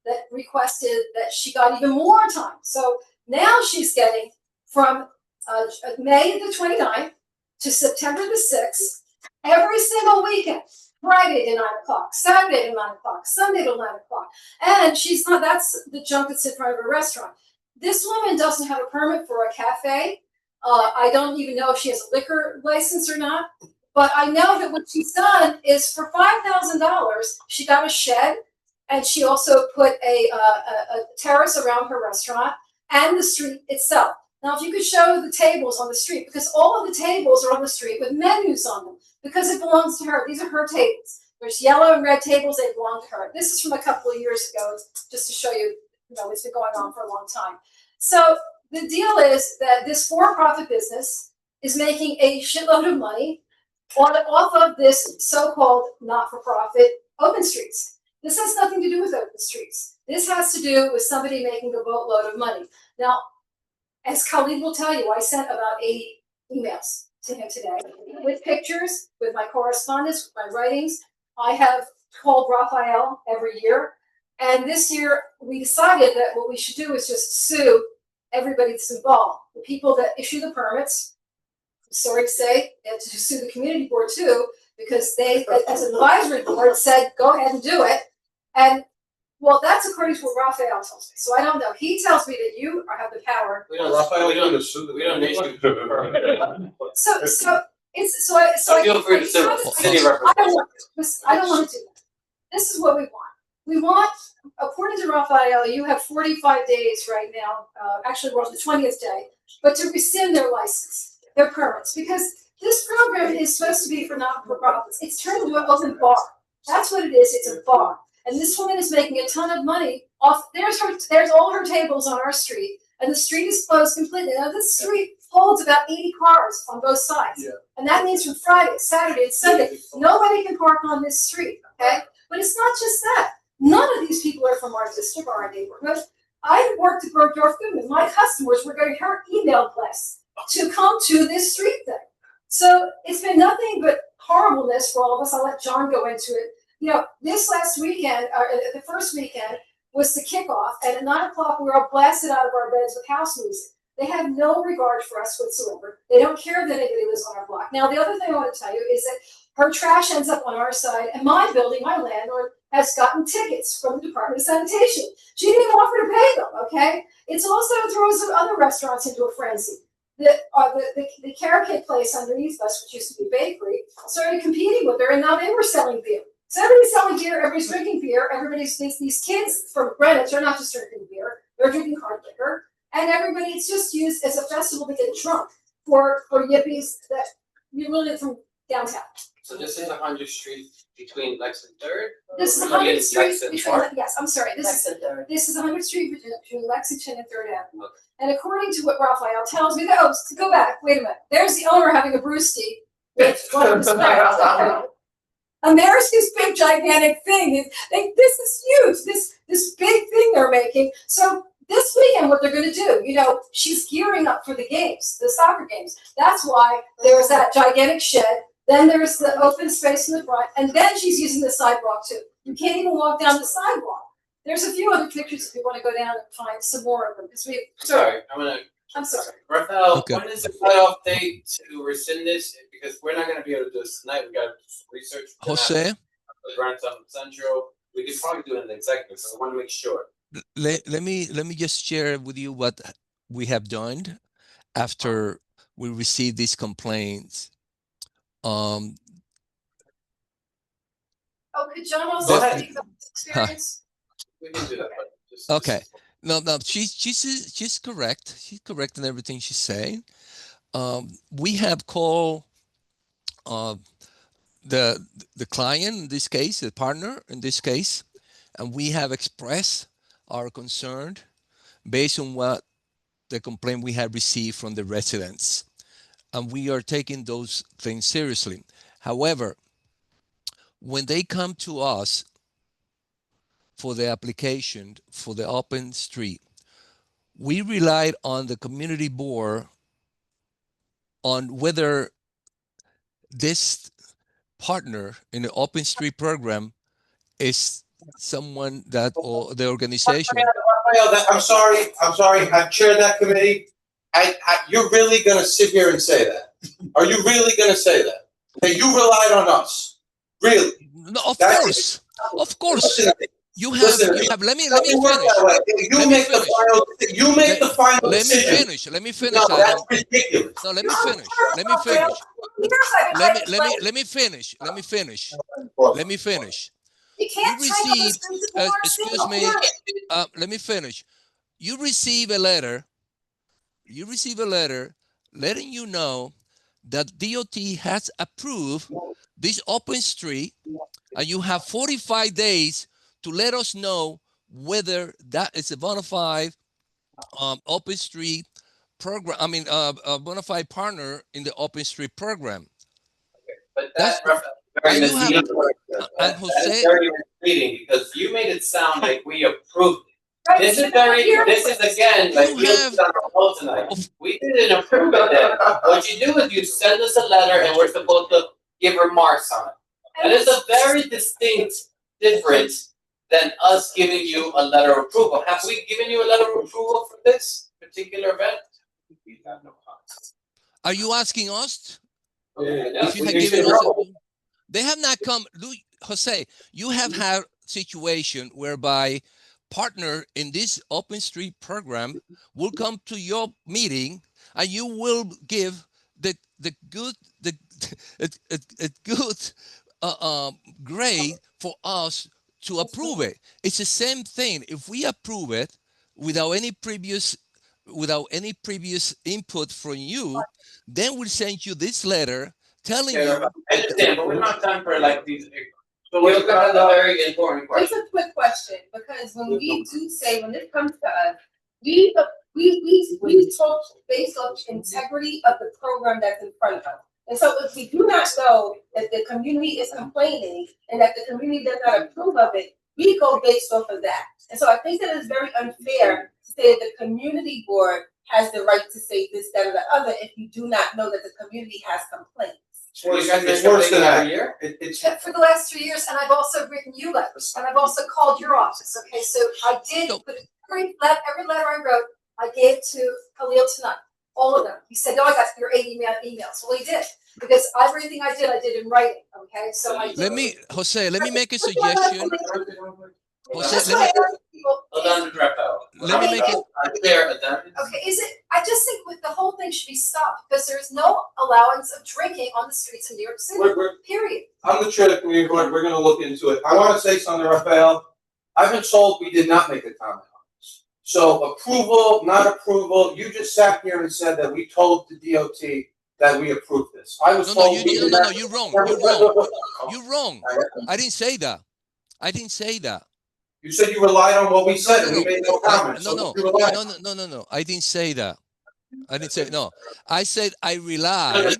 that requested that she got even more time. So now she's getting from May the 29th to September the 6th, every single weekend, Friday to 9 o'clock, Saturday to 9 o'clock, Sunday to 9 o'clock. And she's not, that's the junk that's in front of her restaurant. This woman doesn't have a permit for a cafe. I don't even know if she has a liquor license or not. But I know that what she's done is for $5,000, she got a shed, and she also put a terrace around her restaurant and the street itself. Now, if you could show the tables on the street, because all of the tables are on the street with menus on them, because it belongs to her. These are her tables. There's yellow and red tables, they belong to her. This is from a couple of years ago, just to show you, it's been going on for a long time. So the deal is that this for-profit business is making a shitload of money off of this so-called not-for-profit open streets. This has nothing to do with open streets. This has to do with somebody making a boatload of money. Now, as Khalid will tell you, I sent about 80 emails to him today with pictures, with my correspondence, with my writings. I have called Raphael every year. And this year, we decided that what we should do is just sue everybody that's involved. The people that issue the permits, I'm sorry to say, they have to sue the community board too, because they, as an advisory board, said, go ahead and do it. And well, that's according to what Raphael tells me. So I don't know. He tells me that you have the power. We don't, Raphael, we don't issue. So feel free to sue city representatives. I don't want to do that. This is what we want. We want, according to Raphael, you have 45 days right now. Actually, we're on the 20th day, but to rescind their license, their permits, because this program is supposed to be for not-for-profits. It's turned into an open bar. That's what it is. It's a bar. And this woman is making a ton of money off. There's all her tables on our street, and the street is closed completely. Now this street holds about 80 cars on both sides, and that means from Friday, Saturday, and Sunday, nobody can park on this street. Okay, but it's not just that. None of these people are from our district or our neighborhood. I worked at Bergdorf Goodman. My customers were getting her email blasts to come to this street thing. So it's been nothing but horribleness for all of us. I'll let John go into it. This last weekend, the first weekend, was the kickoff, and at 9 o'clock, we were all blasted out of our beds with house music. They have no regard for us whatsoever. They don't care that anybody lives on our block. Now, the other thing I want to tell you is that her trash ends up on our side, and my building, my landlord, has gotten tickets from the Department of Sanitation. She didn't even offer to pay them, okay? It's also throws other restaurants into a frenzy. The carrot cake place underneath us, which used to be a bakery, started competing with her, and now they were selling beer. So everybody's selling beer, everybody's drinking beer, these kids from Greenwich are not just drinking beer, they're drinking hard liquor, and it's just used as a festival to get drunk for yippies that you really from downtown. So this is 100th Street between Lex and 3rd? This is 100th Street between, yes, I'm sorry, this is 100th Street between Lexington and 3rd Avenue. Okay. And according to what Raphael tells me, to go back, wait a minute, there's the owner having a brewski with one of his friends. And there's this big gigantic thing. This is huge. This big thing they're making. So this weekend, what they're going to do, she's gearing up for the games, the soccer games. That's why there's that gigantic shed. Then there's the open space in the front, and then she's using the sidewalk too. You can't even walk down the sidewalk. There's a few other pictures if you want to go down and find some more of them. I'm sorry. Raphael, when is the cutoff date to rescind this? Because we're not going to be able to do this tonight. We got research. Jose? Grant Central. We could probably do it in the executive, so I want to make sure. Let me just share with you what we have done after we received these complaints. Oh, could John also speak about his experience? We can do that, but just. Okay. No, she's correct. She's correct in everything she's saying. We have called the client in this case, the partner in this case, and we have expressed our concern based on what the complaint we have received from the residents, and we are taking those things seriously. However, when they come to us for the application for the open street, we relied on the community board on whether this partner in the open street program is someone that or the organization. Raphael, I'm sorry, I chaired that committee. You're really gonna sit here and say that? Are you really gonna say that? That you relied on us? Really? No, of course. You have, let me finish. You make the final decision. Let me finish. No, that's ridiculous. No, let me finish. Let me finish. You can't receive, excuse me, let me finish. You receive a letter letting you know that DOT has approved this open street, and you have 45 days to let us know whether that is a bona fide open street program. I mean, a bona fide partner in the open street program. But that's very misleading. And Jose, that's very misleading because you made it sound like we approved it. This is again like we have on our phone tonight. We didn't approve it then. What you do is you send us a letter and we're supposed to give remarks on it. And it's a very distinct difference than us giving you a letter of approval. Have we given you a letter of approval for this particular event? We have no comments. Are you asking us? If you had given us they have not come. Jose, you have had situation whereby partner in this open street program will come to your meeting and you will give the good a good grade for us to approve it. It's the same thing. If we approve it without any previous input from you, then we'll send you this letter telling you. I understand, but we're not time for like these. So we'll come to the very important question. It's a quick question, because when we do say, when it comes to us, we talk based on integrity of the program that's in front of us. And so if we do not know that the community is complaining and that the community does not approve of it, we go based off of that. And so I think that it's very unfair to say that the community board has the right to say this, that, or the other if you do not know that the community has complaints. It's worse than that. It's for the last 3 years, and I've also written you letters, and I've also called your office. Okay, so I did put every letter I wrote, I gave to Khalil tonight, all of them. He said, "No, I got your 8 emails." Well, he did, because everything I did in writing. Okay, so I did. Let me make a suggestion. Jose, let me make it. Okay, I just think with the whole thing should be stopped because there's no allowance of drinking on the streets of New York City. Period. I'm the chair of the community board. We're going to look into it. I want to say something, Raphael. I've been told we did not make a comment on this. So approval, not approval. You just sat here and said that we told the DOT that we approved this. I was told. No, you're wrong. You're wrong. I didn't say that. You said you relied on what we said, and we made no comments. No. I didn't say that. I said I relied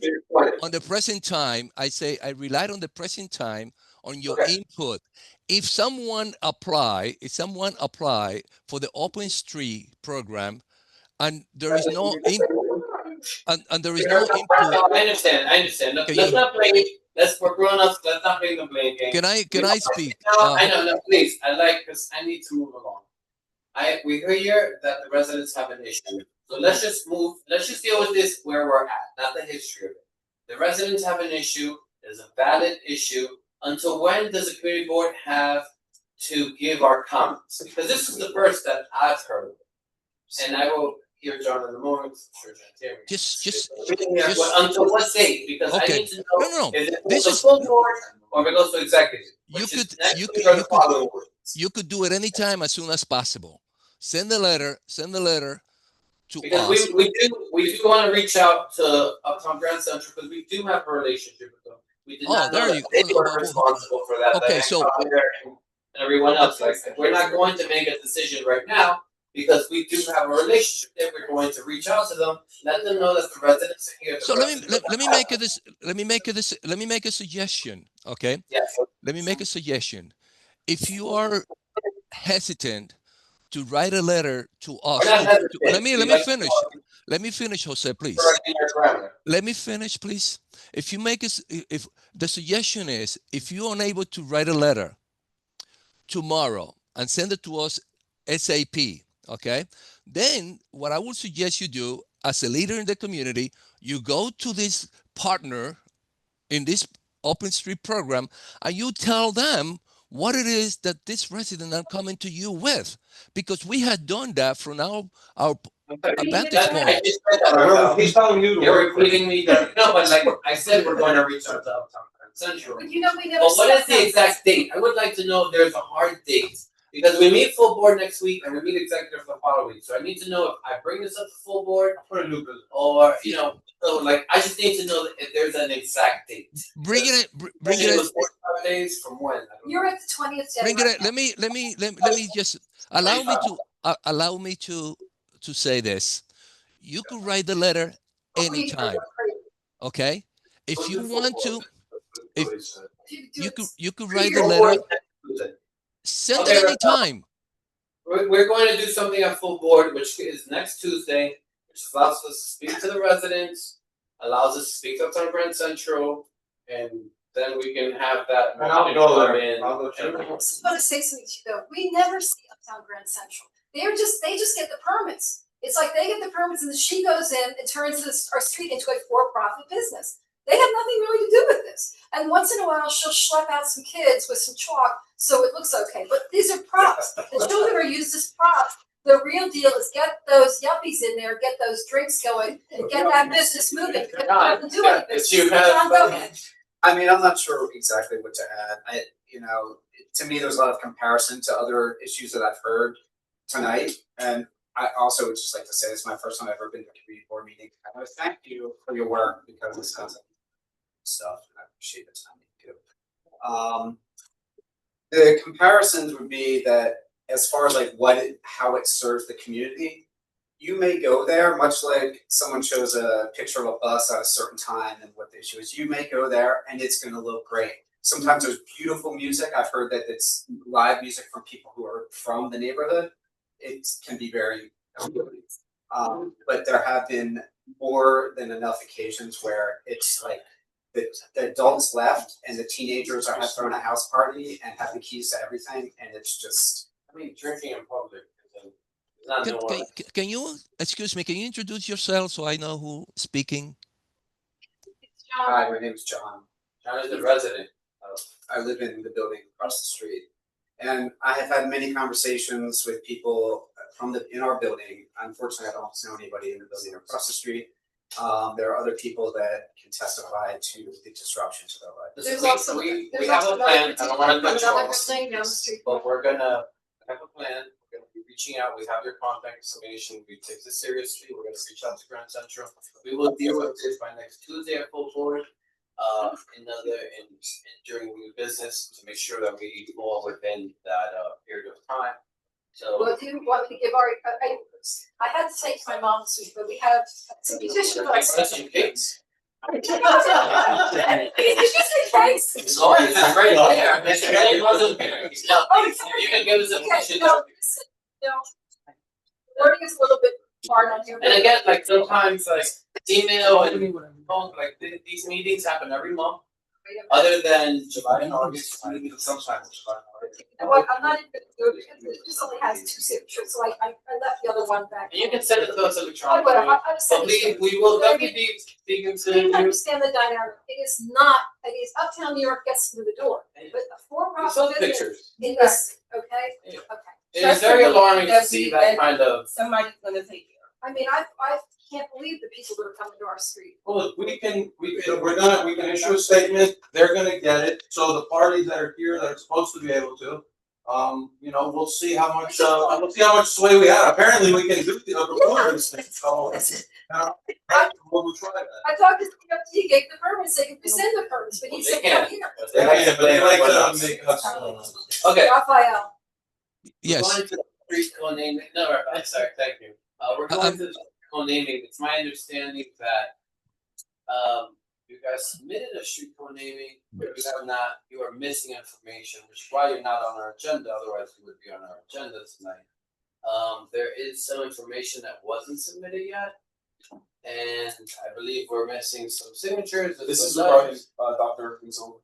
on the present time. I relied on the present time on your input. If someone apply for the open street program, and there is no input. I understand. Let's not blame it. We're grown ups. Let's not blame the blame game. Can I speak? I know. Please. Because I need to move along. We hear that the residents have an issue. So let's just deal with this where we're at, not the history of it. The residents have an issue. There's a valid issue. Until when does the community board have to give our comments? Because this is the first that I've heard of it. And I will hear John in the morning, I'm sure John Terry. Just Until what date? Because I okay. need to know No. if it This goes is to full board or if it goes to executive. you which is could next you week could or the following week. you could do it anytime as soon as possible. Send the letter to Because us. we do want to reach out to Uptown Grand Central because we do have a relationship with them. We did not know there that you they go. were responsible for that. Okay, that so and everyone else. Like we're not going to make a decision right now because we do have a relationship there. We're going to reach out to them, let them know that the residents are here. so let me make a suggestion. Okay. Yes. Let me make a suggestion. If you are hesitant to write a letter to us, let me finish. Let me finish, Jose, please. Let me finish, please. If the suggestion is, if you're unable to write a letter tomorrow and send it to us SAP, okay? Then what I would suggest you do as a leader in the community, you go to this partner in this open street program and you tell them what it is that this resident are coming to you with, because we had done that from our vantage point. He's telling you. You're repeating me. No, but like I said, we're going to reach out to Uptown Central. But you know, we never. But what is said the exact date? I would like to know if there's a hard date. Because we meet full board next week and we meet executive the following week. So I need to know if I bring this up to full board or, so like, I just need to know if there's an exact date. Bring it. It was 45 days from when? You're at the 20th day. Bring right it. Let me just allow me to say this. You could write the letter anytime. Okay? If you want to, you could write the letter. Send it anytime. We're going to do something at full board, which is next Tuesday, which allows us to speak to the residents, allows us to speak to Uptown Grand Central, and then we can have that. And I'll go there. I just want to say something to you though. We never see Uptown Grand Central. They just get the permits. It's like they get the permits and then she goes in and turns our street into a for-profit business. They have nothing really to do with this. And once in a while, she'll schlep out some kids with some chalk so it looks okay. But these are props. The children are used as props. The real deal is get those yuppies in there, get those drinks going, and get that business moving. Because they have to do anything. John, go ahead. I mean, I'm not sure exactly what to add. To me, there's a lot of comparison to other issues that I've heard tonight. And I also would just like to say it's my first time I've ever been to a community board meeting. I want to thank you for your work because this sounds like stuff. And I appreciate the time you do. The comparisons would be that as far as like how it serves the community, you may go there much like someone shows a picture of a bus at a certain time and what the issue is. You may go there and it's going to look great. Sometimes there's beautiful music. I've heard that it's live music from people who are from the neighborhood. It can be very, but there have been more than enough occasions where it's like the adults left and the teenagers have thrown a house party and have the keys to everything, and it's just. I mean, drinking in public. Can you excuse me? Can you introduce yourself so I know who's speaking? Hi, my name is John. John is a resident. I live in the building across the street, and I have had many conversations with people in our building. Unfortunately, I don't know anybody in the building across the street. There are other people that can testify to the disruption to their life. We have a plan. I don't want to cut but we're gonna have a plan. We're gonna be reaching out. We have your contact information. We take this seriously. We're gonna reach out to Grand Central. We will deal with this by next Tuesday at full board. During the business to make sure that we fall within that period of time. So. Well, do you want me to give I had to take my mom this week, but we have some petition. That's some cakes. Did you say cakes? It's right there. Mr. Kelly wasn't here. You can give us a petition. Wording is a little bit hard on here. And again, like sometimes like email and phone, like these meetings happen every month. Other than July and August, sometimes July and August. You know what, I'm not even gonna do it because it just only has 2 signatures, so I left the other one back. And you can send it to us electronically. I But we will definitely be speaking to Please you. understand the dynamic. It is Uptown New York gets through the door, but a for-profit business in this, okay? Okay. It is very alarming to see that kind of. Somebody's gonna take care I mean, I can't believe the people that are coming to our street. Well, look, we can issue a statement, they're gonna get it, so the parties that are here that are supposed to be able to. We'll see how much sway we have, apparently we can do this thing, so. We'll try that. I talked to CFT, gave the permits, they can rescind the permits, but he said, come here. They like to make us. Okay. Raphael. Yes. We're going to the street co-naming, no, I'm sorry, thank you. We're going to the street co-naming, it's my understanding that, you guys submitted a street co-naming, but you are missing information, which is why you're not on our agenda, otherwise you would be on our agenda tonight. There is some information that wasn't submitted yet, and I believe we're missing some signatures. This is regarding, Dr. Kinsel.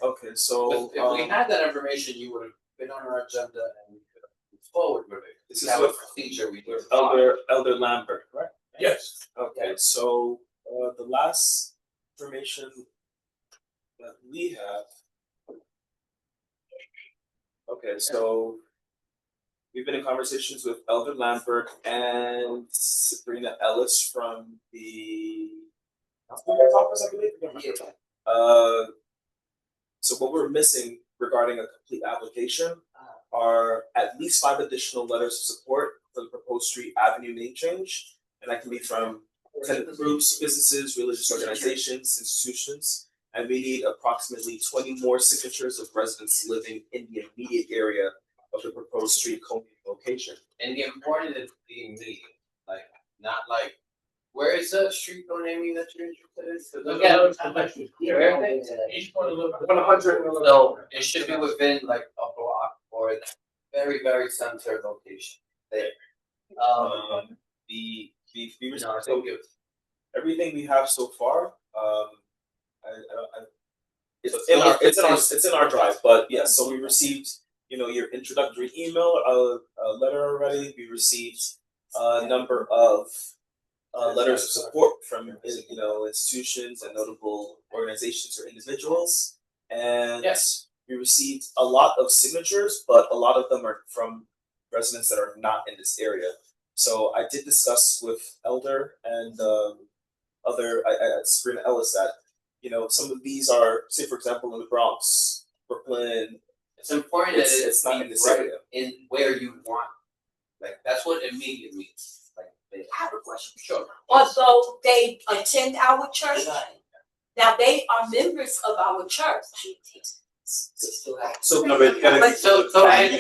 Okay, so. If we had that information, you would have been on our agenda and we could have moved forward with it. This is a what procedure we do. Elder Lambert, correct? Yes. Okay, so the last information that we have. Okay, so we've been in conversations with Elder Lambert and Sabrina Ellis from the councilman's office, I believe. So what we're missing regarding a complete application are at least 5 additional letters of support for the proposed street avenue name change. And that can be from tenant groups, businesses, religious organizations, institutions. And we need approximately 20 more signatures of residents living in the immediate area of the proposed street location. And the important is the immediate, like, not like, where is the street co-naming that you're interested in? Each one of them. 100. So it should be within like a block or very, very center location there. So everything we have so far, it's in our drive, but yes, so we received, your introductory email, a letter already, we received a number of letters of support from, institutions and notable organizations or individuals. And yes, we received a lot of signatures, but a lot of them are from residents that are not in this area. So I did discuss with Elder and Sabrina Ellis that, some of these are, say for example, in the Bronx, Brooklyn. It's important that it's not in this right area. in where you want. Like that's what immediate means. Like I have a question. Sure. Although they attend our church, now they are members of our church. So I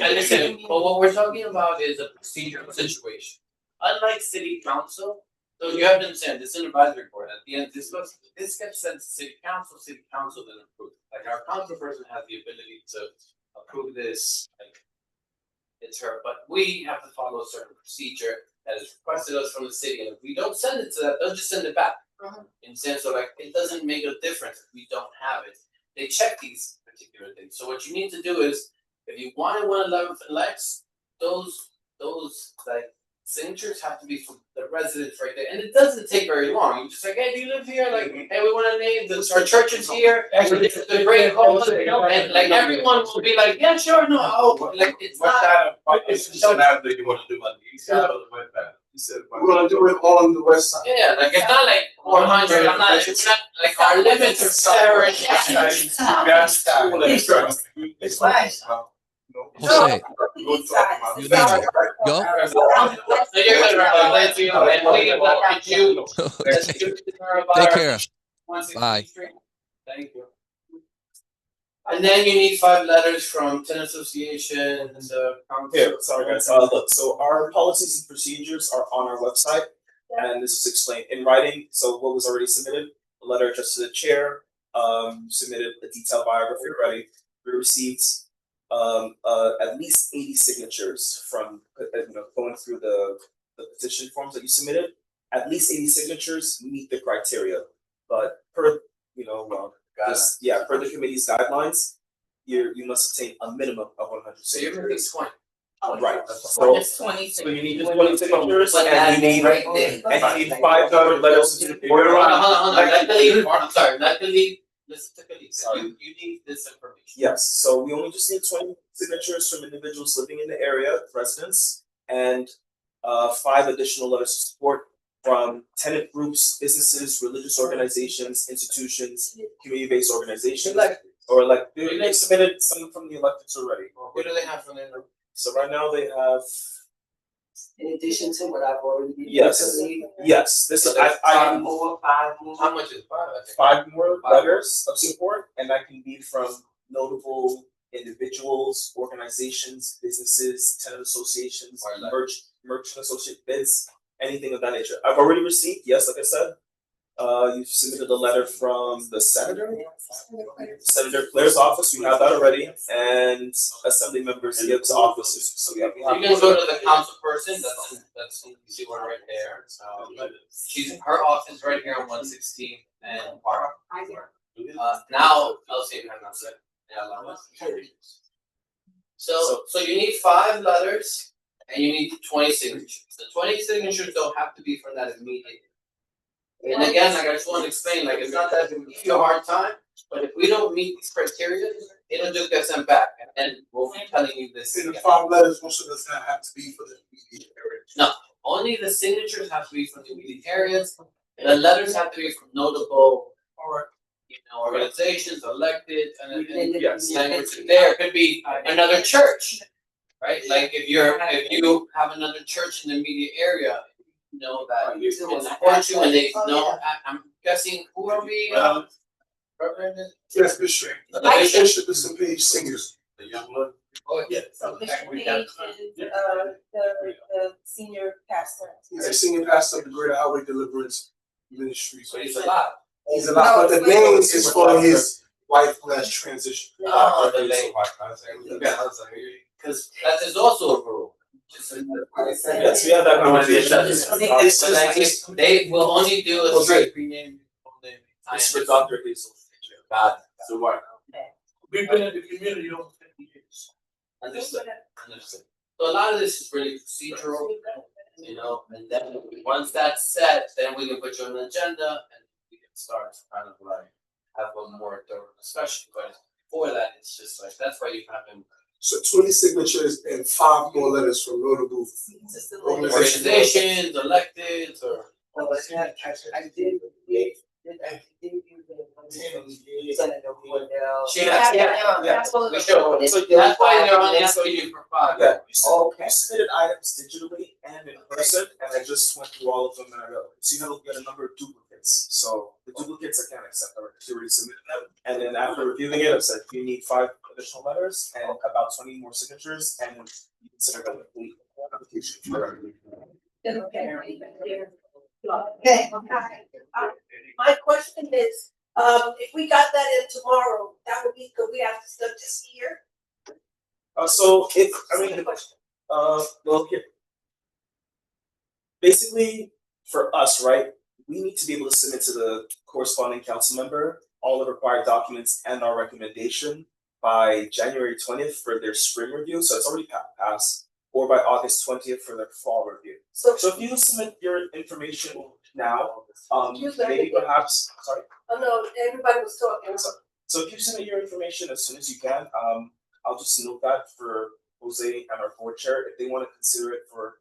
understand, but what we're talking about is a procedural situation. Unlike city council, so you have to understand, this is an advisory board, at the end, this gets sent to city council then approves. Like our council person has the ability to approve this, like it's her, but we have to follow a certain procedure that is requested us from the city, and if we don't send it to them, they'll just send it back. In the sense of like, it doesn't make a difference if we don't have it. They check these particular things. So what you need to do is, if you wanted 111 and Lex, those like signatures have to be from the residents right there, and it doesn't take very long. You just like, hey, do you live here? Like, hey, we want to name this. Our church is here. This is the great home, and like everyone will be like, yeah, sure, no, oh, like it's not. It's not that you want to do on the east side or the west side. We're gonna do it all on the west side. Yeah, like it's not like 400. I'm not. It's not like our limits are separate. It's Jose, go. So you're good, Rafa. Let's you and we look you. Take care. Bye. Thank you. And then you need 5 letters from tenant association and the council. Here, sorry guys, look, so our policies and procedures are on our website, and this is explained in writing, so what was already submitted, a letter addressed to the chair, submitted a detailed biography already, we received at least 80 signatures from, going through the petition forms that you submitted, at least 80 signatures meet the criteria, but per, per the committee's guidelines, you must obtain a minimum of 100 So you're signatures. moving 20. Right. Just 20 So you need just 20 signatures, But and you need, right there. and you need 5 other letters. Hold on. Let the lead. Listen to Khalid. Sorry. You need this information. Yes, so we only just need 20 signatures from individuals living in the area, residents, and 5 additional letters of support from tenant groups, businesses, religious organizations, institutions, community-based organizations, they submitted some from the electeds already. What do they have from the? So right now they have, In addition to what I've already. yes, this is, I, Five more. How much is 5? I think. 5 more letters of support, and that can be from notable individuals, organizations, businesses, tenant associations, merchant associate bids, anything of that nature. I've already received, yes, like I said, you've submitted a letter from the senator, Senator Claire's office, we have that already, and Assembly Member Gibbs' office, so we have. You can go to the council person, that's, you see one right there, her office right here on 116 and Park. Now, I'll see if I can say. So you need 5 letters and you need 20 signatures. The 20 signatures don't have to be from that immediate. And again, like I just want to explain, like it's not that we give you a hard time, but if we don't meet these criteria, it'll just get sent back, and we'll be telling you this. In the 5 letters, most of us have to be for the immediate area. No, only the signatures have to be from the immediate areas. The letters have to be from notable organizations, elected, and yes, language there could be another church, right? Like if you have another church in the immediate area, you know that it's support you, and they know. I'm guessing who are we? Reverend? Yes, Bishop. The Bishop is some page singers. The young one. Oh yeah. So Bishop Page is the senior pastor. He's a senior pastor of the Greater Highway Deliverance Ministry. So he's a lot. He's a lot, but the name is for his wife who has transitioned. Oh, the late. Because that is also a rule. Yes, we have that conversation. They will only do a straight rename. It's for Dr. Hazel. Got it. So what? We've been in the community over 50 years. Understood. So a lot of this is really procedural, and then once that's set, then we can put you on the agenda and we can start to kind of like have a more thorough discussion. But before that, it's just like, that's why you have him. So 20 signatures and 5 more letters from notable organizations, electeds, or. Well, I did So that's why they're only asking you for 5. Yeah, you submitted items digitally and in person, and I just went through all of them, and I realized, so you get a number of duplicates. So the duplicates I can't accept, I already submitted them, and then after reviewing it, I said, you need 5 additional letters and about 20 more signatures, and you consider that a complete application for. Okay. My question is, if we got that in tomorrow, that would be good. We have to start this year. So if well, here. Basically, for us, right, we need to be able to submit to the corresponding council member all the required documents and our recommendation by January 20th for their spring review. So it's already passed. Or by August 20th for their fall review. So if you submit your information now, maybe perhaps, sorry? Oh no, everybody was talking. So if you submit your information as soon as you can, I'll just note that for Jose and our board chair, if they want to consider it for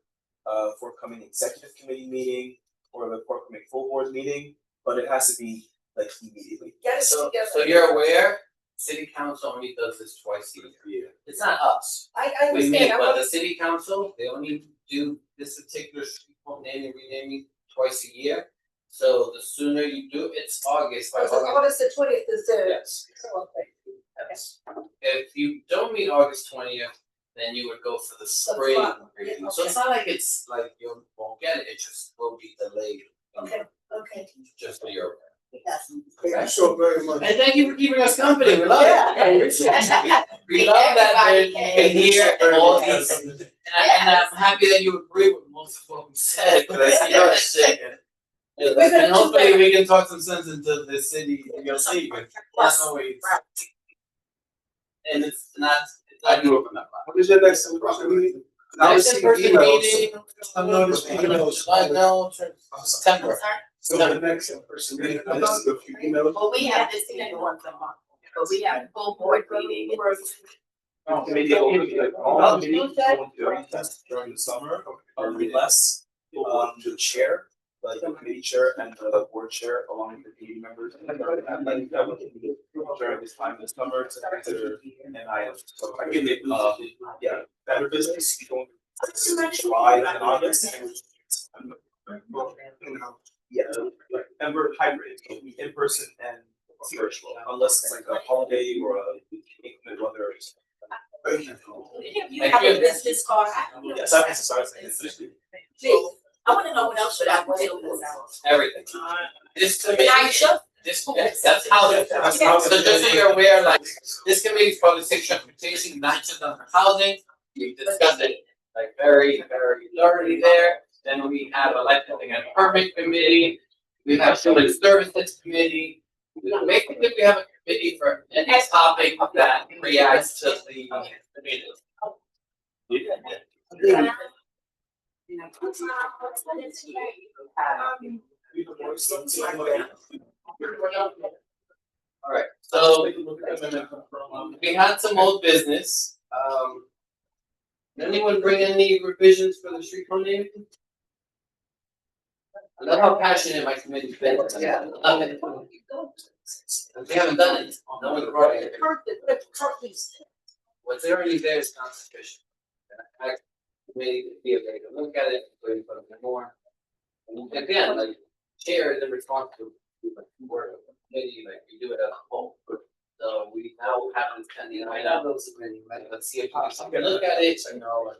forthcoming executive committee meeting or the forthcoming full board meeting, but it has to be like immediately. So you're aware? City council only does this twice a year. It's not us. I understand. But the city council, they only do this particular street naming and renaming twice a year. So the sooner you do, it's August. By August the 20th is the. Yes. Yes. If you don't meet August 20th, then you would go for the spring review. So it's not like it's like you won't get it. It just will be delayed. Okay. Just for your. Yes. Thank you so very much. And thank you for keeping us company. We love it. We love that you can hear all these. And I'm happy that you agree with most of what we said, because I see you're sick. And hopefully we can talk some sense into the city, you'll see, but that's always. And it's not. I grew up in that. What is your next meeting? Next in-person meeting. No, September. So the next person meeting, I just a few emails. Well, we have this meeting once a month, but we have a full board meeting. Maybe all meetings going to recess during the summer, unless the chair, like the committee chair and the board chair, along with the committee members. During this time this summer to consider NIL. So I can make, yeah, better business, going July and August. Yeah, and we're hybrid, so we in person and virtual, unless it's like a holiday or a weather. You have a business card. Yes, I have sorry. Please, I wanna know what else should I want to Everything. This committee, Night shift? that's housing. So just so you're aware, like, this committee is probably six transportation, nine shift on housing. We discussed it like very thoroughly there. Then we have a licensing and permit committee. We have children services committee. Basically, we have a committee for any topic that reacts to the committee. Alright, so we had some old business. Did anyone bring any revisions for the street fund name? I love how passionate my committee's been. Yeah. We haven't done it. No one's brought it. What's already there is not sufficient. I maybe be able to look at it, put it more. And again, like chair is responsible to work with the committee, like we do it as a whole. So we now have this pending item. Let's see if we can look at it, you know.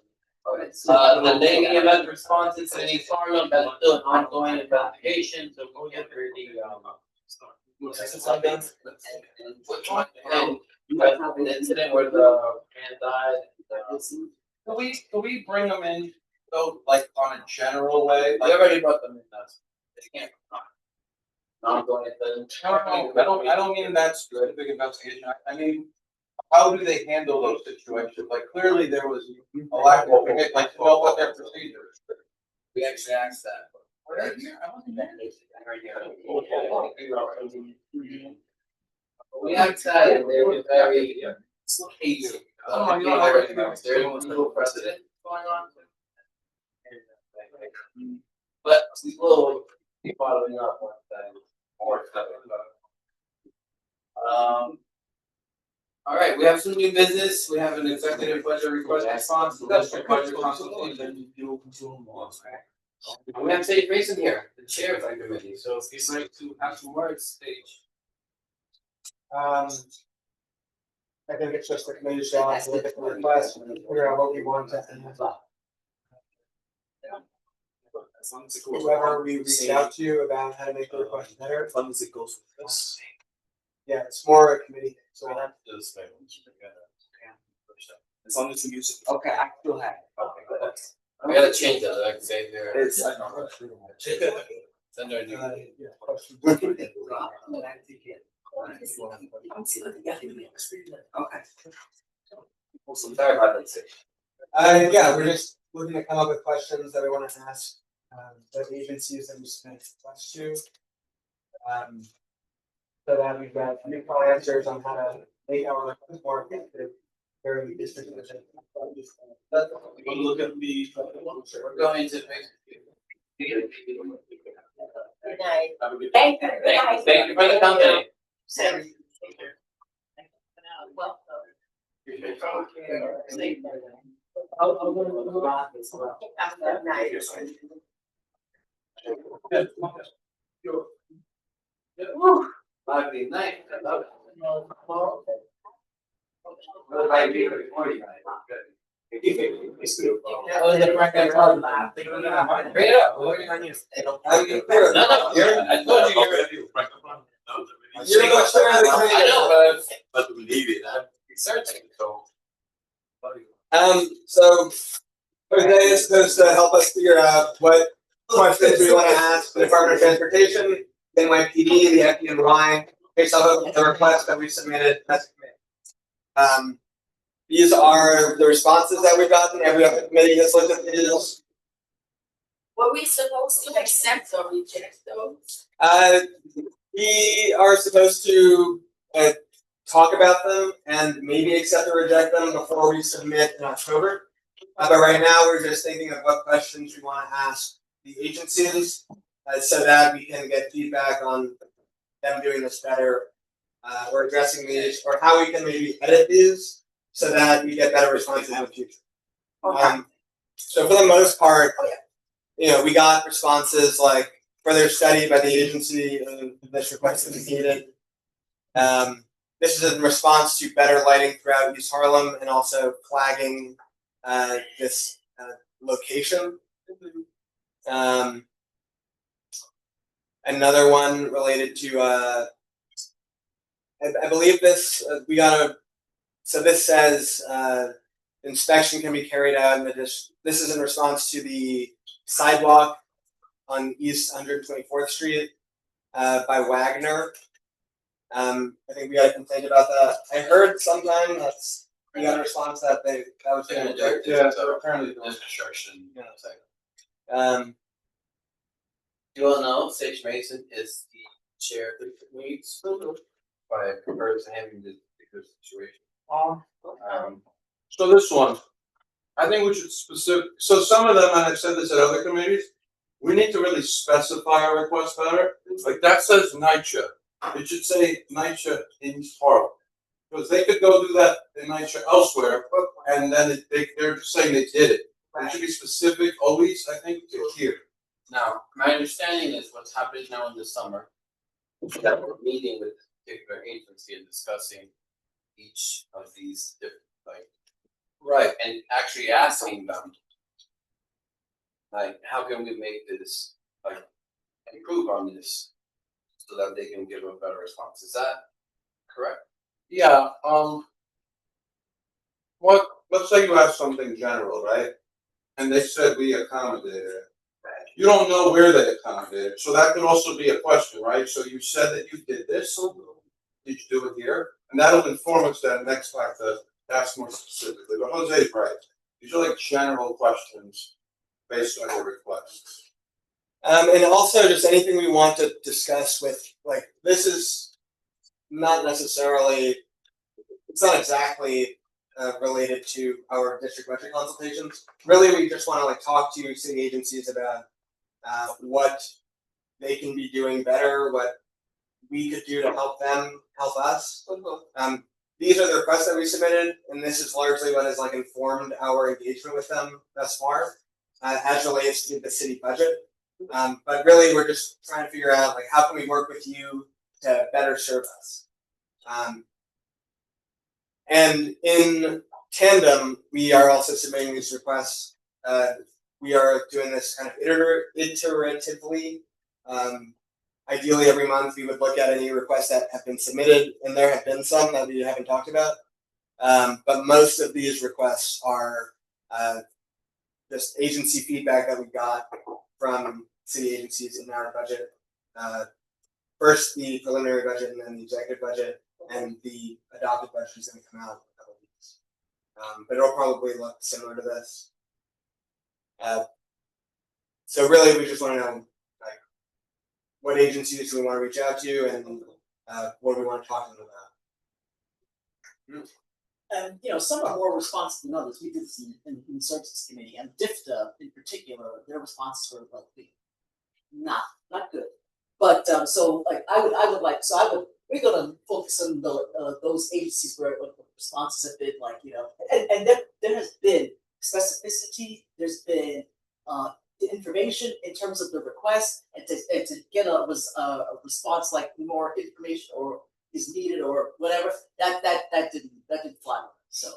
The lady about responses to any farm, that's still an ongoing investigation, so we'll get through the and you guys have an incident where the man died. Can we bring them in, though, like on a general way? I already brought them in, they can't. Ongoing, I don't mean that's a big investigation, I mean, how do they handle those situations? Like, clearly there was a lack of, like, well, what their procedures. We actually asked that. Right here, I wasn't there. We asked that, and they were very cagey. There was no precedent going on. But we will be following up on that. All right, we have some new business. We have an executive budget request response, industrial budget consultation. We have Sage Mason here, the chair of that committee, so if you'd like to have some words, Sage. I think it's just the committee's job to look at the request and figure out what we want to end up. Whoever we reach out to about how to make the request better. As long as it goes with this. Yeah, it's more a committee, so. As long as we use it. Okay, I still have. Okay, we gotta change that, like say there. It's. It's under new. Okay. Sorry about that, Sage. Yeah, we're just looking to come up with questions that we want to ask, the agencies that we submit requests to. So that we've got new answers on how to make our requests more effective. Very district. Look at the. We're going to make. Good night. Have a good day. Thank you for the company. Lovely night. I love it. Oh, the correct answer. Bring it up. What are you on you? No, I told you You're the chair of the committee. I know, But we need it, huh? researching, so. So Jose is supposed to help us figure out what questions we want to ask the Department of Transportation, NYPD, the FDN line, based off of the request that we submitted as a committee. These are the responses that we've gotten. Every other committee has looked at these. Were we supposed to accept or reject those? We are supposed to talk about them and maybe accept or reject them before we submit in October. But right now, we're just thinking of what questions we want to ask the agencies so that we can get feedback on them doing this better or addressing these, or how we can maybe edit these so that we get better responses in the future. So for the most part, you know, we got responses like further study by the agency and this request is needed. This is in response to better lighting throughout East Harlem and also flagging this location. Another one related to I believe this we got a. So this says inspection can be carried out in the this is in response to the sidewalk on East 124th Street by Wagner. I think we got a complaint about that. I heard sometime that's we got a response that that was They're gonna do it. yeah, So, apparently there's construction. Yeah. Do you all know Sage Mason is the chair of the committees? By comparison to having the good situation. So this one, I think we should so some of them, and I've said this at other committees, we need to really specify our request better. Like that says night shift. It should say night shift in Harlem. Because they could go do that in night shift elsewhere, and then they're just saying they did it. It should be specific always, I think, to here. Now, my understanding is what's happening now in the summer, that we're meeting with a particular agency and discussing each of these different, like, right, and actually asking them, like, how can we make this, like, improve on this, so that they can give a better response, is that correct? Yeah, what, let's say you have something general, right? And they said we accommodated it. You don't know where they accommodated, so that could also be a question, right? So you said that you did this, did you do it here? And that'll inform us that next time to ask more specifically, but Jose's right. These are like general questions based on your requests. And also just anything we want to discuss with, like, this is not necessarily, it's not exactly related to our district budget consultations. Really, we just want to like talk to city agencies about what they can be doing better, what we could do to help them help us. These are the requests that we submitted, and this is largely what has like informed our engagement with them thus far, as relates to the city budget. But really, we're just trying to figure out like how can we work with you to better serve us. And in tandem, we are also submitting these requests. We are doing this kind of iteratively. Ideally, every month we would look at any requests that have been submitted, and there have been some that we haven't talked about. But most of these requests are just agency feedback that we got from city agencies in our budget. First the preliminary budget and then the executive budget, and the adopted budget is going to come out in a couple of weeks. But it'll probably look similar to this. So really, we just want to know like what agencies do we want to reach out to, and what do we want to talk to them about. And you know, some are more responsive than others. We did this in the services committee, and DIFTA in particular, their responses were like not good. But so like we're gonna focus on those agencies where the responses have been like, you know, and there has been specificity, there's been the information in terms of the request, and to get a response like more information or is needed or whatever, that didn't fly. So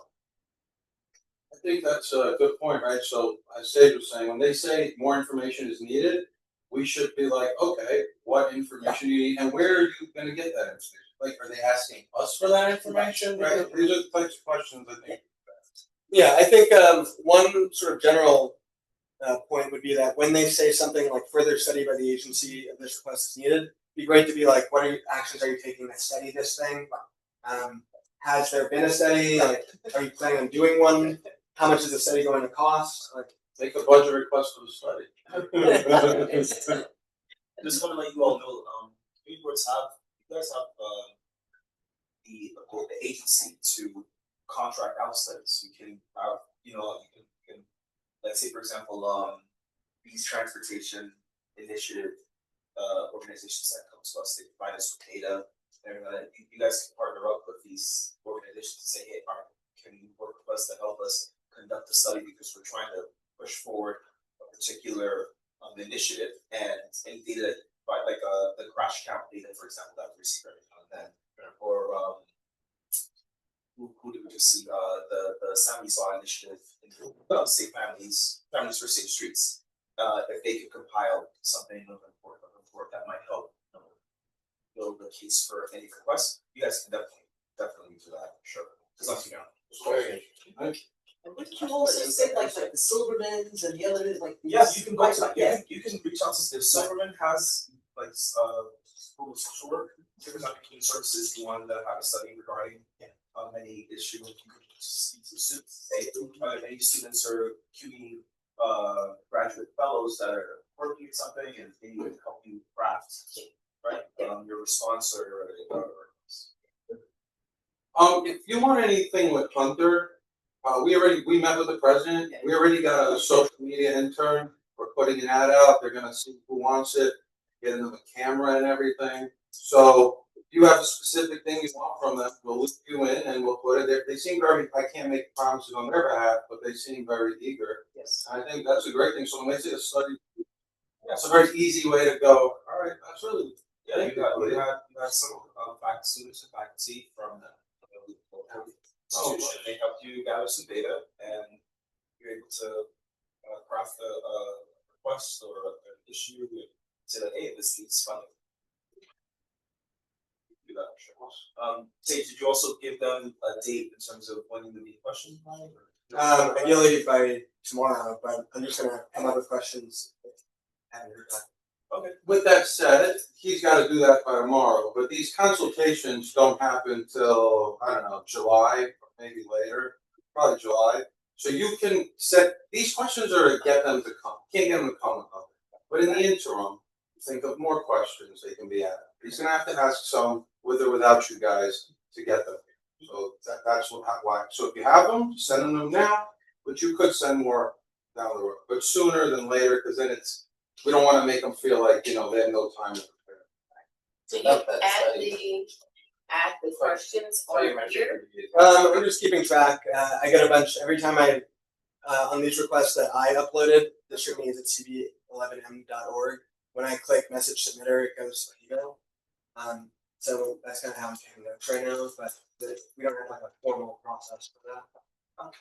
I think that's a good point, right? So as Sage was saying, when they say more information is needed, we should be like, okay, what information do you need and where are you gonna get that information? Like, are they asking us for that information? Right? These are the types of questions I think. Yeah, I think one sort of general point would be that when they say something like further study by the agency of this request is needed, it'd be great to be like, what actions are you taking to study this thing? Has there been a study? Like, are you planning on doing one? How much is the study going to cost? Like, make a budget request for the study. Just want to let you all know, you guys have the agency to contract out studies. You can, you can, let's say, for example, these transportation initiative organizations that come to us, they provide us with data. And you guys can partner up with these organizations to say, hey, can you work with us to help us conduct a study because we're trying to push forward a particular initiative, and any data like the crash count data, for example, that we receive every now and then, or who did we just see? The Families Law Initiative, Safe Families for Safe Streets. If they could compile something of a report that might help build the case for any request, you guys can definitely do that, sure. Just let me know. It's very interesting. And what did you also say, like the Silvermans and the other, like? Yes, you can go to, yeah, you can reach out to, if Silverman has like social work, Different Community Services, the one that have a study regarding any issue, you could speak to students, any students or CUNY graduate fellows that are working at something and they would help you craft, right, your response or if you want anything with Hunter, we met with the president, we already got a social media intern, we're putting an ad out, they're gonna see who wants it, get another camera and everything. So if you have a specific thing you want from them, we'll loop you in and we'll put it there. They seem very, I can't make promises on their behalf, but they seem very eager. Yes. I think that's a great thing, so when they see a study, that's a very easy way to go, all right, absolutely. yeah, you had some students and faculty from the institution, they helped you gather some data and you're able to craft a request or an issue and say that, hey, this needs funding. Do that, sure. Sage, did you also give them a date in terms of when you would need questions by? Ideally by tomorrow, but I'm just gonna come up with questions. Okay. With that said, he's got to do that by tomorrow, but these consultations don't happen till, I don't know, July, or maybe later, probably July. So you can set, these questions are to get them to come, can't get them to come with them. But in the interim, think of more questions they can be added. He's gonna have to ask some with or without you guys to get them. So that's why, so if you have them, send them now, but you could send more down the road, but sooner than later, because then we don't want to make them feel like, they have no time to prepare. So you add the questions on here? I'm just keeping track. I get a bunch every time on these requests that I uploaded. The streaming is at CB11M.org. When I click message submitter, it goes to email. So that's kind of how I'm taking notes right now, but we don't have like a formal process for that.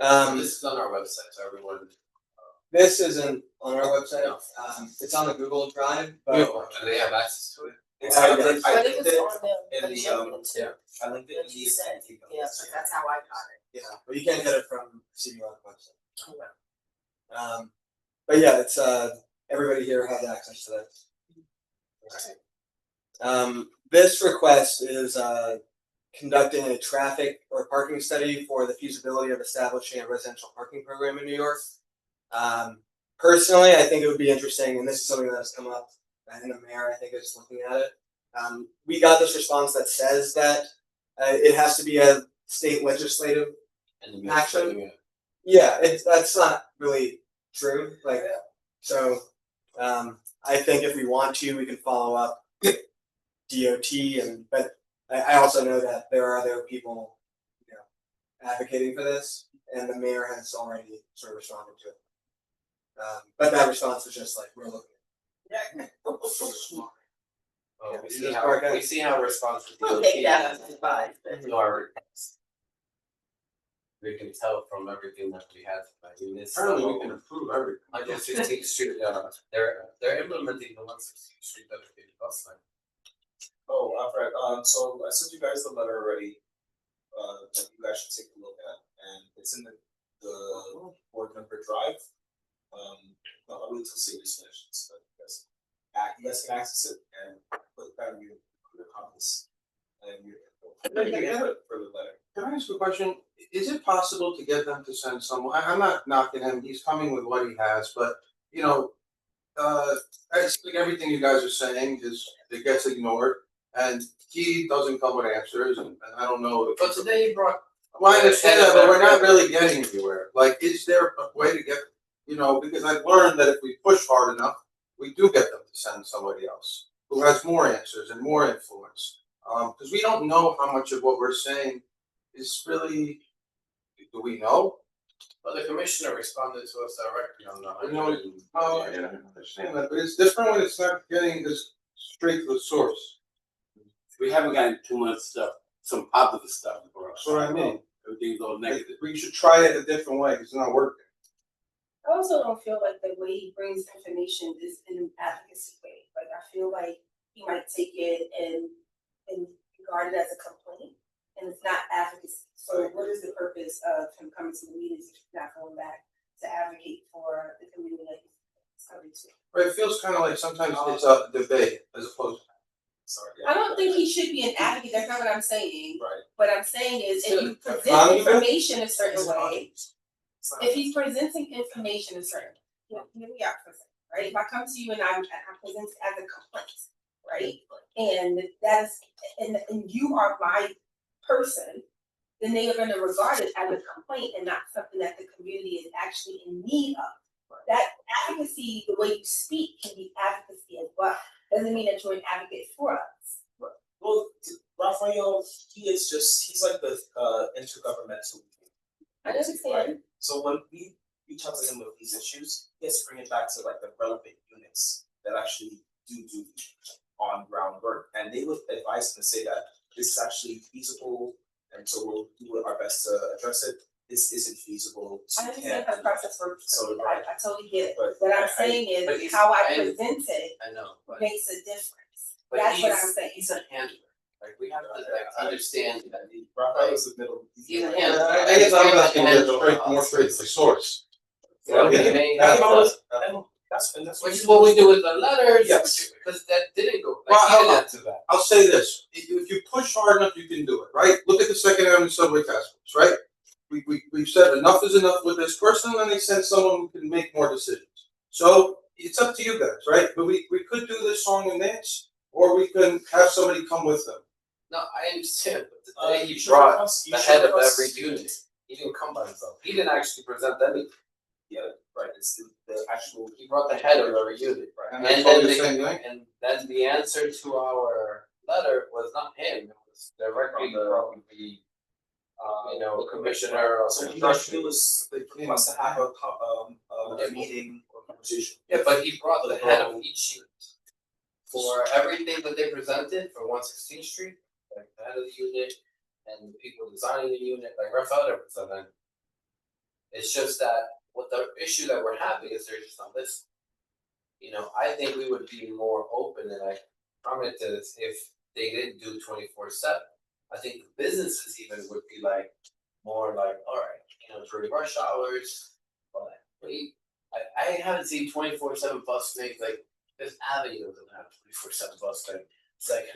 So this is on our website, so everyone. This isn't on our website. It's on the Google Drive, but Do they have access to it? I linked it on the in the yeah. I linked it in That you said, yeah, so that's how I got it. yeah, but you can't get it from CB1 website. But yeah, it's everybody here has access to that. This request is conducting a traffic or parking study for the feasibility of establishing a residential parking program in New York. Personally, I think it would be interesting, and this is something that has come up, and the mayor, I think, is looking at it. We got this response that says that it has to be a state legislative action. Yeah, that's not really true. Like, so I think if we want to, we can follow up DOT, but I also know that there are other people, advocating for this, and the mayor has already sort of responded to it. But that response was just like, we're looking. We see how responsive We'll take that as advice. to our requests. We can tell from everything that we have. Apparently we can approve everything. 116th Street, they're implementing the 116th Street dedicated bus line. Oh, right. So I sent you guys the letter already. That you guys should take a look at, and it's in the board member drive. I'll wait till Sadie's finished, so you guys can access it and put that in your comments. And you for the letter. Can I ask a question? Is it possible to get them to send someone? I'm not knocking him. He's coming with what he has, but I just think everything you guys are saying it gets ignored. and he doesn't come with answers, and I don't know. But today you brought. Well, I understand that, but we're not really getting anywhere. Like, is there a way to get, because I've learned that if we push hard enough, we do get them to send somebody else who has more answers and more influence. Because we don't know how much of what we're saying is really, do we know? Well, the commissioner responded to us directly on the. Yeah, I understand that, but it's different when it's not getting this straight to the source. We haven't gotten too much stuff, some positive stuff for us. That's what I mean. Everything's all negative. We should try it a different way, it's not working. I also don't feel like the way he brings information is in an advocacy way. Like, I feel like he might take it and regard it as a complaint, and it's not advocacy. So what is the purpose of him coming to the meetings if he's not going back to advocate for the community that he's coming to? Right, it feels kind of like sometimes it's a debate as opposed to. I don't think he should be an advocate, that's not what I'm saying. Right. What I'm saying is, if you present Conduit? information a certain way, if he's presenting information a certain, hear me out for a second, right? If I come to you and I present it as a complaint, right? And that's, and you are my person, then they are gonna regard it as a complaint and not something that the community is actually in need of. That advocacy, the way you speak, can be advocacy as well. Doesn't mean that you're an advocate for us. Well, Raphael, he's like the intergovernmental. I understand. So when we reach out to him with these issues, he has to bring it back to like the relevant units that actually do on ground work. And they would advise him to say that this is actually feasible, and so we'll do our best to address it. This isn't feasible. I understand how the process works. So I totally get it. But What I'm saying is how I present it I know, but. makes a difference. But That's what I'm he's- saying. He's a handler. Like, we have to understand that. Raphael's the middle. He's a handler. I guess I'm asking more straight to the source. Yeah, That's which is what we do with the letters. Yes. Because that didn't go. Well, Like, he didn't answer that. I'll say this, if you push hard enough, you can do it, right? Look at the Second Avenue Subway Task Force, right? We've said enough is enough with this person, and they send someone who can make more decisions. So it's up to you guys, right? But we could do this song and dance, or we can have somebody come with them. No, I understand, but today he brought the head of every unit. He didn't come by himself. He didn't actually present anything. Yeah, right, it's the actual, he brought the head of every unit. Right. And And then the same thing? and then the answer to our letter was not him, it was directly from the commissioner of So construction. he wants to have a meeting or conversation. Yeah, but he brought the head of each unit. For everything that they presented for 116th Street, like the head of the unit and the people designing the unit, like Raphael represented. It's just that what the issue that we're having is they're just not listening. I think we would be more open and like commented if they didn't do 24/7. I think the businesses even would be like more like, all right, during rush hours, but I haven't seen 24/7 bus things like this avenue doesn't have 24/7 bus thing. It's like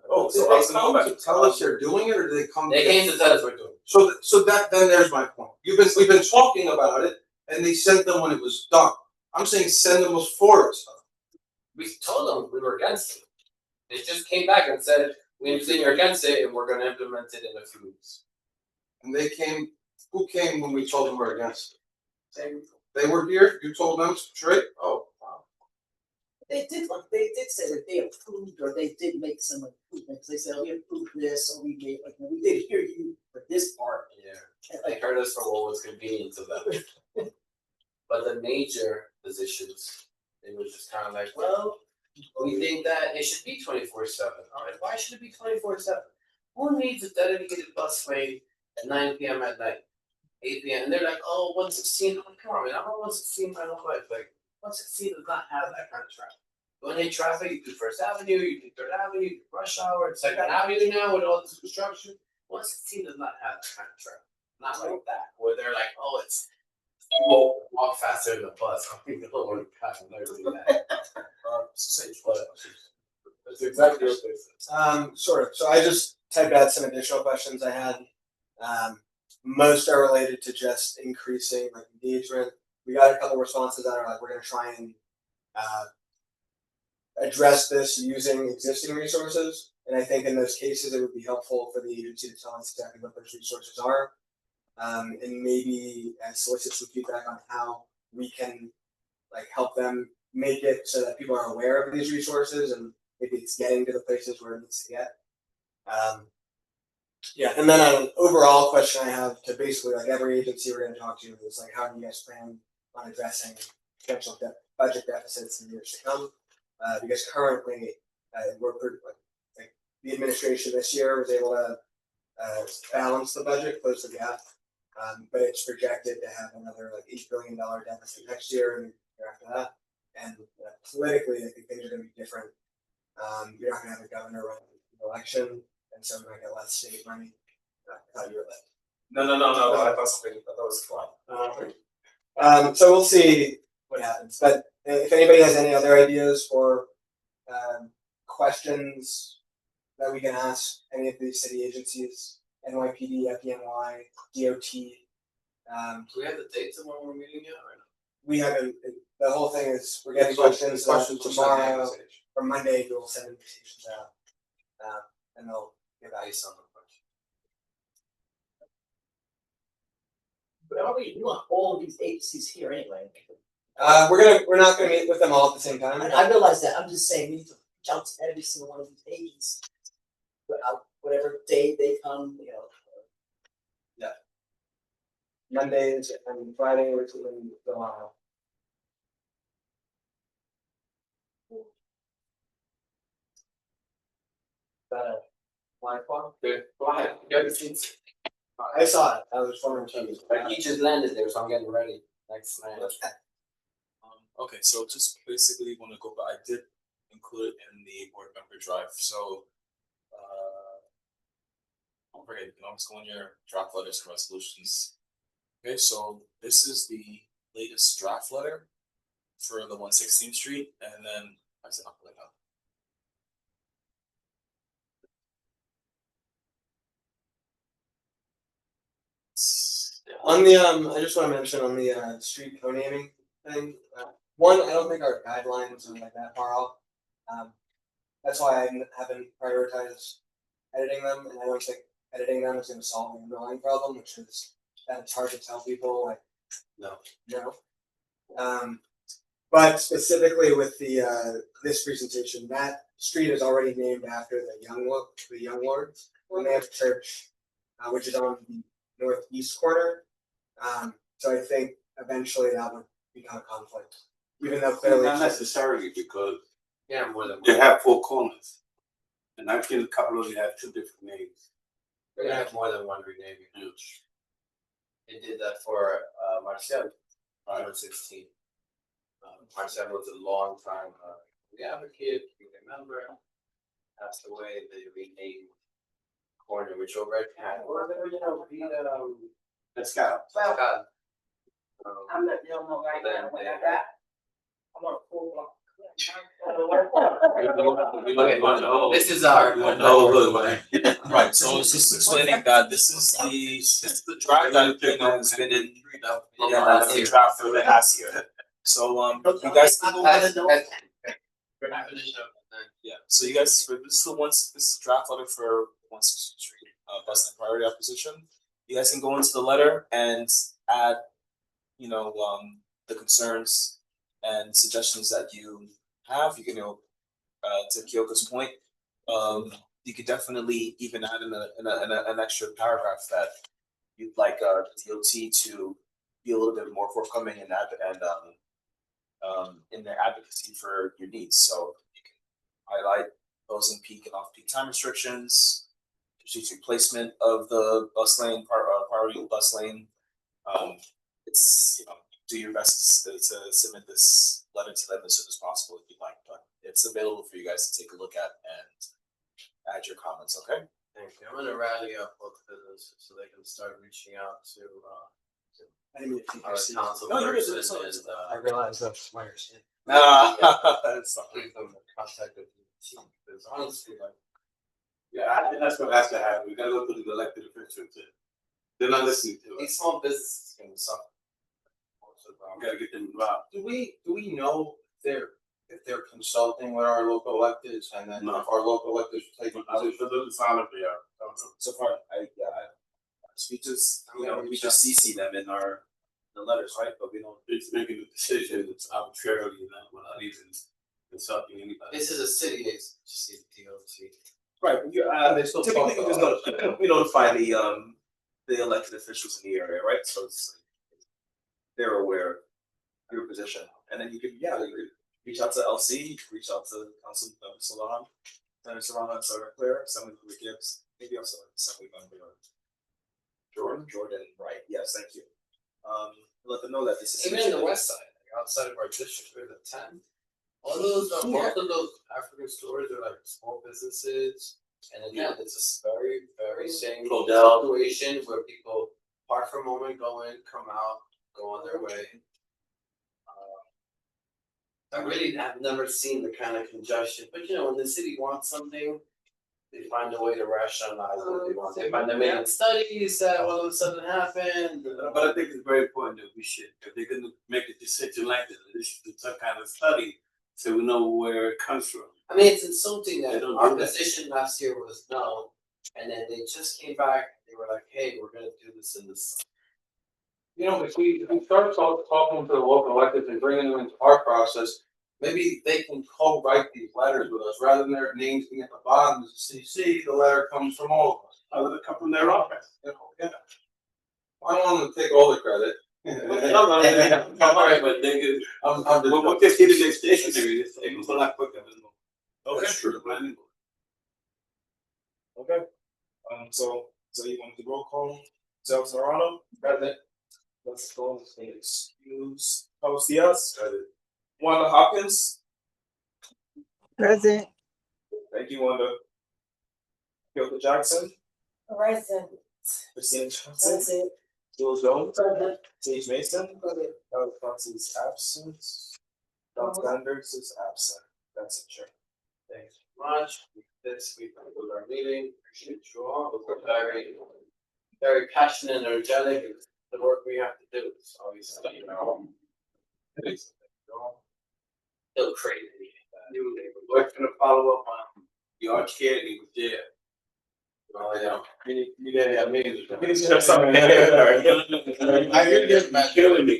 Oh, so they come to tell us they're doing it, or do they come? They came to tell us we're doing it. So that then there's my point. We've been talking about it, and they sent them when it was done. I'm saying send them before it's done. We told them we were against it. They just came back and said, we understand you're against it and we're gonna implement it in a few weeks. And they came. Who came when we told them we're against it? They were here. You told them straight. Oh, wow. They did say that they approved, or they did make some improvements. They said, oh, we approved this, or we made, we did hear you for this part. Yeah, they heard us for what was convenient to them. But the major positions, they were just kind of like, well, we think that it should be 24/7. All right, why should it be 24/7? Who needs a dedicated bus lane at 9 p.m. at night, 8 p.m. And they're like, oh, 116. I'm like, come on, man, I'm on 116 my whole life. Like, 116 does not have that kind of traffic. You want to hit traffic, you do First Avenue, you do Third Avenue, you do Rush Hour, Second Avenue now with all this construction. 116 does not have that kind of traffic. Not like that, where they're like, oh, it's walk faster than the bus. I think the whole kind of literally that. That's exactly what they said. Sort of. So I just typed out some additional questions I had. Most are related to just increasing like engagement. We got a couple responses that are like, we're gonna try and address this using existing resources. And I think in those cases, it would be helpful for the agency to tell us exactly what those resources are. And maybe solicit some feedback on how we can like help them make it so that people are aware of these resources and maybe it's getting to the places where it needs to get. Yeah, and then an overall question I have to basically like every agency we're going to talk to is like, how do you guys plan on addressing potential budget deficits in years to come? Because currently we're pretty, like the administration this year was able to balance the budget, close the gap, but it's projected to have another like $8 billion deficit next year and the year after that. And politically, I think things are going to be different. You're not going to have a governor run an election, and so we might get less state money. I thought you were like, No. I thought it was fine. so we'll see what happens. But if anybody has any other ideas or questions that we can ask any of these city agencies, NYPD, FDNY, DOT. Do we have the dates of when we're meeting yet or no? We haven't. The whole thing is we're getting questions tomorrow or Monday. We'll send invitations out, and they'll give out some of the questions. But we want all of these agencies here anyway. We're not gonna meet with them all at the same time. I realize that. I'm just saying we need to reach out to every single one of these agencies. Whatever day they come, you know. Yeah. Mondays and Friday we're doing the while. That live one? Good. Go ahead. You have the seats. I saw it. I was wondering. He just landed there, so I'm getting ready. Next night. Okay, so just basically want to go back. I did include it in the board member drive. So don't forget, you can always go on your draft letters and resolutions. Okay, so this is the latest draft letter for the 116th Street, and then I said, I'll put it up. On the I just want to mention on the street co-naming thing. One, I don't think our guidelines are like that far off. That's why I haven't prioritized editing them, and I don't think editing them is going to solve the underlying problem, which is that it's hard to tell people like no. But specifically with the this presentation, that street is already named after the Young Lords, and they have a church which is on the northeast corner. So I think eventually that would become a conflict, even though clearly not necessarily because more than they have 4 corners, and I've seen a couple of them have 2 different names. We're gonna have more than one renaming. They did that for Marcel, 116. Marcel was a long time advocate. You remember, passed away. They renamed corner, which already had. Or they Let's go. I'm not the only one right now. What I got, I'm on a full block. This is our Right, so it's just explaining that this is the draft that has been in draft for the past year. So you guys can go ahead. Yeah, so you guys, this is draft letter for 116th Street, bus and priority opposition. You guys can go into the letter and add, the concerns and suggestions that you have. You can, to Kyoko's point, you could definitely even add in an extra paragraph that you'd like DOT to be a little bit more forthcoming in in their advocacy for your needs. So you can highlight those in peak and off-peak time restrictions, strategic placement of the bus lane, priority bus lane. It's do your best to submit this letter to them as soon as possible if you'd like, but it's available for you guys to take a look at and add your comments. Okay. Thank you. I'm gonna rally up both businesses so they can start reaching out to our council person and I realize that's why you're saying. That's something contact with the team. Because honestly, Yeah, I think that's what has to happen. We gotta go through the elected officials. They're not listening to us. these small businesses can suffer. We gotta get them involved. Do we know if they're consulting with our local electeds and then if our local electeds take a position. So far, we just, we just CC them in the letters, right? But we don't. It's making a decision, it's arbitrarily, without even consulting anybody. This is a city agency, DOT. Right, but They still typically talk we just we notify the elected officials in the area, right? So it's they're aware of your position, and then you could reach out to LC, you could reach out to Councilmember Salon, Senator Serrano and Senator Claire, someone who gives, maybe also Assembly Member Jordan, right? Yes, thank you. Let them know that this is Even in the west side, like outside of our district, there's a 10. All those, most of those African stores are like small businesses. And again, it's a very, very same situation where people park for a moment, go in, come out, go on their way. I really have never seen the kind of congestion, but when the city wants something, they find a way to rationalize what they want. They find they're making studies that all of a sudden happened. But I think it's very important that we should, if they're gonna make a decision like this, they should do some kind of study so we know where it comes from. I mean, it's insulting that They don't our do that. position last year was no, and then they just came back, they were like, hey, we're gonna do this in this. If we start talking to the local electeds and bringing them into our process, maybe they can co-write these letters with us, rather than their names being at the bottom as a CC, the letter comes from all of us. How did it come from their office? Yeah. I don't want them to take all the credit. Alright, but they could, we'll just get it stationary, it's a lot quicker. That's true. Okay. So you want the roll call? Serrano, present. Let's go and excuse Carlos Diaz. Wanda Hopkins. Present. Thank you, Wanda. Hilda Jackson. Present. Christina Johnson. Jules Jones. Sage Mason. Alex Francis is absent. Don Sanders is absent. That's it, Chair. Thanks much. This week was our meeting. Appreciate you all. We're very, very passionate and energetic. It's the work we have to do. It's obviously, it's still crazy. We're gonna follow up on the arch candy with there. Oh, yeah. You gotta have me. I hear you. Killing me.